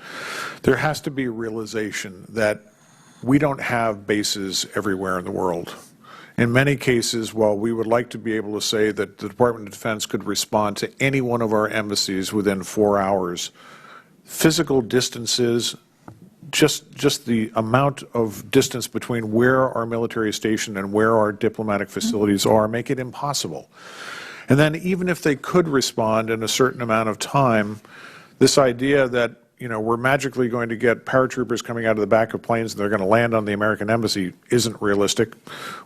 There has to be a realization that we don't have bases everywhere in the world. In many cases, while we would like to be able to say that the Department of Defense could respond to any one of our embassies within 4 hours, physical distances, just the amount of distance between where our military is stationed and where our diplomatic facilities are make it impossible. And then even if they could respond in a certain amount of time, this idea that we're magically going to get paratroopers coming out of the back of planes and they're going to land on the American embassy isn't realistic.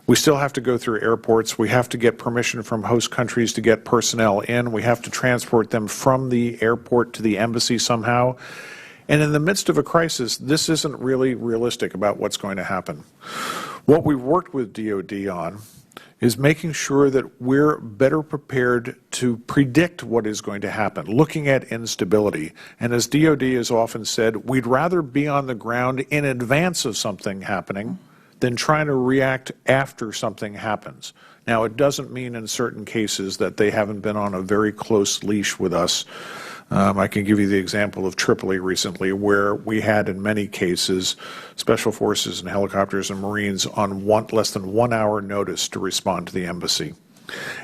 We still have to go through airports. We have to get permission from host countries to get personnel in. We have to transport them from the airport to the embassy somehow. And in the midst of a crisis, this isn't really realistic about what's going to happen. What we've worked with DOD on is making sure that we're better prepared to predict what is going to happen, looking at instability. And as DOD has often said, we'd rather be on the ground in advance of something happening than trying to react after something happens. Now, it doesn't mean in certain cases that they haven't been on a very close leash with us. I can give you the example of Tripoli recently, where we had, in many cases, special forces and helicopters and Marines on less than 1 hour notice to respond to the embassy.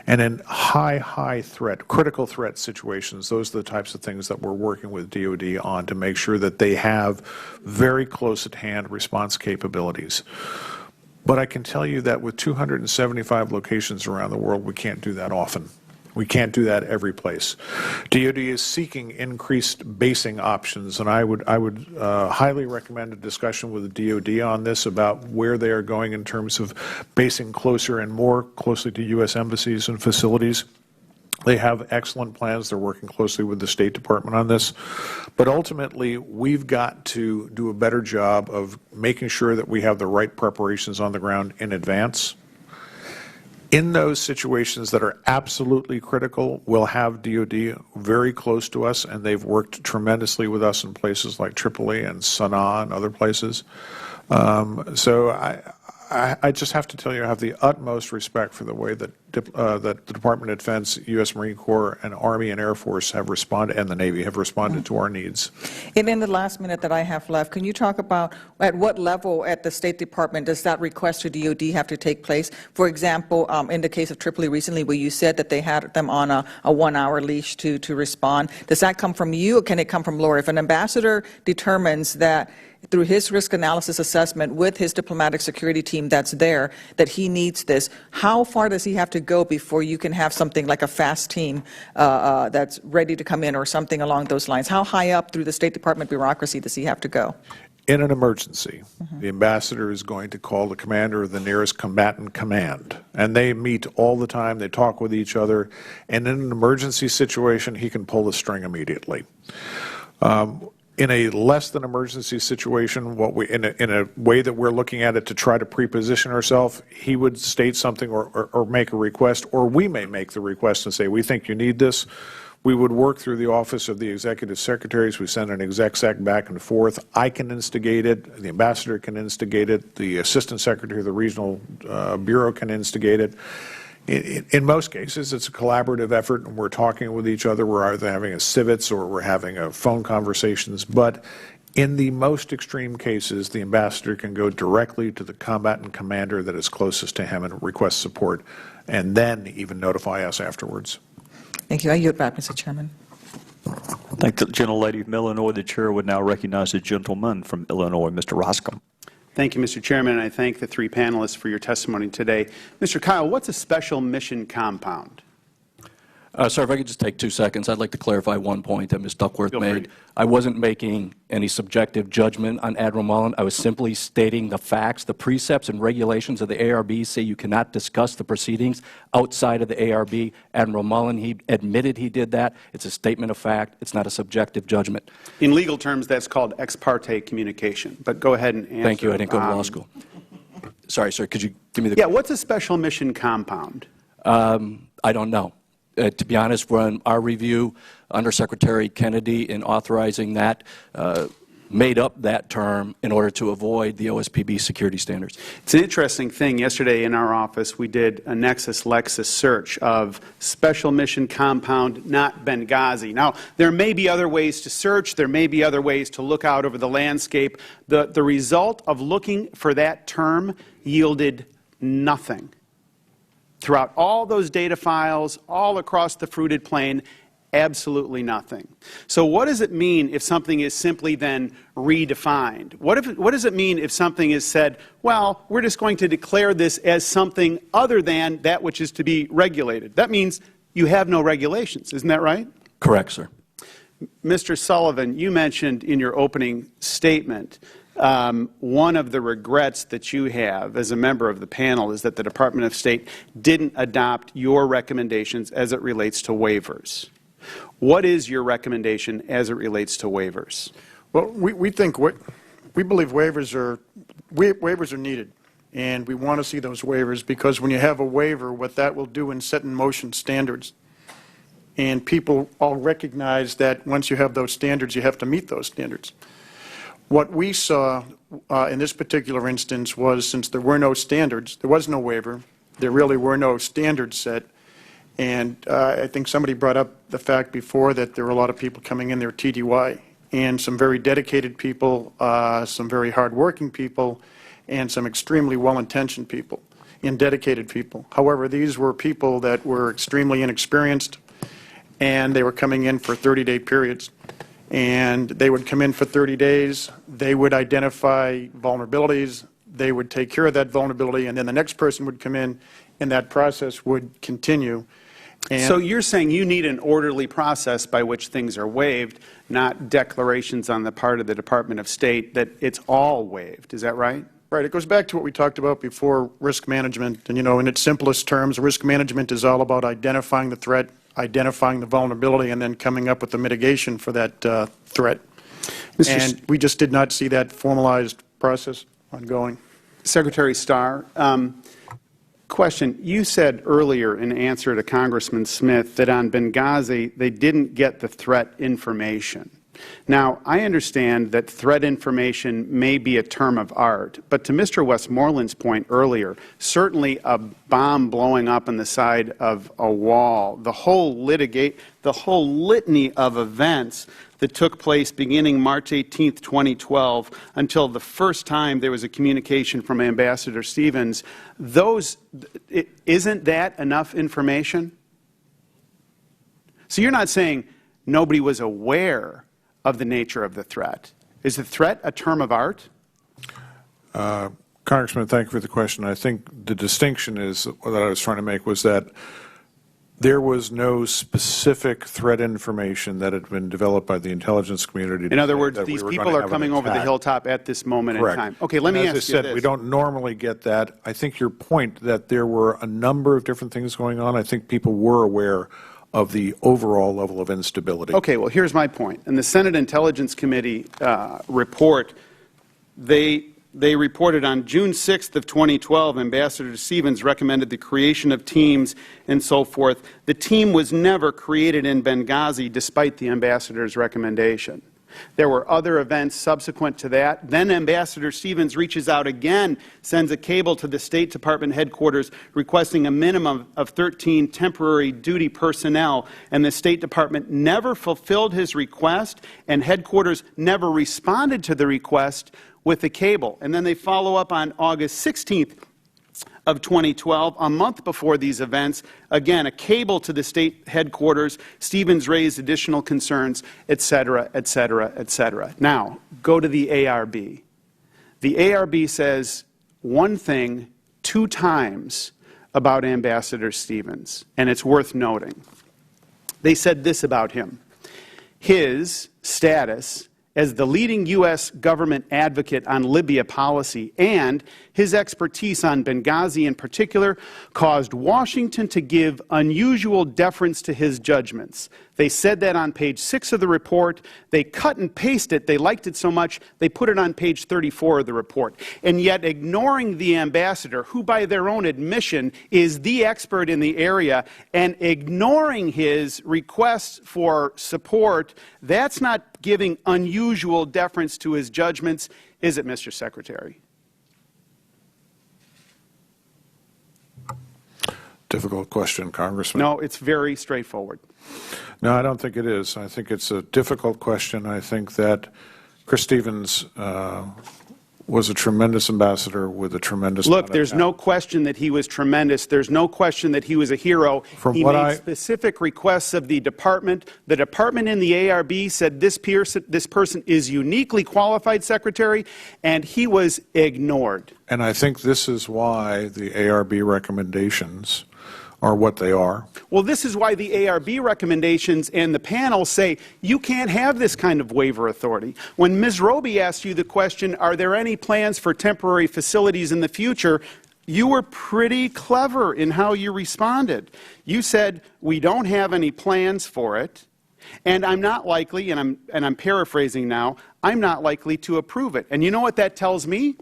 And in high threat, critical threat situations, those are the types of things that we're working with DOD on to make sure that they have very close at hand response capabilities. But I can tell you that with 275 locations around the world, we can't do that often. We can't do that every place. DOD is seeking increased basing options, and I would highly recommend a discussion with the DOD on this about where they are going in terms of basing closer and more closely to U.S. embassies and facilities. They have excellent plans. They're working closely with the State Department on this. But ultimately, we've got to do a better job of making sure that we have the right preparations on the ground in advance. In those situations that are absolutely critical, we'll have DOD very close to us, and they've worked tremendously with us in places like Tripoli and Sana'a and other places. So I just have to tell you, I have the utmost respect for the way that the Department of Defense, U.S. Marine Corps, and Army and Air Force have responded, and the Navy have responded to our needs. And in the last minute that I have left, can you talk about at what level at the State Department does that request to DOD have to take place? For example, in the case of Tripoli recently, where you said that they had them on a 1 hour leash to respond, does that come from you or can it come from lower? If an ambassador determines that through his risk analysis assessment with his diplomatic security team that's there, that he needs this, how far does he have to go before you can have something like a fast team that's ready to come in or something along those lines? How high up through the State Department bureaucracy does he have to go? In an emergency, the ambassador is going to call the commander of the nearest combatant command, and they meet all the time, they talk with each other, and in an emergency situation, he can pull the string immediately. In a less than emergency situation, in a way that we're looking at it to try to pre-position ourselves, he would state something or make a request, or we may make the request and say, we think you need this. We would work through the Office of the Executive Secretaries. We send an exec sec back and forth. I can instigate it. The ambassador can instigate it. The Assistant Secretary of the Regional Bureau can instigate it. In most cases, it's a collaborative effort, and we're talking with each other. We're either having a civets or we're having a phone conversations. But in the most extreme cases, the ambassador can go directly to the combatant commander that is closest to him and request support, and then even notify us afterwards. Thank you. I yield back, Mr. Chairman. I thank the gentlelady from Illinois. The chair would now recognize the gentleman from Illinois, Mr. Roscom. Thank you, Mr. Chairman, and I thank the three panelists for your testimony today. Mr. Keil, what's a special mission compound? Sir, if I could just take 2 seconds, I'd like to clarify one point that Ms. Duckworth made. I wasn't making any subjective judgment on Admiral Mullen. I was simply stating the facts. The precepts and regulations of the ARB say you cannot discuss the proceedings outside of the ARB. Admiral Mullen, he admitted he did that. It's a statement of fact. It's not a subjective judgment. In legal terms, that's called ex parte communication. But go ahead and answer. Thank you. I didn't go to law school. Sorry, sir. Could you give me the... Yeah, what's a special mission compound? I don't know. To be honest, from our review, Undersecretary Kennedy, in authorizing that, made up that term in order to avoid the OSPB security standards. It's an interesting thing. Yesterday in our office, we did a Nexus Lexus search of special mission compound, not Benghazi. Now, there may be other ways to search. There may be other ways to look out over the landscape. The result of looking for that term yielded nothing. Throughout all those data files, all across the fruited plain, absolutely nothing. So what does it mean if something is simply then redefined? What does it mean if something is said, well, we're just going to declare this as something other than that which is to be regulated? That means you have no regulations, isn't that right? Correct, sir. Mr. Sullivan, you mentioned in your opening statement one of the regrets that you have as a member of the panel is that the Department of State didn't adopt your recommendations as it relates to waivers. What is your recommendation as it relates to waivers? Well, we believe waivers are needed, and we want to see those waivers because when you have a waiver, what that will do is set in motion standards. And people all recognize that once you have those standards, you have to meet those standards. What we saw in this particular instance was, since there were no standards, there was no waiver, there really were no standards set, and I think somebody brought up the fact before that there were a lot of people coming in there TDY, and some very dedicated people, some very hardworking people, and some extremely well-intentioned people and dedicated people. However, these were people that were extremely inexperienced, and they were coming in for 30-day periods. And they would come in for 30 days, they would identify vulnerabilities, they would take care of that vulnerability, and then the next person would come in, and that process would continue. And so you're saying you need an orderly process by which things are waived, not declarations on the part of the Department of State that it's all waived. Is that right? Right. It goes back to what we talked about before, risk management. And, in its simplest terms, risk management is all about identifying the threat, identifying the vulnerability, and then coming up with the mitigation for that threat. And we just did not see that formalized process ongoing. Secretary Starr, question. You said earlier in answer to Congressman Smith that on Benghazi they didn't get the threat information. Now, I understand that threat information may be a term of art, but to Mr. Westmoreland's point earlier, certainly a bomb blowing up on the side of a wall, the whole litany of events that took place beginning March 18, 2012, until the first time there was a communication from Ambassador Stevens, isn't that enough information? So you're not saying nobody was aware of the nature of the threat. Is the threat a term of art? Congressman, thank you for the question. I think the distinction is that I was trying to make was that there was no specific threat information that had been developed by the intelligence community. In other words, these people are coming over the hilltop at this moment in time. Okay, let me ask you this. As I said, we don't normally get that. I think your point that there were a number of different things going on, I think people were aware of the overall level of instability. Okay, well, here's my point. In the Senate Intelligence Committee report, they reported on June 6th of 2012, Ambassador Stevens recommended the creation of teams and so forth. The team was never created in Benghazi despite the ambassador's recommendation. There were other events subsequent to that. Then Ambassador Stevens reaches out again, sends a cable to the State Department headquarters requesting a minimum of 13 temporary duty personnel, and the State Department never fulfilled his request, and headquarters never responded to the request with the cable. And then they follow up on August 16th of 2012, a month before these events, again, a cable to the state headquarters, Stevens raised additional concerns, et cetera, et cetera, et cetera. Now, go to the ARB. The ARB says one thing 2 times about Ambassador Stevens, and it's worth noting. They said this about him: his status as the leading U.S. government advocate on Libya policy and his expertise on Benghazi in particular caused Washington to give unusual deference to his judgments. They said that on page 6 of the report. They cut and pasted it. They liked it so much, they put it on page 34 of the report. And yet, ignoring the ambassador, who by their own admission is the expert in the area, and ignoring his requests for support, that's not giving unusual deference to his judgments, is it, Mr. Secretary? Difficult question, Congressman. No, it's very straightforward. No, I don't think it is. I think it's a difficult question. I think that Chris Stevens was a tremendous ambassador with a tremendous amount of there's no question that he was tremendous. There's no question that he was a hero. He made specific requests of the department. The department in the ARB said this person is uniquely qualified, Secretary, and he was ignored. And I think this is why the ARB recommendations are what they are. Well, this is why the ARB recommendations and the panel say you can't have this kind of waiver authority. When Ms. Roby asked you the question, are there any plans for temporary facilities in the future, you were pretty clever in how you responded. You said, we don't have any plans for it, and I'm not likely, and I'm paraphrasing now, I'm not likely to approve it. And you know what that tells me?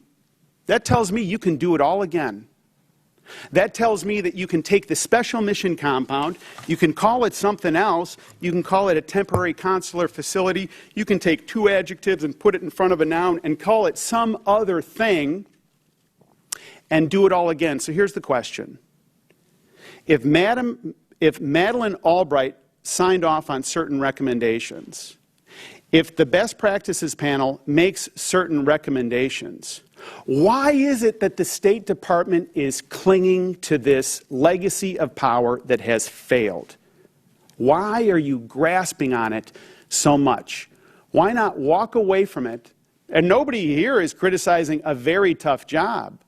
That tells me you can do it all again. That tells me that you can take the special mission compound, you can call it something else, you can call it a temporary consular facility, you can take two adjectives and put it in front of a noun and call it some other thing and do it all again. So here's the question. If Madeleine Albright signed off on certain recommendations, if the best practices panel makes certain recommendations, why is it that the State Department is clinging to this legacy of power that has failed? Why are you grasping on it so much? Why not walk away from it? And nobody here is criticizing a very tough job.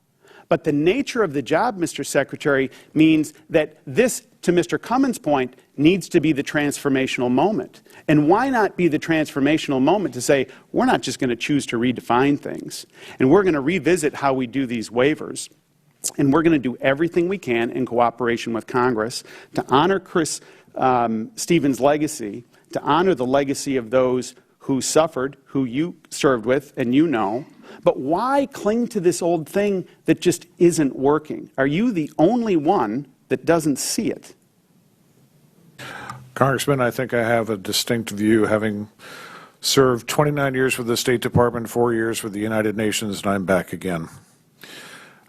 But the nature of the job, Mr. Secretary, means that this, to Mr. Cummins' point, needs to be the transformational moment. And why not be the transformational moment to say, we're not just going to choose to redefine things, and we're going to revisit how we do these waivers, and we're going to do everything we can in cooperation with Congress to honor Chris Stevens' legacy, to honor the legacy of those who suffered, who you served with, and you know. But why cling to this old thing that just isn't working? Are you the only one that doesn't see it? Congressman, I think I have a distinct view, having served 29 years with the State Department, 4 years with the United Nations, and I'm back again.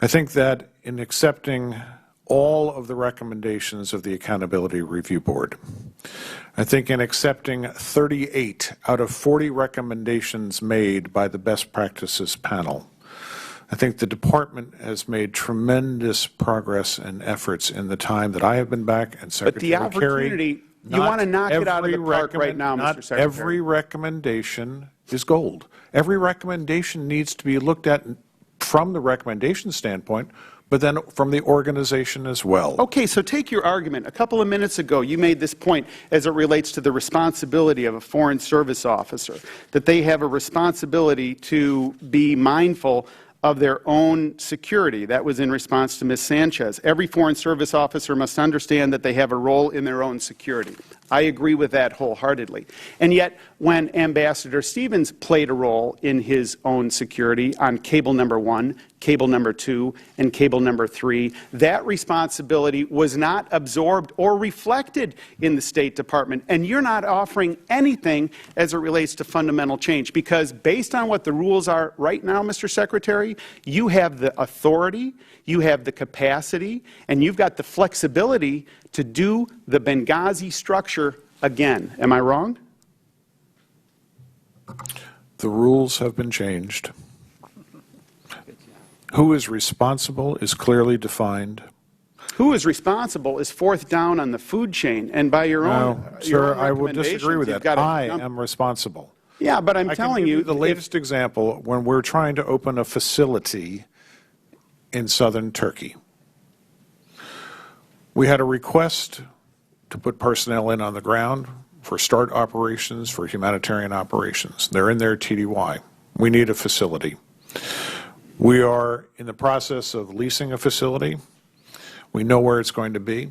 I think that in accepting all of the recommendations of the Accountability Review Board, I think in accepting 38 out of 40 recommendations made by the Best Practices panel, I think the Department has made tremendous progress and efforts in the time that I have been back, and Secretary But the opportunity, you want to knock it out of the park right now, Mr. Secretary. Every recommendation is gold. Every recommendation needs to be looked at from the recommendation standpoint, but then from the organization as well. Okay, so take your argument. A couple of minutes ago, you made this point as it relates to the responsibility of a Foreign Service officer, that they have a responsibility to be mindful of their own security. That was in response to Ms. Sanchez. Every Foreign Service officer must understand that they have a role in their own security. I agree with that wholeheartedly. And yet, when Ambassador Stevens played a role in his own security on cable number 1, cable number 2, and cable number 3, that responsibility was not absorbed or reflected in the State Department. And you're not offering anything as it relates to fundamental change, because based on what the rules are right now, Mr. Secretary, you have the authority, you have the capacity, and you've got the flexibility to do the Benghazi structure again. Am I wrong? The rules have been changed. Who is responsible is clearly defined. Who is responsible is fourth down on the food chain, and by your own sir, I would disagree with that. I am responsible. Yeah, but I'm telling you, the latest example, when we're trying to open a facility in southern Turkey, we had a request to put personnel in on the ground for START operations, for humanitarian operations. They're in their TDY. We need a facility. We are in the process of leasing a facility. We know where it's going to be.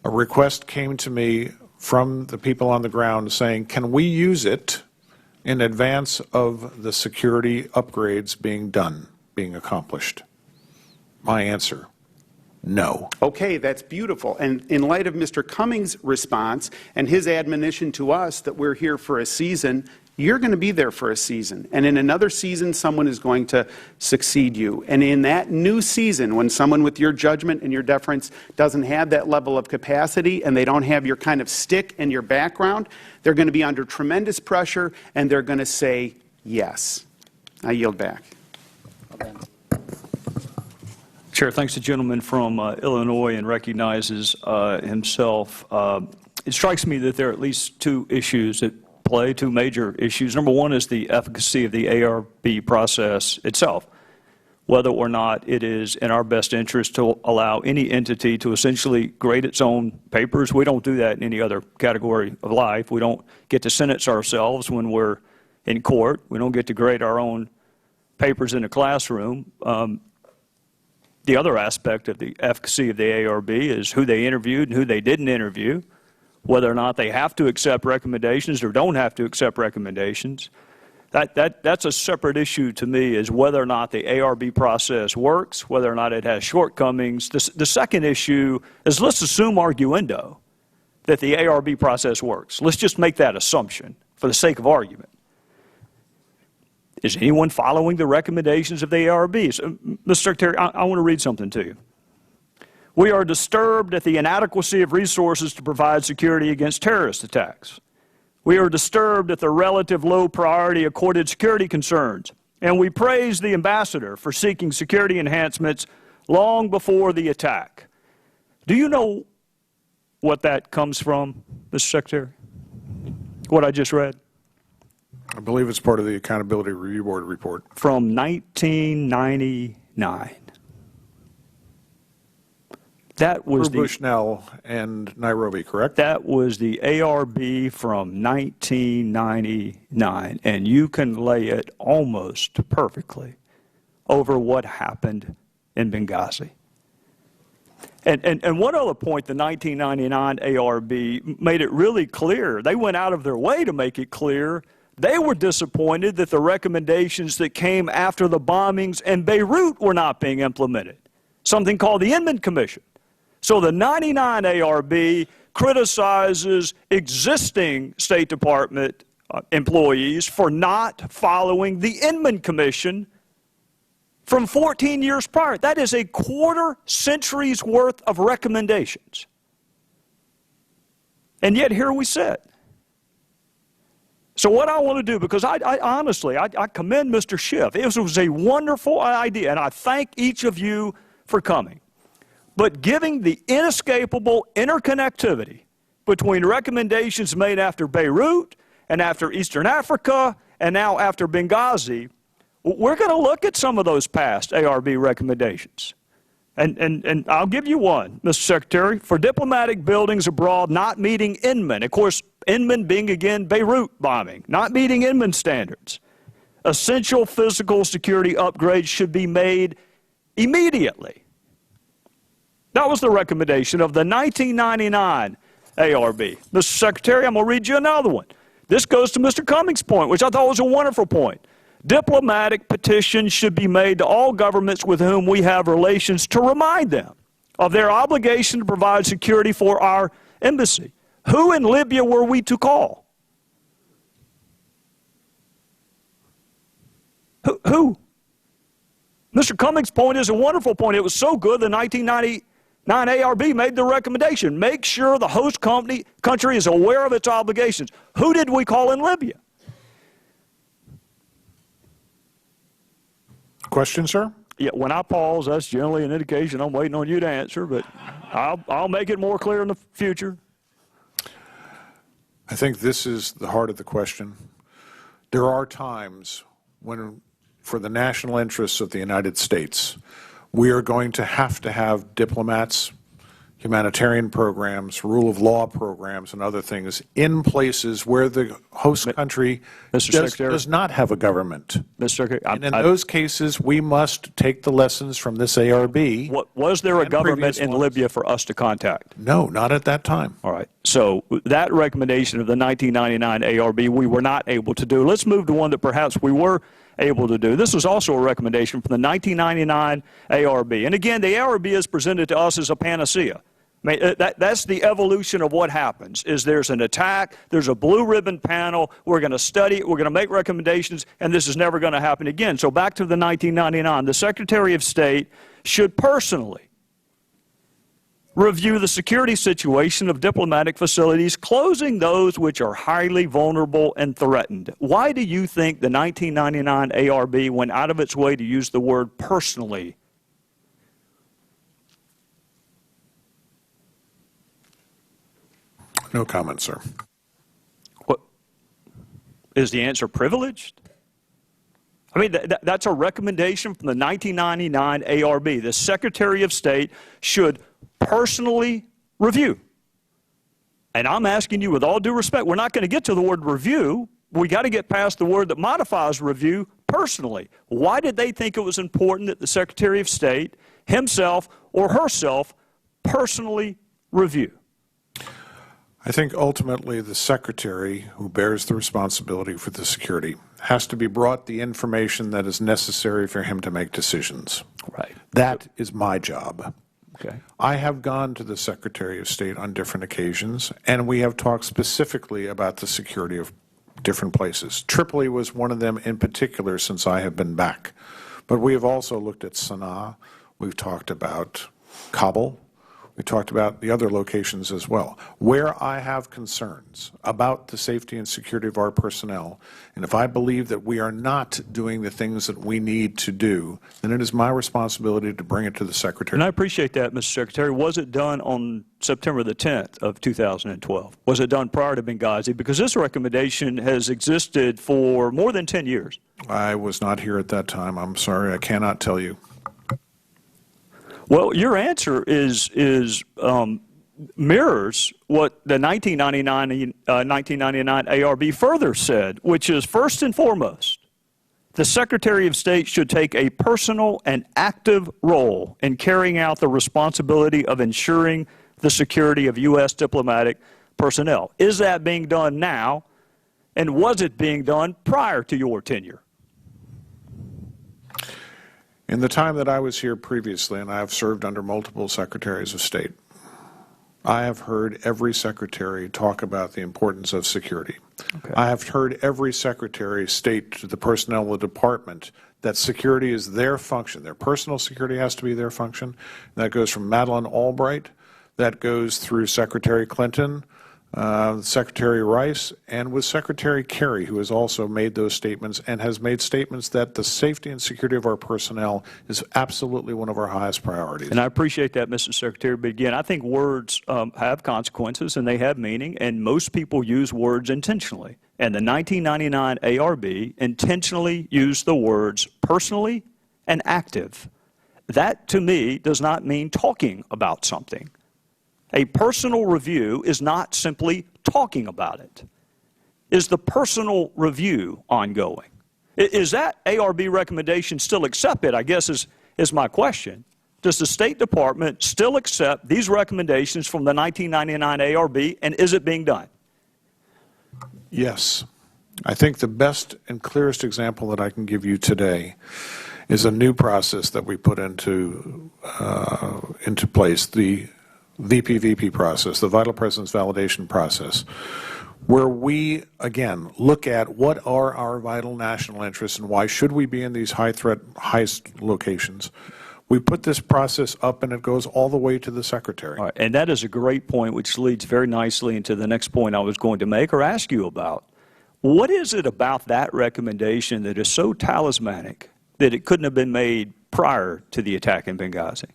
A request came to me from the people on the ground saying, can we use it in advance of the security upgrades being accomplished? My answer, no. Okay, that's beautiful. And in light of Mr. Cummings' response and his admonition to us that we're here for a season, you're going to be there for a season. And in another season, someone is going to succeed you. And in that new season, when someone with your judgment and your deference doesn't have that level of capacity and they don't have your kind of stick and your background, they're going to be under tremendous pressure and they're going to say yes. I yield back. Chair, thanks the gentleman from Illinois and recognizes himself. It strikes me that there are at least two issues at play, two major issues. Number one is the efficacy of the ARB process itself, whether or not it is in our best interest to allow any entity to essentially grade its own papers. We don't do that in any other category of life. We don't get to sentence ourselves when we're in court. We don't get to grade our own papers in a classroom. The other aspect of the efficacy of the ARB is who they interviewed and who they didn't interview, whether or not they have to accept recommendations or don't have to accept recommendations. That's a separate issue to me, is whether or not the ARB process works, whether or not it has shortcomings. The second issue is, let's assume arguendo that the ARB process works. Let's just make that assumption for the sake of argument. Is anyone following the recommendations of the ARB? So, Mr. Secretary, I want to read something to you. We are disturbed at the inadequacy of resources to provide security against terrorist attacks. We are disturbed at the relative low priority accorded security concerns, and we praise the ambassador for seeking security enhancements long before the attack. Do you know what that comes from, Mr. Secretary? What I just read? I believe it's part of the Accountability Review Board report. From 1999. That was Bushnell and Nairobi, correct? That was the ARB from 1999, and you can lay it almost perfectly over what happened in Benghazi. And one other point, the 1999 ARB made it really clear. They went out of their way to make it clear. They were disappointed that the recommendations that came after the bombings in Beirut were not being implemented, something called the Inman Commission. So the 99 ARB criticizes existing State Department employees for not following the Inman Commission from 14 years prior. That is a quarter century's worth of recommendations. And yet here we sit. So what I want to do, because I honestly commend Mr. Schiff. It was a wonderful idea, and I thank each of you for coming. But giving the inescapable interconnectivity between recommendations made after Beirut and after Eastern Africa and now after Benghazi, we're going to look at some of those past ARB recommendations. And I'll give you one, Mr. Secretary. For diplomatic buildings abroad not meeting Inman, of course, Inman being, again, Beirut bombing, not meeting Inman standards, essential physical security upgrades should be made immediately. That was the recommendation of the 1999 ARB. Mr. Secretary, I'm going to read you another one. This goes to Mr. Cummings' point, which I thought was a wonderful point. Diplomatic petitions should be made to all governments with whom we have relations to remind them of their obligation to provide security for our embassy. Who in Libya were we to call? Who? Mr. Cummings' point is a wonderful point. It was so good the 1999 ARB made the recommendation. Make sure the host country is aware of its obligations. Who did we call in Libya? Question, sir? Yeah, when I pause, that's generally an indication I'm waiting on you to answer, but I'll make it more clear in the future. I think this is the heart of the question. There are times when, for the national interests of the United States, we are going to have diplomats humanitarian programs, rule of law programs, and other things in places where the host country does not have a government. Mr. Secretary, and in those cases, we must take the lessons from this ARB. Was there a government in Libya for us to contact? No, not at that time. All right. So that recommendation of the 1999 ARB, we were not able to do. Let's move to one that perhaps we were able to do. This was also a recommendation from the 1999 ARB. And again, the ARB is presented to us as a panacea. I mean, that's the evolution of what happens, is there's an attack, there's a blue ribbon panel, we're going to study it, we're going to make recommendations, and this is never going to happen again. So back to the 1999, the Secretary of State should personally review the security situation of diplomatic facilities, closing those which are highly vulnerable and threatened. Why do you think the 1999 ARB went out of its way to use the word personally? No comment, sir. What, is the answer privileged? I mean, that's a recommendation from the 1999 ARB. The Secretary of State should personally review. And I'm asking you with all due respect, we're not going to get to the word review. We got to get past the word that modifies review, personally. Why did they think it was important that the Secretary of State himself or herself personally review? I think ultimately the Secretary, who bears the responsibility for the security, has to be brought the information that is necessary for him to make decisions. Right. That is my job. Okay. I have gone to the Secretary of State on different occasions, and we have talked specifically about the security of different places. Tripoli was one of them in particular since I have been back. But we have also looked at Sana'a. We've talked about Kabul. We talked about the other locations as well. Where I have concerns about the safety and security of our personnel, and if I believe that we are not doing the things that we need to do, then it is my responsibility to bring it to the Secretary. And I appreciate that, Mr. Secretary. Was it done on September the 10th of 2012? Was it done prior to Benghazi? Because this recommendation has existed for more than 10 years. I was not here at that time. I'm sorry. I cannot tell you. Well, your answer mirrors what the 1999 ARB further said, which is, first and foremost, the Secretary of State should take a personal and active role in carrying out the responsibility of ensuring the security of U.S. diplomatic personnel. Is that being done now, and was it being done prior to your tenure? In the time that I was here previously, and I have served under multiple Secretaries of State, I have heard every secretary talk about the importance of security. Okay. I have heard every secretary state to the personnel of the department that security is their function. Their personal security has to be their function. That goes from Madeleine Albright, that goes through Secretary Clinton, Secretary Rice, and with Secretary Kerry, who has also made those statements and has made statements that the safety and security of our personnel is absolutely one of our highest priorities. And I appreciate that, Mr. Secretary. But again, I think words have consequences and they have meaning, and most people use words intentionally. And the 1999 ARB intentionally used the words personally and active. That, to me, does not mean talking about something. A personal review is not simply talking about it. Is the personal review ongoing? Is that ARB recommendation still accepted, I guess is my question. Does the State Department still accept these recommendations from the 1999 ARB, and is it being done? Yes. I think the best and clearest example that I can give you today is a new process that we put into place, the VP process, the Vital Presence Validation process, where we, again, look at what are our vital national interests and why should we be in these high-threat, highest locations. We put this process up, and it goes all the way to the Secretary. All right, and that is a great point, which leads very nicely into the next point I was going to make or ask you about. What is it about that recommendation that is so talismanic that it couldn't have been made prior to the attack in Benghazi?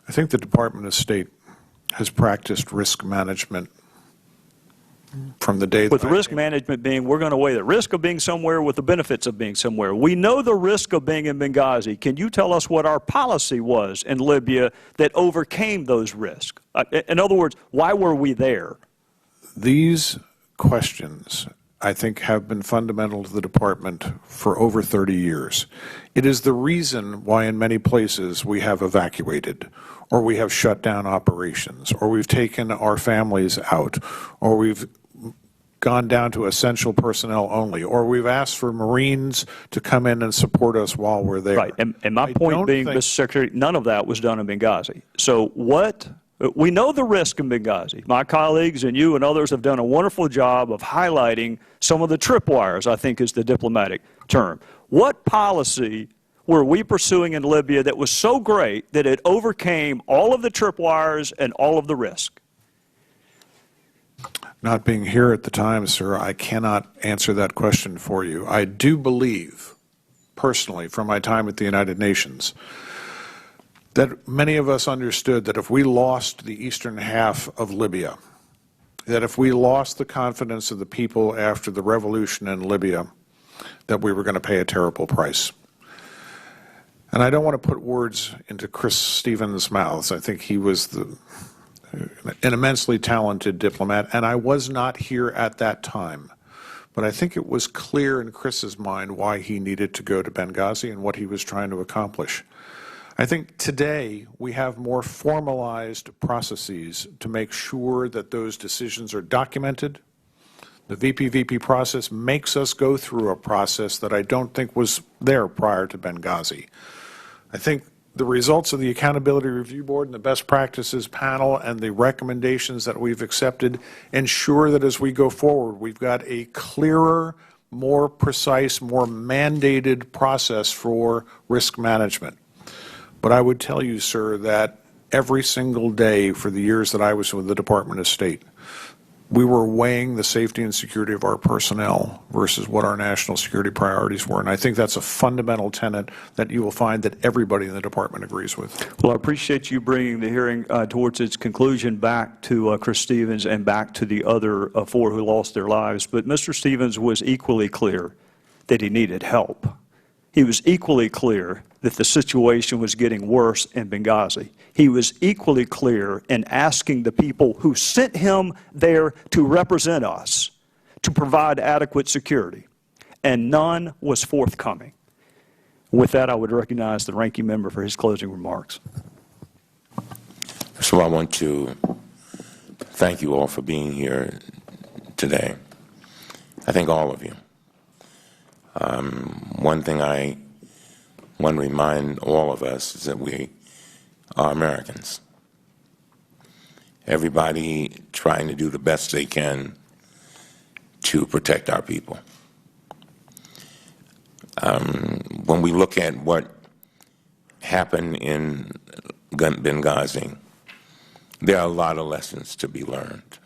I think the Department of State has practiced risk management from the day With that the risk management being, we're going to weigh the risk of being somewhere with the benefits of being somewhere. We know the risk of being in Benghazi. Can you tell us what our policy was in Libya that overcame those risks? In other words, why were we there? These questions, I think, have been fundamental to the department for over 30 years. It is the reason why in many places we have evacuated, or we have shut down operations, or we've taken our families out, or we've gone down to essential personnel only, or we've asked for Marines to come in and support us while we're there. Right. And my point being, Mr. Secretary, none of that was done in Benghazi. So we know the risk in Benghazi. My colleagues and you and others have done a wonderful job of highlighting some of the tripwires, I think is the diplomatic term. What policy were we pursuing in Libya that was so great that it overcame all of the tripwires and all of the risk? Not being here at the time, sir, I cannot answer that question for you. I do believe, personally, from my time at the United Nations, that many of us understood that if we lost the eastern half of Libya, that if we lost the confidence of the people after the revolution in Libya, that we were going to pay a terrible price. And I don't want to put words into Chris Stevens' mouths. I think he was an immensely talented diplomat, and I was not here at that time. But I think it was clear in Chris's mind why he needed to go to Benghazi and what he was trying to accomplish. I think today we have more formalized processes to make sure that those decisions are documented. The VP process makes us go through a process that I don't think was there prior to Benghazi. I think the results of the Accountability Review Board and the Best Practices Panel and the recommendations that we've accepted ensure that as we go forward, we've got a clearer, more precise, more mandated process for risk management. But I would tell you, sir, that every single day for the years that I was with the Department of State, we were weighing the safety and security of our personnel versus what our national security priorities were. And I think that's a fundamental tenet that you will find that everybody in the department agrees with. Well, I appreciate you bringing the hearing towards its conclusion back to Chris Stevens and back to the other four who lost their lives. But Mr. Stevens was equally clear that he needed help. He was equally clear that the situation was getting worse in Benghazi. He was equally clear in asking the people who sent him there to represent us to provide adequate security, and none was forthcoming. With that, I would recognize the ranking member for his closing remarks. So I want to thank you all for being here today. I thank all of you. One thing I want to remind all of us is that we are Americans. Everybody trying to do the best they can to protect our people. When we look at what happened in Benghazi, there are a lot of lessons to be learned.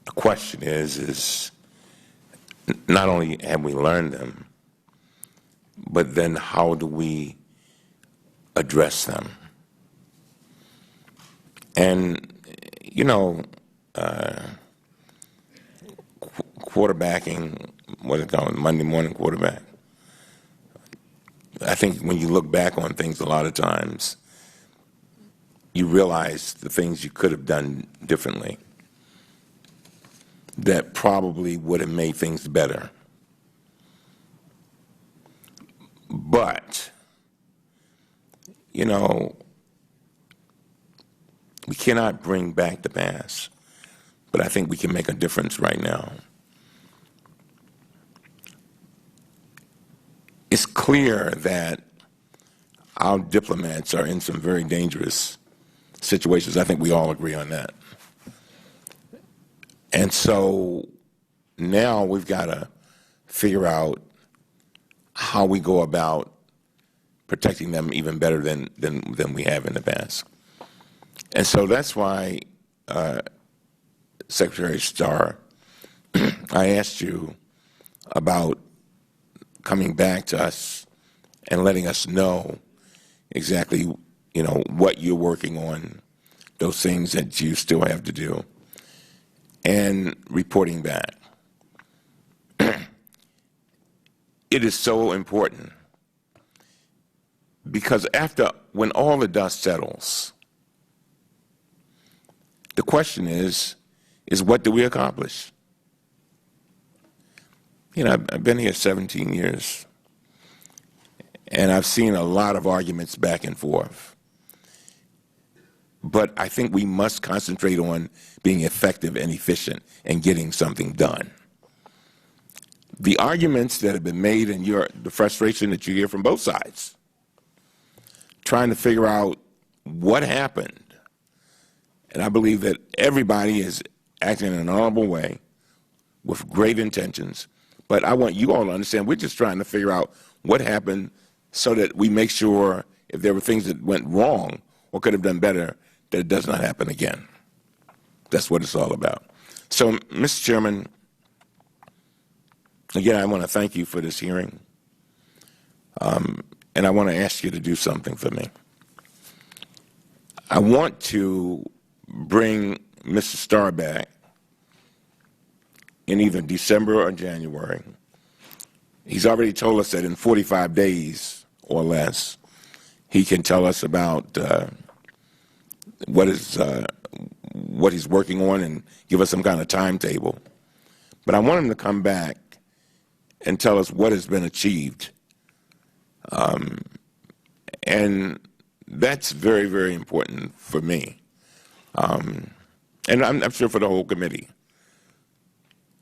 The question is not only have we learned them, but then how do we address them? And, you know, quarterbacking, what is it called, Monday morning quarterback. I think when you look back on things a lot of times, you realize the things you could have done differently that probably would have made things better. But, you know, we cannot bring back the past, but I think we can make a difference right now. It's clear that our diplomats are in some very dangerous situations. I think we all agree on that. And so now we've got to figure out how we go about protecting them even better than we have in the past. And so that's why, Secretary Starr, I asked you about coming back to us and letting us know exactly, you know, what you're working on, those things that you still have to do. and reporting back. It is so important because when all the dust settles, the question is what do we accomplish? You know, I've been here 17 years, and I've seen a lot of arguments back and forth. But I think we must concentrate on being effective and efficient and getting something done. The arguments that have been made and the frustration that you hear from both sides, trying to figure out what happened. And I believe that everybody is acting in an honorable way with great intentions. But I want you all to understand we're just trying to figure out what happened so that we make sure if there were things that went wrong or could have done better, that it does not happen again. That's what it's all about. So, Mr. Chairman, again, I want to thank you for this hearing. And I want to ask you to do something for me. I want to bring Mr. Starr back in either December or January. He's already told us that in 45 days or less, he can tell us about what he's working on and give us some kind of timetable. But I want him to come back and tell us what has been achieved. And that's very, very important for me. And I'm sure for the whole committee.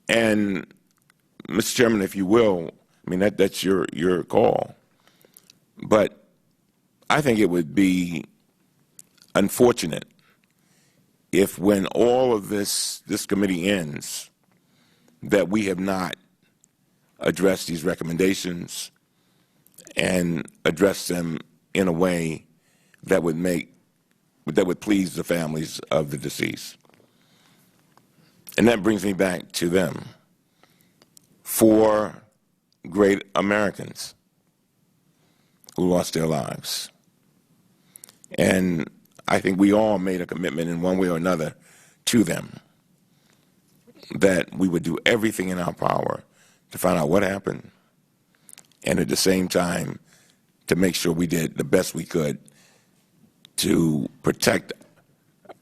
And, Mr. Chairman, if you will, I mean, that's your call. But I think it would be unfortunate if when all of this committee ends, that we have not addressed these recommendations and addressed them in a way that would please the families of the deceased. And that brings me back to them. 4 great Americans who lost their lives. And I think we all made a commitment in one way or another to them that we would do everything in our power to find out what happened, and at the same time to make sure we did the best we could to protect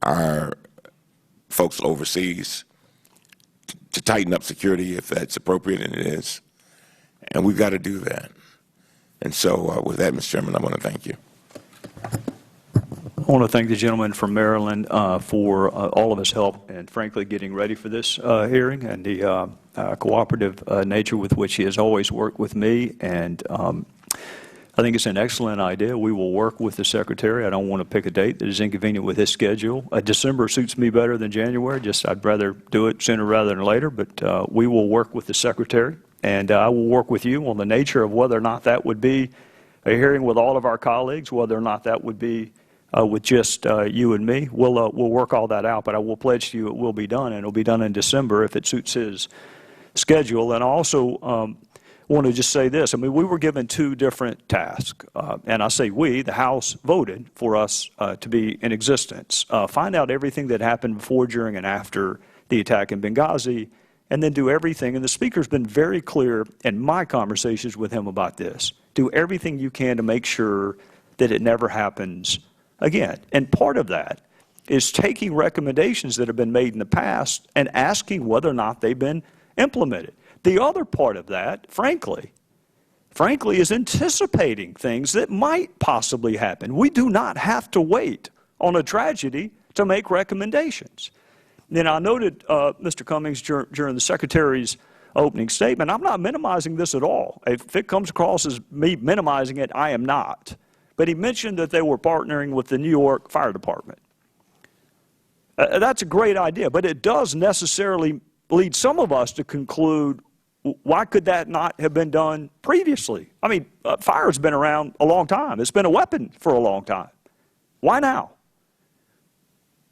our folks overseas, to tighten up security if that's appropriate, and it is. And we've got to do that. And so with that, Mr. Chairman, I want to thank you. I want to thank the gentleman from Maryland for all of his help and, frankly, getting ready for this hearing and the cooperative nature with which he has always worked with me. And I think it's an excellent idea. We will work with the Secretary. I don't want to pick a date that is inconvenient with his schedule. December suits me better than January. I'd rather do it sooner rather than later. But we will work with the Secretary, and I will work with you on the nature of whether or not that would be a hearing with all of our colleagues, whether or not that would be with just you and me. We'll work all that out, but I will pledge to you it will be done, and it will be done in December if it suits his schedule. And I also want to just say this. I mean, we were given 2 different tasks, and I say we, the House voted for us to be in existence. Find out everything that happened before, during, and after the attack in Benghazi, and then do everything, and the Speaker's been very clear in my conversations with him about this, do everything you can to make sure that it never happens again. And part of that is taking recommendations that have been made in the past and asking whether or not they've been implemented. The other part of that, frankly, is anticipating things that might possibly happen. We do not have to wait on a tragedy to make recommendations. And I noted Mr. Cummings during the Secretary's opening statement. I'm not minimizing this at all. If it comes across as me minimizing it, I am not. But he mentioned that they were partnering with the New York Fire Department. That's a great idea, but it does necessarily lead some of us to conclude, why could that not have been done previously? I mean, fire's been around a long time. It's been a weapon for a long time. Why now?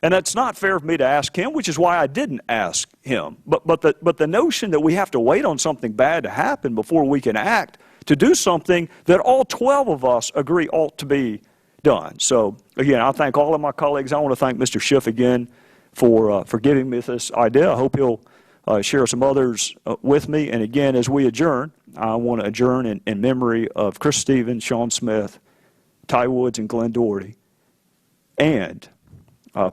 And it's not fair for me to ask him, which is why I didn't ask him. But the notion that we have to wait on something bad to happen before we can act to do something that all 12 of us agree ought to be done. So, again, I thank all of my colleagues. I want to thank Mr. Schiff again for giving me this idea. I hope he'll share some others with me. And again, as we adjourn, I want to adjourn in memory of Chris Stevens, Sean Smith, Ty Woods, and Glenn Doherty, and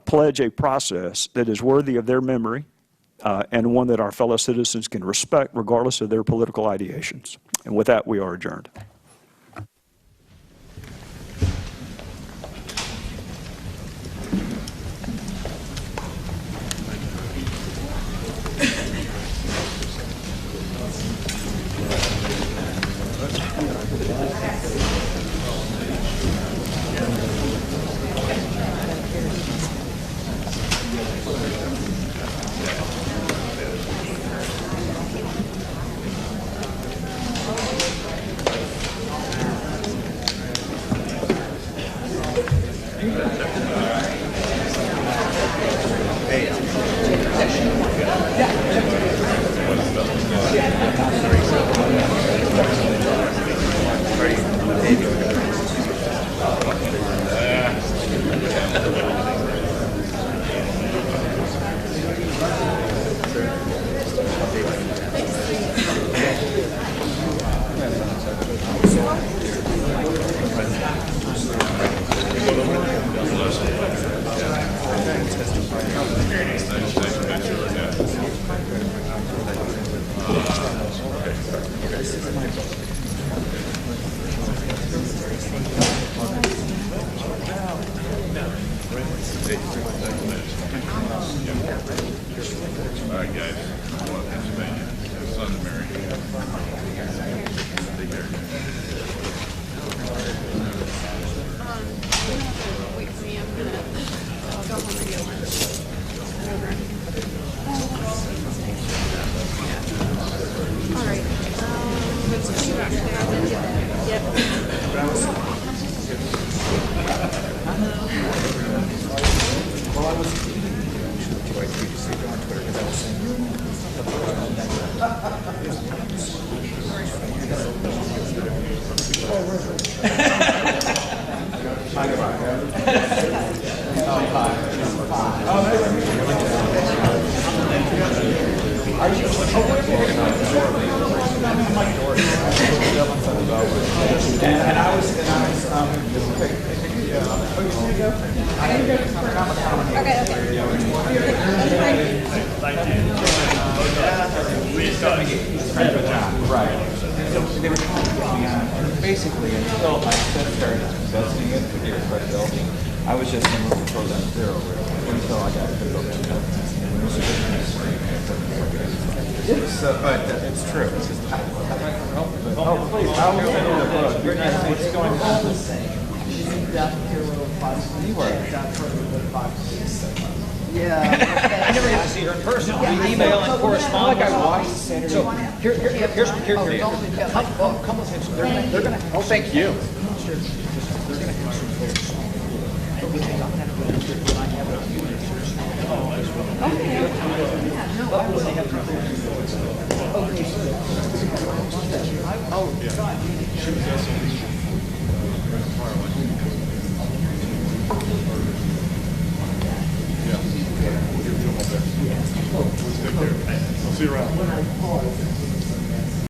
pledge a process that is worthy of their memory and one that our fellow citizens can respect regardless of their political ideations. And with that, we are adjourned. Basically, until I started investing it to get a credibility, I was just going to move towards that zero until I got to go to but it's true. Oh, please, I will send you the book. What's going on? You were. Yeah. I never got to see her in person. We email and correspond. Like I watched the Senator. So here's come with him. They're going to. Oh, thank you. They're going to concentrate. I'll see you around.